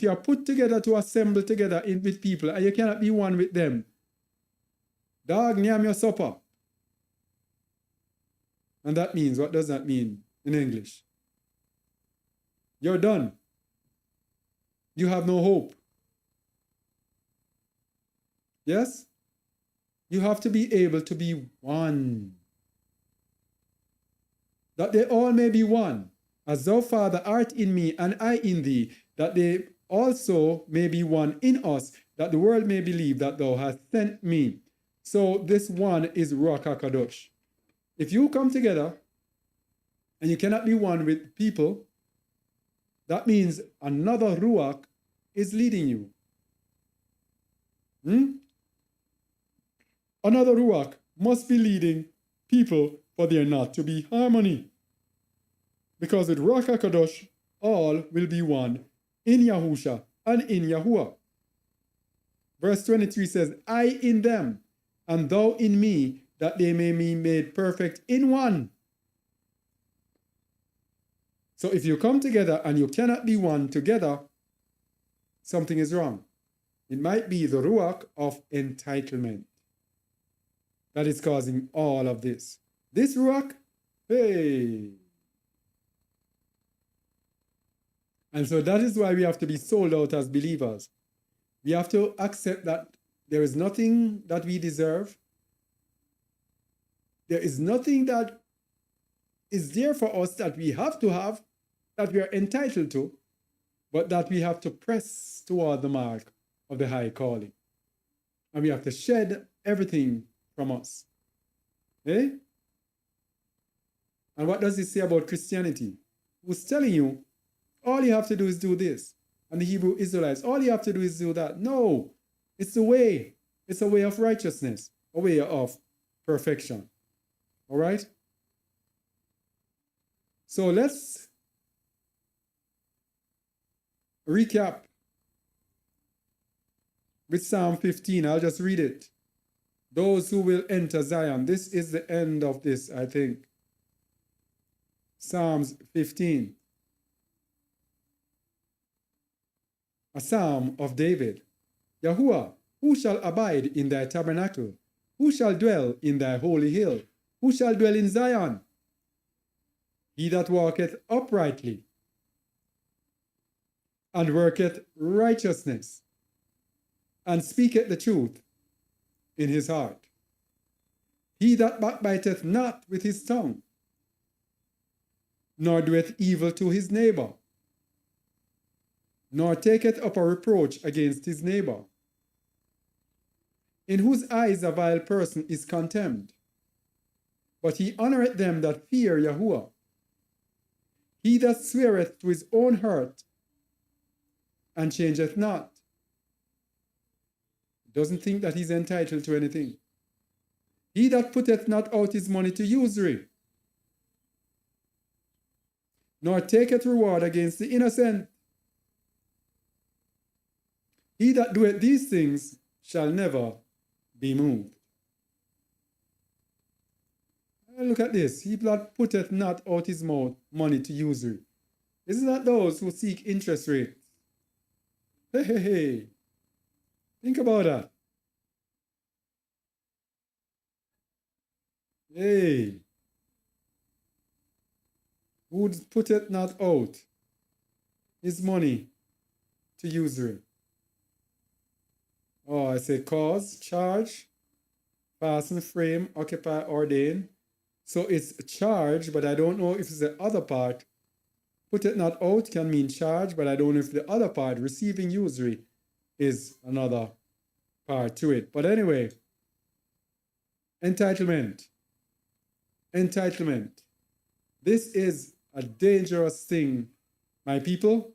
are put together to assemble together with people and you cannot be one with them, dog, name your supper. And that means, what does that mean in English? You're done. You have no hope. Yes? You have to be able to be one. That they all may be one, as thou, Father, art in me, and I in thee, that they also may be one in us, that the world may believe that thou hast sent me. So this one is ruach HaKadosh. If you come together and you cannot be one with people, that means another ruach is leading you. Another ruach must be leading people for there not to be harmony. Because with ruach HaKadosh, all will be one in Yahusha and in Yahuwah. Verse 23 says, I in them, and thou in me, that they may be made perfect in one. So if you come together and you cannot be one together, something is wrong. It might be the ruach of entitlement that is causing all of this. This ruach, hey. And so that is why we have to be sold out as believers. We have to accept that there is nothing that we deserve. There is nothing that is there for us that we have to have, that we are entitled to, but that we have to press toward the mark of the high calling. And we have to shed everything from us. Eh? And what does it say about Christianity? Who's telling you, all you have to do is do this. And the Hebrew Israelites, all you have to do is do that. No, it's the way. It's a way of righteousness, a way of perfection. All right? So let's recap with Psalm 15. I'll just read it. Those who will enter Zion. This is the end of this, I think. Psalms 15. A psalm of David. Yahuwah, who shall abide in thy tabernacle? Who shall dwell in thy holy hill? Who shall dwell in Zion? He that walketh uprightly, and worketh righteousness, and speaketh the truth in his heart. He that backbiteth not with his tongue, nor doeth evil to his neighbor, nor taketh up a reproach against his neighbor, in whose eyes a vile person is contemned, but he honoureth them that fear Yahuwah. He that sweareth to his own hurt, and changeth not, doesn't think that he's entitled to anything. He that putteth not out his money to usury, nor taketh reward against the innocent. He that doeth these things shall never be moved. Look at this. He that putteth not out his money to usury. Isn't that those who seek interest rates? Hey. Think about that. Hey. Who putteth not out his money to usury? Oh, I say cause, charge, fasten, frame, occupy, ordain. So it's charge, but I don't know if it's the other part. Put it not out can mean charge, but I don't know if the other part, receiving usury, is another part to it. But anyway, entitlement. Entitlement. This is a dangerous thing, my people.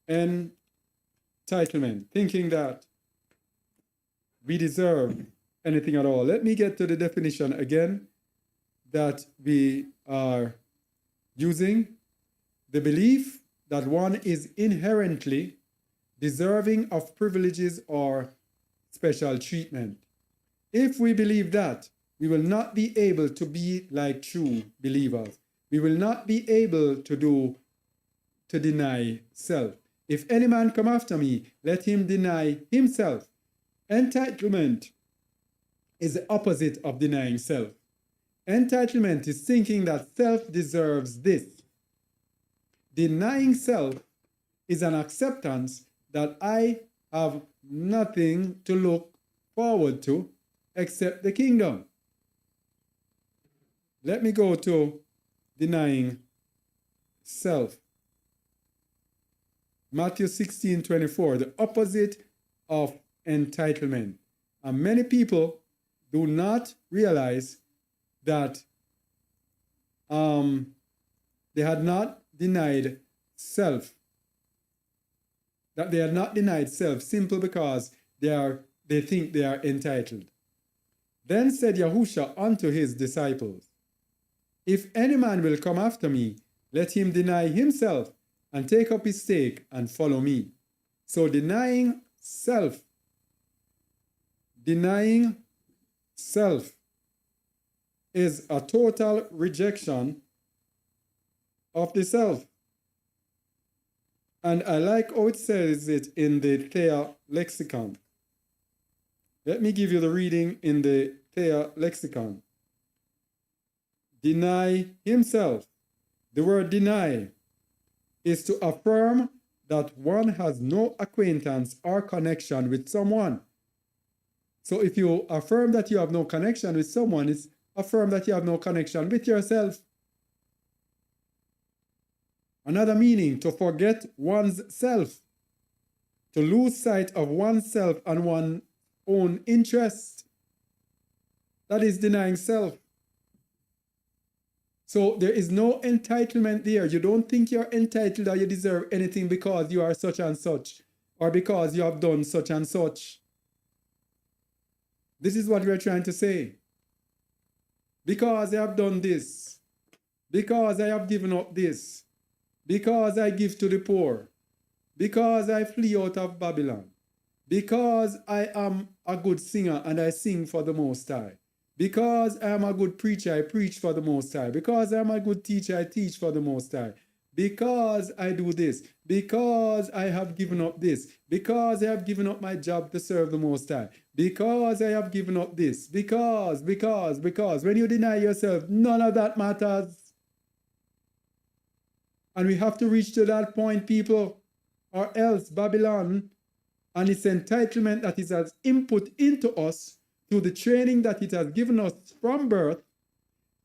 Entitlement. Thinking that we deserve anything at all. Let me get to the definition again that we are using. The belief that one is inherently deserving of privileges or special treatment. If we believe that, we will not be able to be like true believers. We will not be able to deny self. If any man come after me, let him deny himself. Entitlement is the opposite of denying self. Entitlement is thinking that self deserves this. Denying self is an acceptance that I have nothing to look forward to except the kingdom. Let me go to denying self. Matthew 16:24, the opposite of entitlement. And many people do not realize that they had not denied self. That they had not denied self simply because they think they are entitled. Then said Yahushua unto his disciples, if any man will come after me, let him deny himself and take up his stake and follow me. So denying self is a total rejection of the self. And I like how it says it in the Thea lexicon. Let me give you the reading in the Thea lexicon. Deny himself. The word deny is to affirm that one has no acquaintance or connection with someone. So if you affirm that you have no connection with someone, it's affirm that you have no connection with yourself. Another meaning, to forget one's self, to lose sight of oneself and one's own interest. That is denying self. So there is no entitlement there. You don't think you're entitled or you deserve anything because you are such and such, or because you have done such and such. This is what we're trying to say. Because I have done this, because I have given up this, because I give to the poor, because I flee out of Babylon, because I am a good singer and I sing for the Most High, because I am a good preacher, I preach for the Most High, because I am a good teacher, I teach for the Most High, because I do this, because I have given up this, because I have given up my job to serve the Most High, because I have given up this, because. When you deny yourself, none of that matters. And we have to reach to that point, people, or else Babylon and its entitlement that it has input into us through the training that it has given us from birth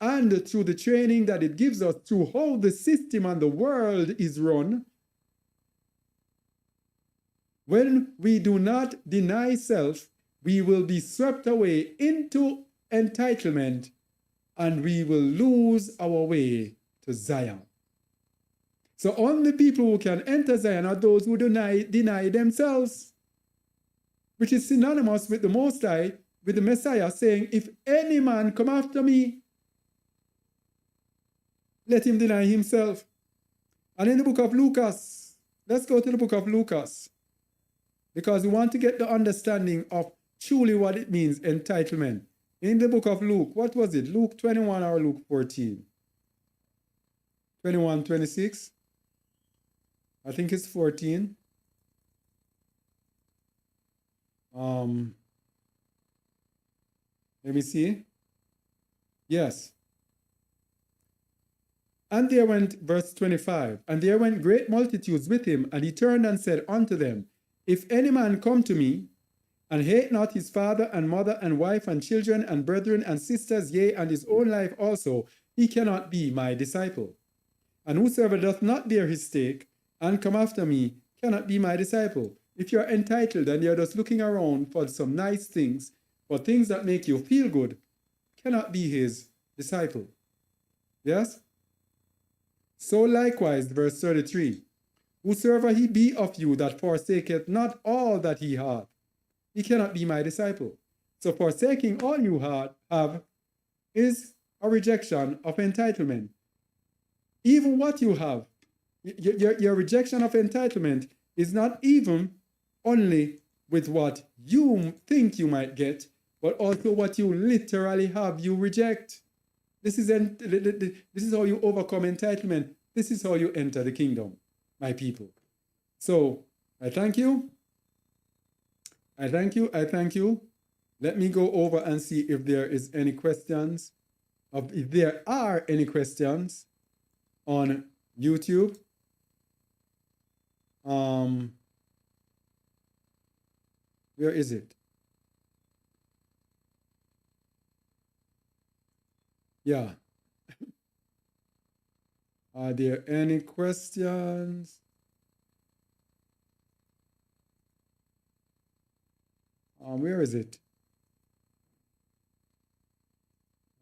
and through the training that it gives us through how the system and the world is run. When we do not deny self, we will be swept away into entitlement and we will lose our way to Zion. So only people who can enter Zion are those who deny themselves, which is synonymous with the Most High, with the Messiah saying, if any man come after me, let him deny himself. And in the book of Lucas, let's go to the book of Lucas, because we want to get the understanding of truly what it means, entitlement. In the book of Luke, what was it? Luke 21 or Luke 14? 21, 26? I think it's 14. Let me see. Yes. And there went, verse 25, and there went great multitudes with him, and he turned and said unto them, if any man come to me, and hate not his father and mother and wife and children and brethren and sisters, yea, and his own life also, he cannot be my disciple. And whosoever doth not bear his stake, and come after me, cannot be my disciple. If you're entitled and you're just looking around for some nice things, for things that make you feel good, cannot be his disciple. Yes? So likewise, verse 33, whosoever he be of you that forsaketh not all that he hath, he cannot be my disciple. So forsaking all you have is a rejection of entitlement. Even what you have, your rejection of entitlement is not even only with what you think you might get, but also what you literally have, you reject. This is how you overcome entitlement. This is how you enter the kingdom, my people. So I thank you. I thank you. I thank you. Let me go over and see if there is any questions. If there are any questions on YouTube. Where is it? Yeah. Are there any questions? Where is it?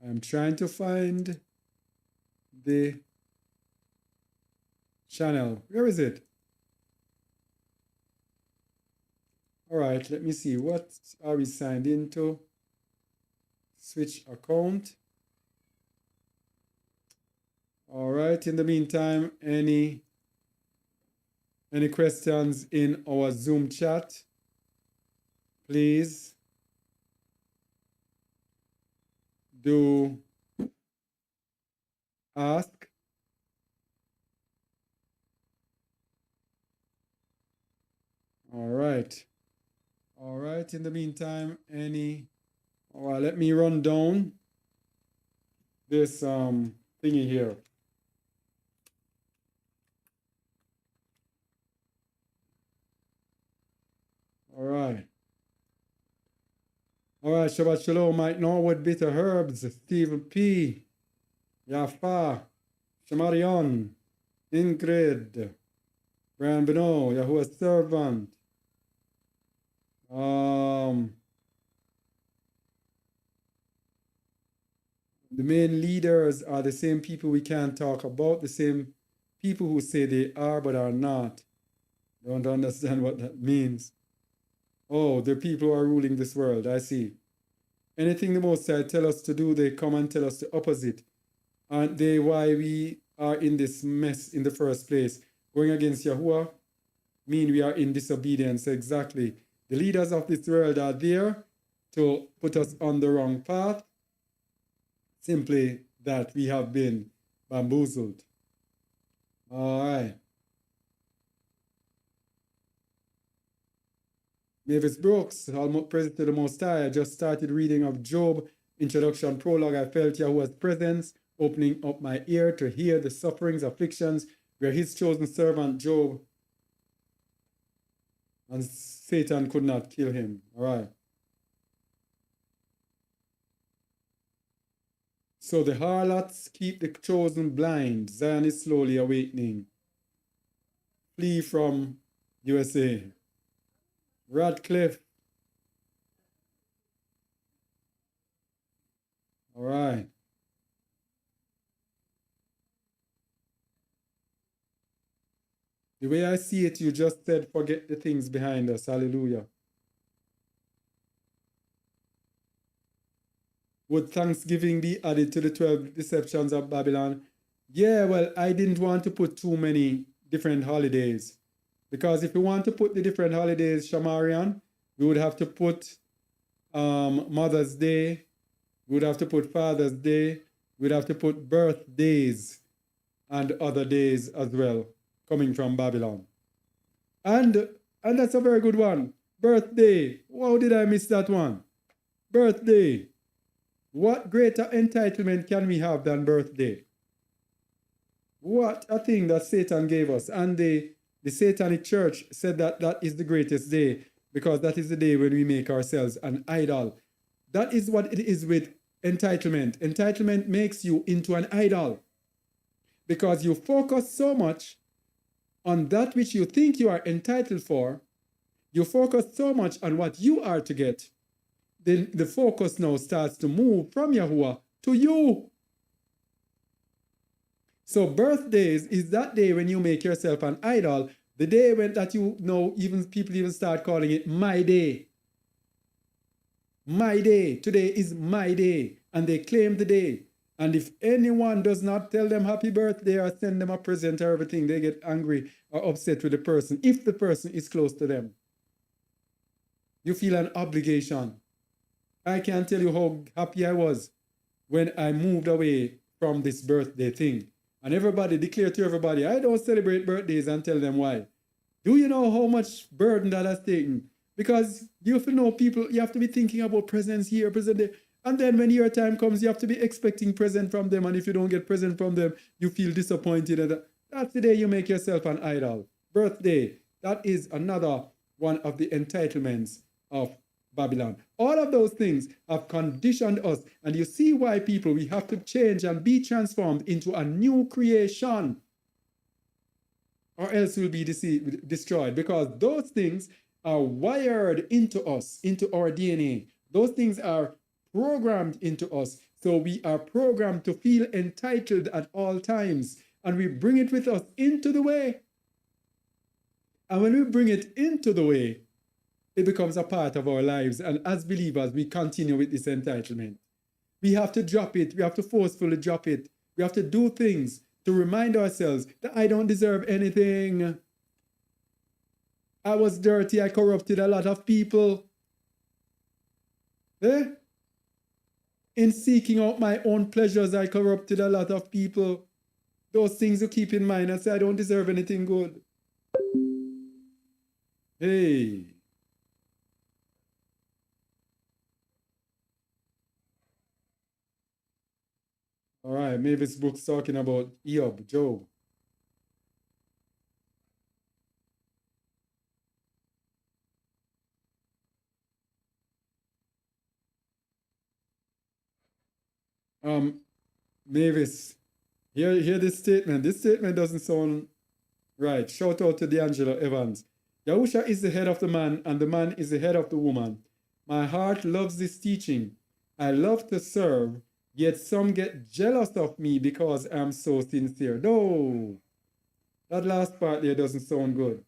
I'm trying to find the channel. Where is it? All right, let me see. What are we signed into? Switch account. All right, in the meantime, any questions in our Zoom chat? Please do ask. All right. All right, in the meantime, all right, let me run down this thingy here. All right. All right, Shabbat Shalom, Mike Norwood, Bitter Herbs, Stephen P., Yafa, Shamarion, Ingrid, Brian Beno, Yahuwah Servant. The main leaders are the same people we can't talk about, the same people who say they are but are not. Don't understand what that means. Oh, the people who are ruling this world, I see. Anything the Most High tell us to do, they come and tell us the opposite. Aren't they why we are in this mess in the first place? Going against Yahuwah mean we are in disobedience, exactly. The leaders of this world are there to put us on the wrong path, simply that we have been bamboozled. All right. Mavis Brooks, almost present to the Most High. I just started reading of Job, introduction prologue. I felt Yahuwah's presence, opening up my ear to hear the sufferings, afflictions, where his chosen servant Job, and Satan could not kill him. All right. So the harlots keep the chosen blind. Zion is slowly awakening. Flee from USA. Radcliffe. All right. The way I see it, you just said, forget the things behind us. Hallelujah. Would Thanksgiving be added to the 12 deceptions of Babylon? Yeah, well, I didn't want to put too many different holidays. Because if we want to put the different holidays, Shamarian, we would have to put Mother's Day, we would have to put Father's Day, we'd have to put birthdays and other days as well, coming from Babylon. And that's a very good one. Birthday. How did I miss that one? Birthday. What greater entitlement can we have than birthday? What a thing that Satan gave us. And the Satanic Church said that that is the greatest day because that is the day when we make ourselves an idol. That is what it is with entitlement. Entitlement makes you into an idol because you focus so much on that which you think you are entitled for You focus so much on what you are to get, then the focus now starts to move from Yahuwah to you. So birthdays is that day when you make yourself an idol, the day when that you know, even people even start calling it my day. My day. Today is my day. And they claim the day. And if anyone does not tell them happy birthday or send them a present or everything, they get angry or upset with the person, if the person is close to them. You feel an obligation. I can't tell you how happy I was when I moved away from this birthday thing. And everybody declared to everybody, I don't celebrate birthdays, and tell them why. Do you know how much burden that has taken? Because you have to know people, you have to be thinking about presents here, present there. And then when your time comes, you have to be expecting present from them. And if you don't get present from them, you feel disappointed. And that's the day you make yourself an idol. Birthday, that is another one of the entitlements of Babylon. All of those things have conditioned us. And you see why people, we have to change and be transformed into a new creation, or else we'll be destroyed. Because those things are wired into us, into our DNA. Those things are programmed into us. So we are programmed to feel entitled at all times. And we bring it with us into the way. And when we bring it into the way, it becomes a part of our lives. And as believers, we continue with this entitlement. We have to drop it. We have to forcefully drop it. We have to do things to remind ourselves that I don't deserve anything. I was dirty. I corrupted a lot of people. In seeking out my own pleasures, I corrupted a lot of people. Those things you keep in mind and say, I don't deserve anything good. Hey. All right, Mavis book's talking about Job. Mavis, hear this statement. This statement doesn't sound right. Shout out to D'Angelo Evans. Yahusha is the head of the man, and the man is the head of the woman. My heart loves this teaching. I love to serve, yet some get jealous of me because I'm so sincere. No, that last part there doesn't sound good.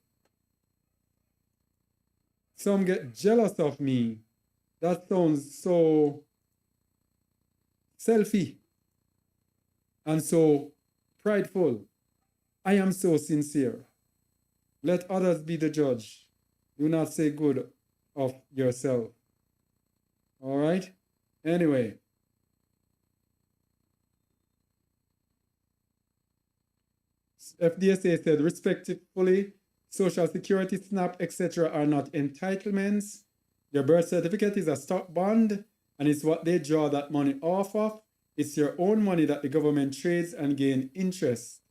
Some get jealous of me. That sounds so selfie and so prideful. I am so sincere. Let others be the judge. Do not say good of yourself. All right? Anyway. FDSA said, respectfully, Social Security, SNAP, etc. are not entitlements. Your birth certificate is a stock bond, and it's what they draw that money off of. It's your own money that the government trades and gain interest.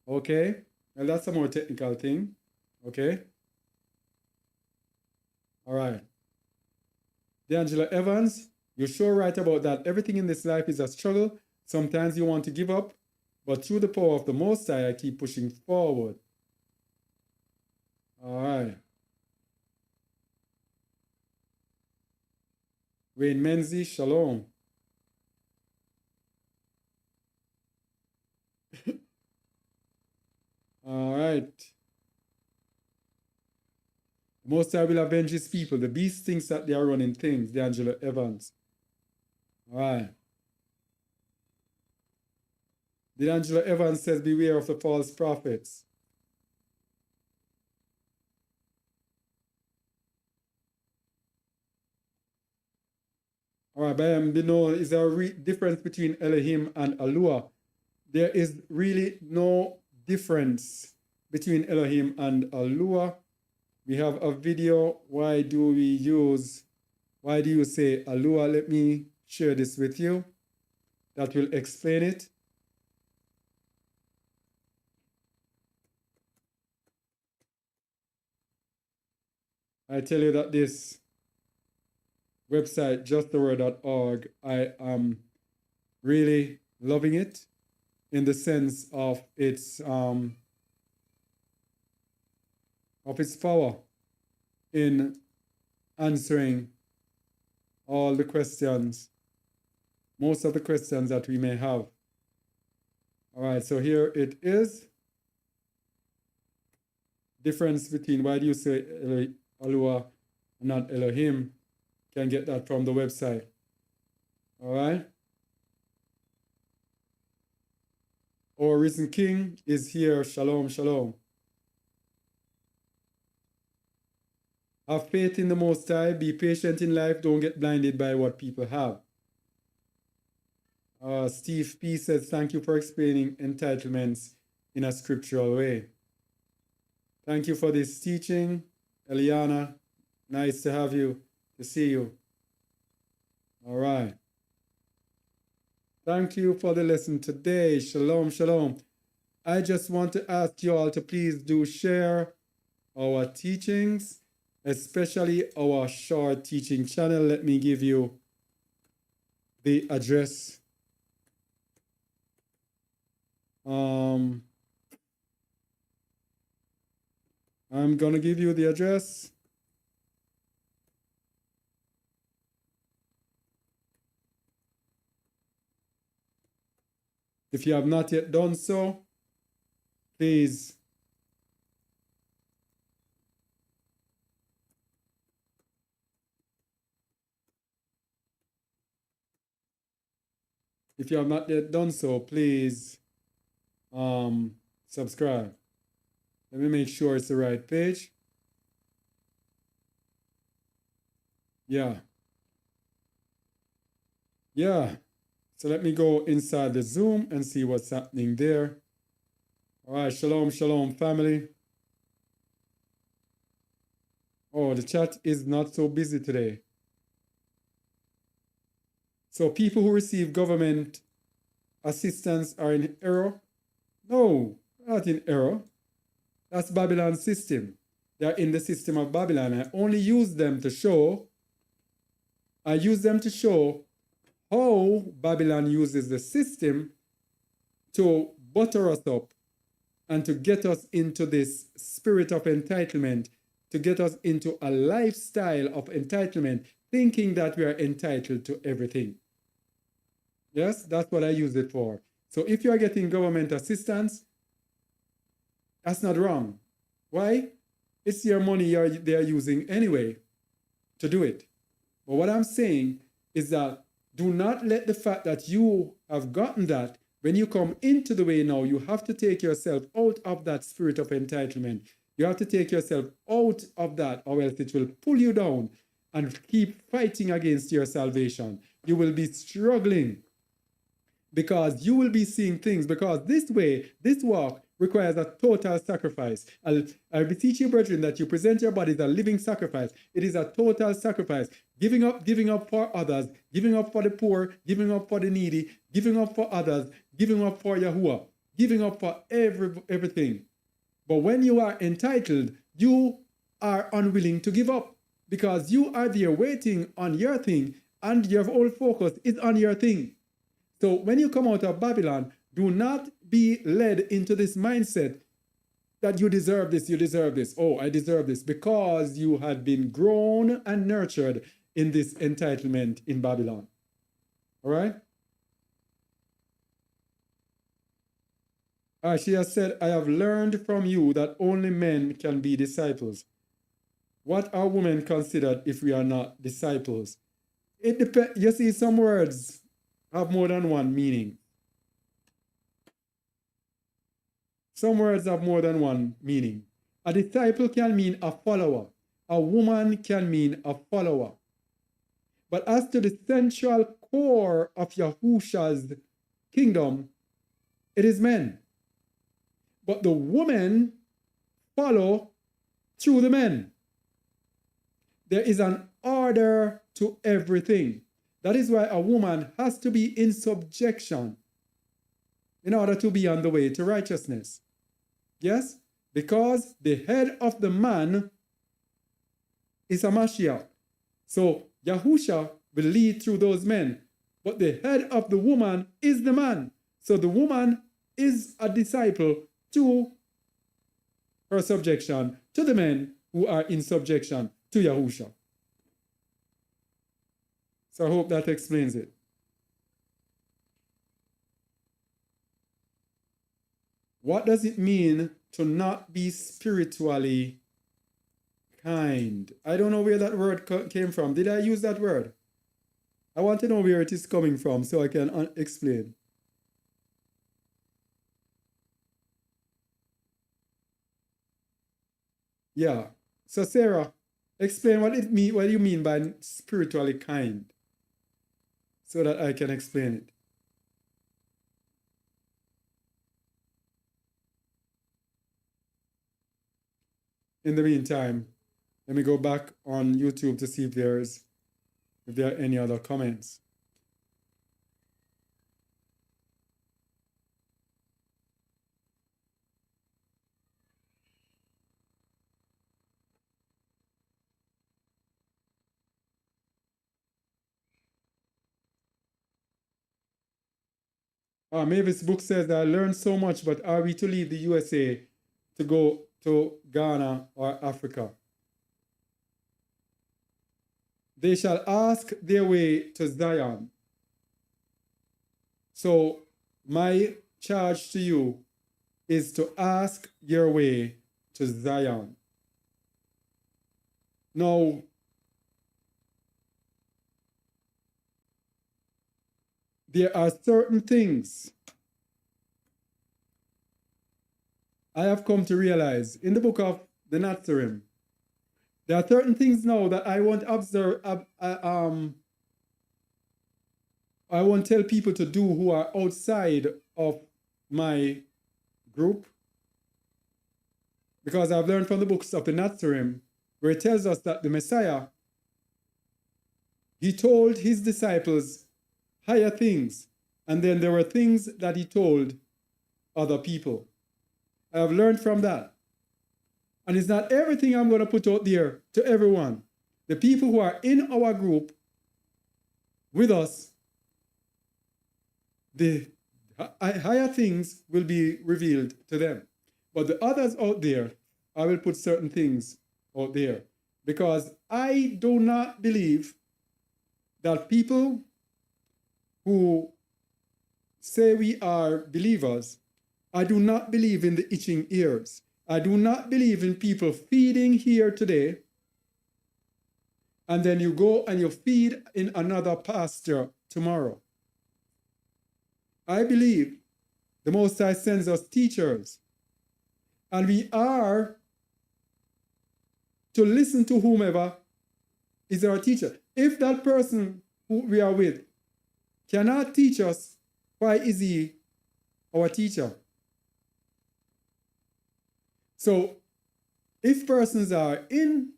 Okay? Well, that's a more technical thing. Okay? All right. D'Angelo Evans, you're sure right about that. Everything in this life is a struggle. Sometimes you want to give up, but through the power of the Most High, I keep pushing forward. All right. Wayne Menzi, shalom. All right. The Most High will avenge his people. The beast thinks that they are running things. D'Angelo Evans. All right. D'Angelo Evans says, beware of the false prophets. All right, but is there a difference between Elohim and Alua? There is really no difference between Elohim and Alua. We have a video. Why do you say Alua? Let me share this with you. That will explain it. I tell you that this website, justtheword.org, I am really loving it in the sense of its power in answering all the questions, most of the questions that we may have. All right, so here it is. Difference between why do you say Eloah, not Elohim? Can get that from the website. All right. Our risen King is here. Shalom, shalom. Have faith in the Most High. Be patient in life. Don't get blinded by what people have. Steve P says, thank you for explaining entitlements in a scriptural way. Thank you for this teaching. Eliana, nice to have you, to see you. All right. Thank you for the lesson today. Shalom, shalom. I just want to ask you all to please do share our teachings, especially our short teaching channel. Let me give you the address. I'm going to give you the address. If you have not yet done so, please subscribe. Let me make sure it's the right page. Yeah. So let me go inside the Zoom and see what's happening there. All right, shalom, shalom, family. Oh, the chat is not so busy today. So people who receive government assistance are in error? No, not in error. That's Babylon's system. They're in the system of Babylon. I only use them to show how Babylon uses the system to butter us up and to get us into this spirit of entitlement, to get us into a lifestyle of entitlement, thinking that we are entitled to everything. Yes, that's what I use it for. So if you are getting government assistance, that's not wrong. Why? It's your money they are using anyway to do it. But what I'm saying is that do not let the fact that you have gotten that, when you come into the way now, you have to take yourself out of that spirit of entitlement. You have to take yourself out of that, or else it will pull you down and keep fighting against your salvation. You will be struggling because you will be seeing things, because this way, this walk requires a total sacrifice. I beseech you, brethren, that you present your bodies a living sacrifice. It is a total sacrifice. Giving up for others, giving up for the poor, giving up for the needy, giving up for others, giving up for Yahuwah, giving up for everything. But when you are entitled, you are unwilling to give up because you are there waiting on your thing and your whole focus is on your thing. So when you come out of Babylon, do not be led into this mindset that you deserve this, you deserve this. Oh, I deserve this, because you had been grown and nurtured in this entitlement in Babylon. All right? She has said, I have learned from you that only men can be disciples. What are women considered if we are not disciples? It depends. You see, some words have more than one meaning. Some words have more than one meaning. A disciple can mean a follower. A woman can mean a follower. But as to the central core of Yahusha's kingdom, it is men. But the women follow through the men. There is an order to everything. That is why a woman has to be in subjection in order to be on the way to righteousness. Yes? Because the head of the man is a Mashiach. So Yahusha will lead through those men. But the head of the woman is the man. So the woman is a disciple to her subjection, to the men who are in subjection, to Yahusha. So I hope that explains it. What does it mean to not be spiritually kind? I don't know where that word came from. Did I use that word? I want to know where it is coming from so I can explain. Yeah. So Sarah, explain what you mean by spiritually kind, so that I can explain it. In the meantime, let me go back on YouTube to see if there are any other comments. Mavis book says, I learned so much, but are we to leave the USA to go to Ghana or Africa? They shall ask their way to Zion. So my charge to you is to ask your way to Zion. Now, there are certain things I have come to realize in the book of the Nazarene. There are certain things now that I won't observe. I won't tell people to do who are outside of my group, because I've learned from the books of the Nazarene, where it tells us that the Messiah, he told his disciples higher things, and then there were things that he told other people. I have learned from that. And it's not everything I'm going to put out there to everyone. The people who are in our group with us, the higher things will be revealed to them. But the others out there, I will put certain things out there, because I do not believe that people who say we are believers, I do not believe in the itching ears. I do not believe in people feeding here today, and then you go and you feed in another pasture tomorrow. I believe the Most High sends us teachers, and we are to listen to whomever is our teacher. If that person who we are with cannot teach us, why is he our teacher? So if persons are in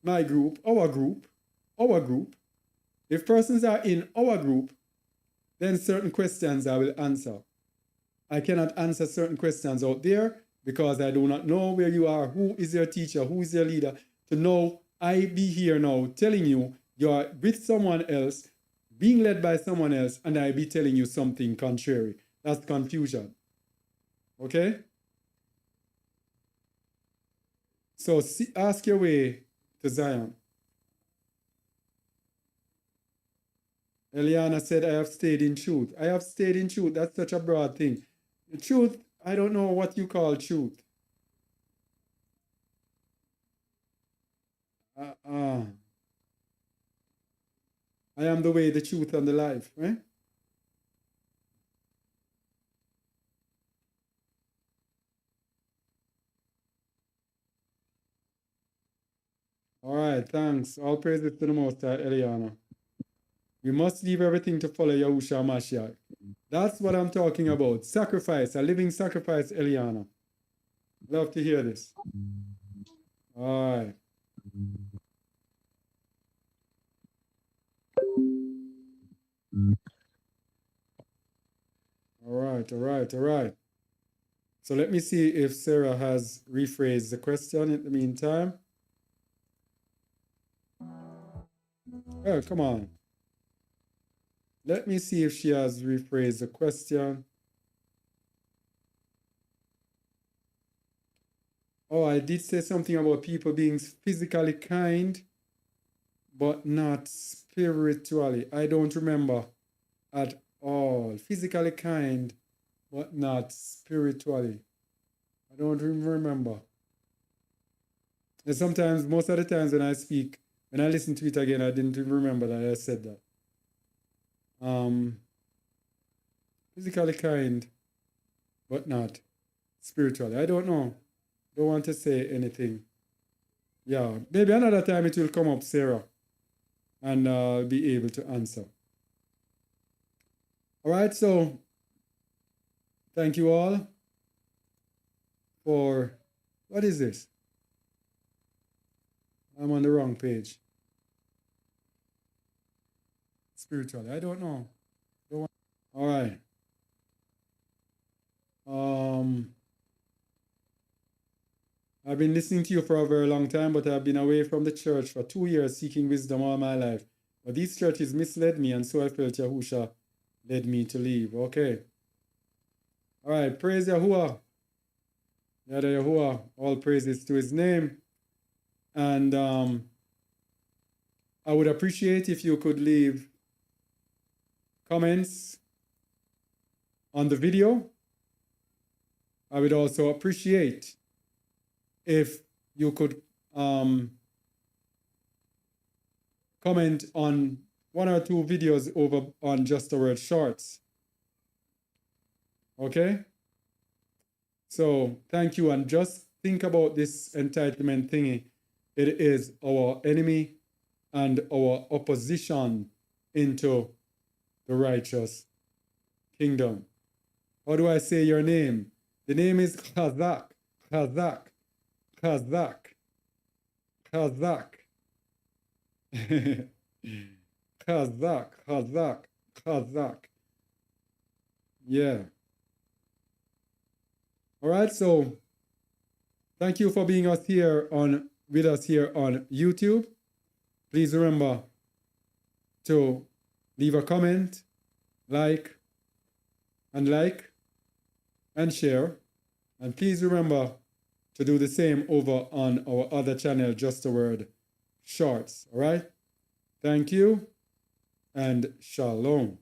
my group, our group, if persons are in our group, then certain questions I will answer. I cannot answer certain questions out there because I do not know where you are, who is your teacher, who is your leader, to know I be here now telling you you're with someone else, being led by someone else, and I be telling you something contrary. That's confusion. Okay? So ask your way to Zion. Eliana said, I have stayed in truth. I have stayed in truth. That's such a broad thing. The truth, I don't know what you call truth. I am the way, the truth, and the life, right? All right, thanks. All praises to the Most High, Eliana. We must leave everything to follow Yahushua Mashiach. That's what I'm talking about. Sacrifice, a living sacrifice, Eliana. Love to hear this. All right. All right. So let me see if Sarah has rephrased the question in the meantime. Oh, come on. Let me see if she has rephrased the question. Oh, I did say something about people being physically kind. but not spiritually. I don't remember at all. Physically kind, but not spiritually. I don't even remember. And sometimes, most of the times when I speak, when I listen to it again, I didn't even remember that I said that. Physically kind, but not spiritually. I don't know. Don't want to say anything. Yeah, maybe another time it will come up, Sarah, and I'll be able to answer. All right, so thank you all for, what is this? I'm on the wrong page. Spiritually, I don't know. All right. I've been listening to you for a very long time, but I've been away from the church for 2 years seeking wisdom all my life. But these churches misled me, and so I felt Yahusha led me to leave. Okay. All right. Praise Yahuwah. Yada Yahuwah. All praises to his name. And I would appreciate if you could leave comments on the video. I would also appreciate if you could comment on 1 or 2 videos over on Just the Word Shorts. Okay? So thank you, and just think about this entitlement thingy. It is our enemy and our opposition into the righteous kingdom. How do I say your name? The name is Chazak, Chazak, Chazak, Chazak. Chazak, Chazak, Chazak. Yeah. All right, so thank you for being with us here on YouTube. Please remember to leave a comment, like and share. And please remember to do the same over on our other channel, Just a Word Shorts. All right? Thank you and shalom.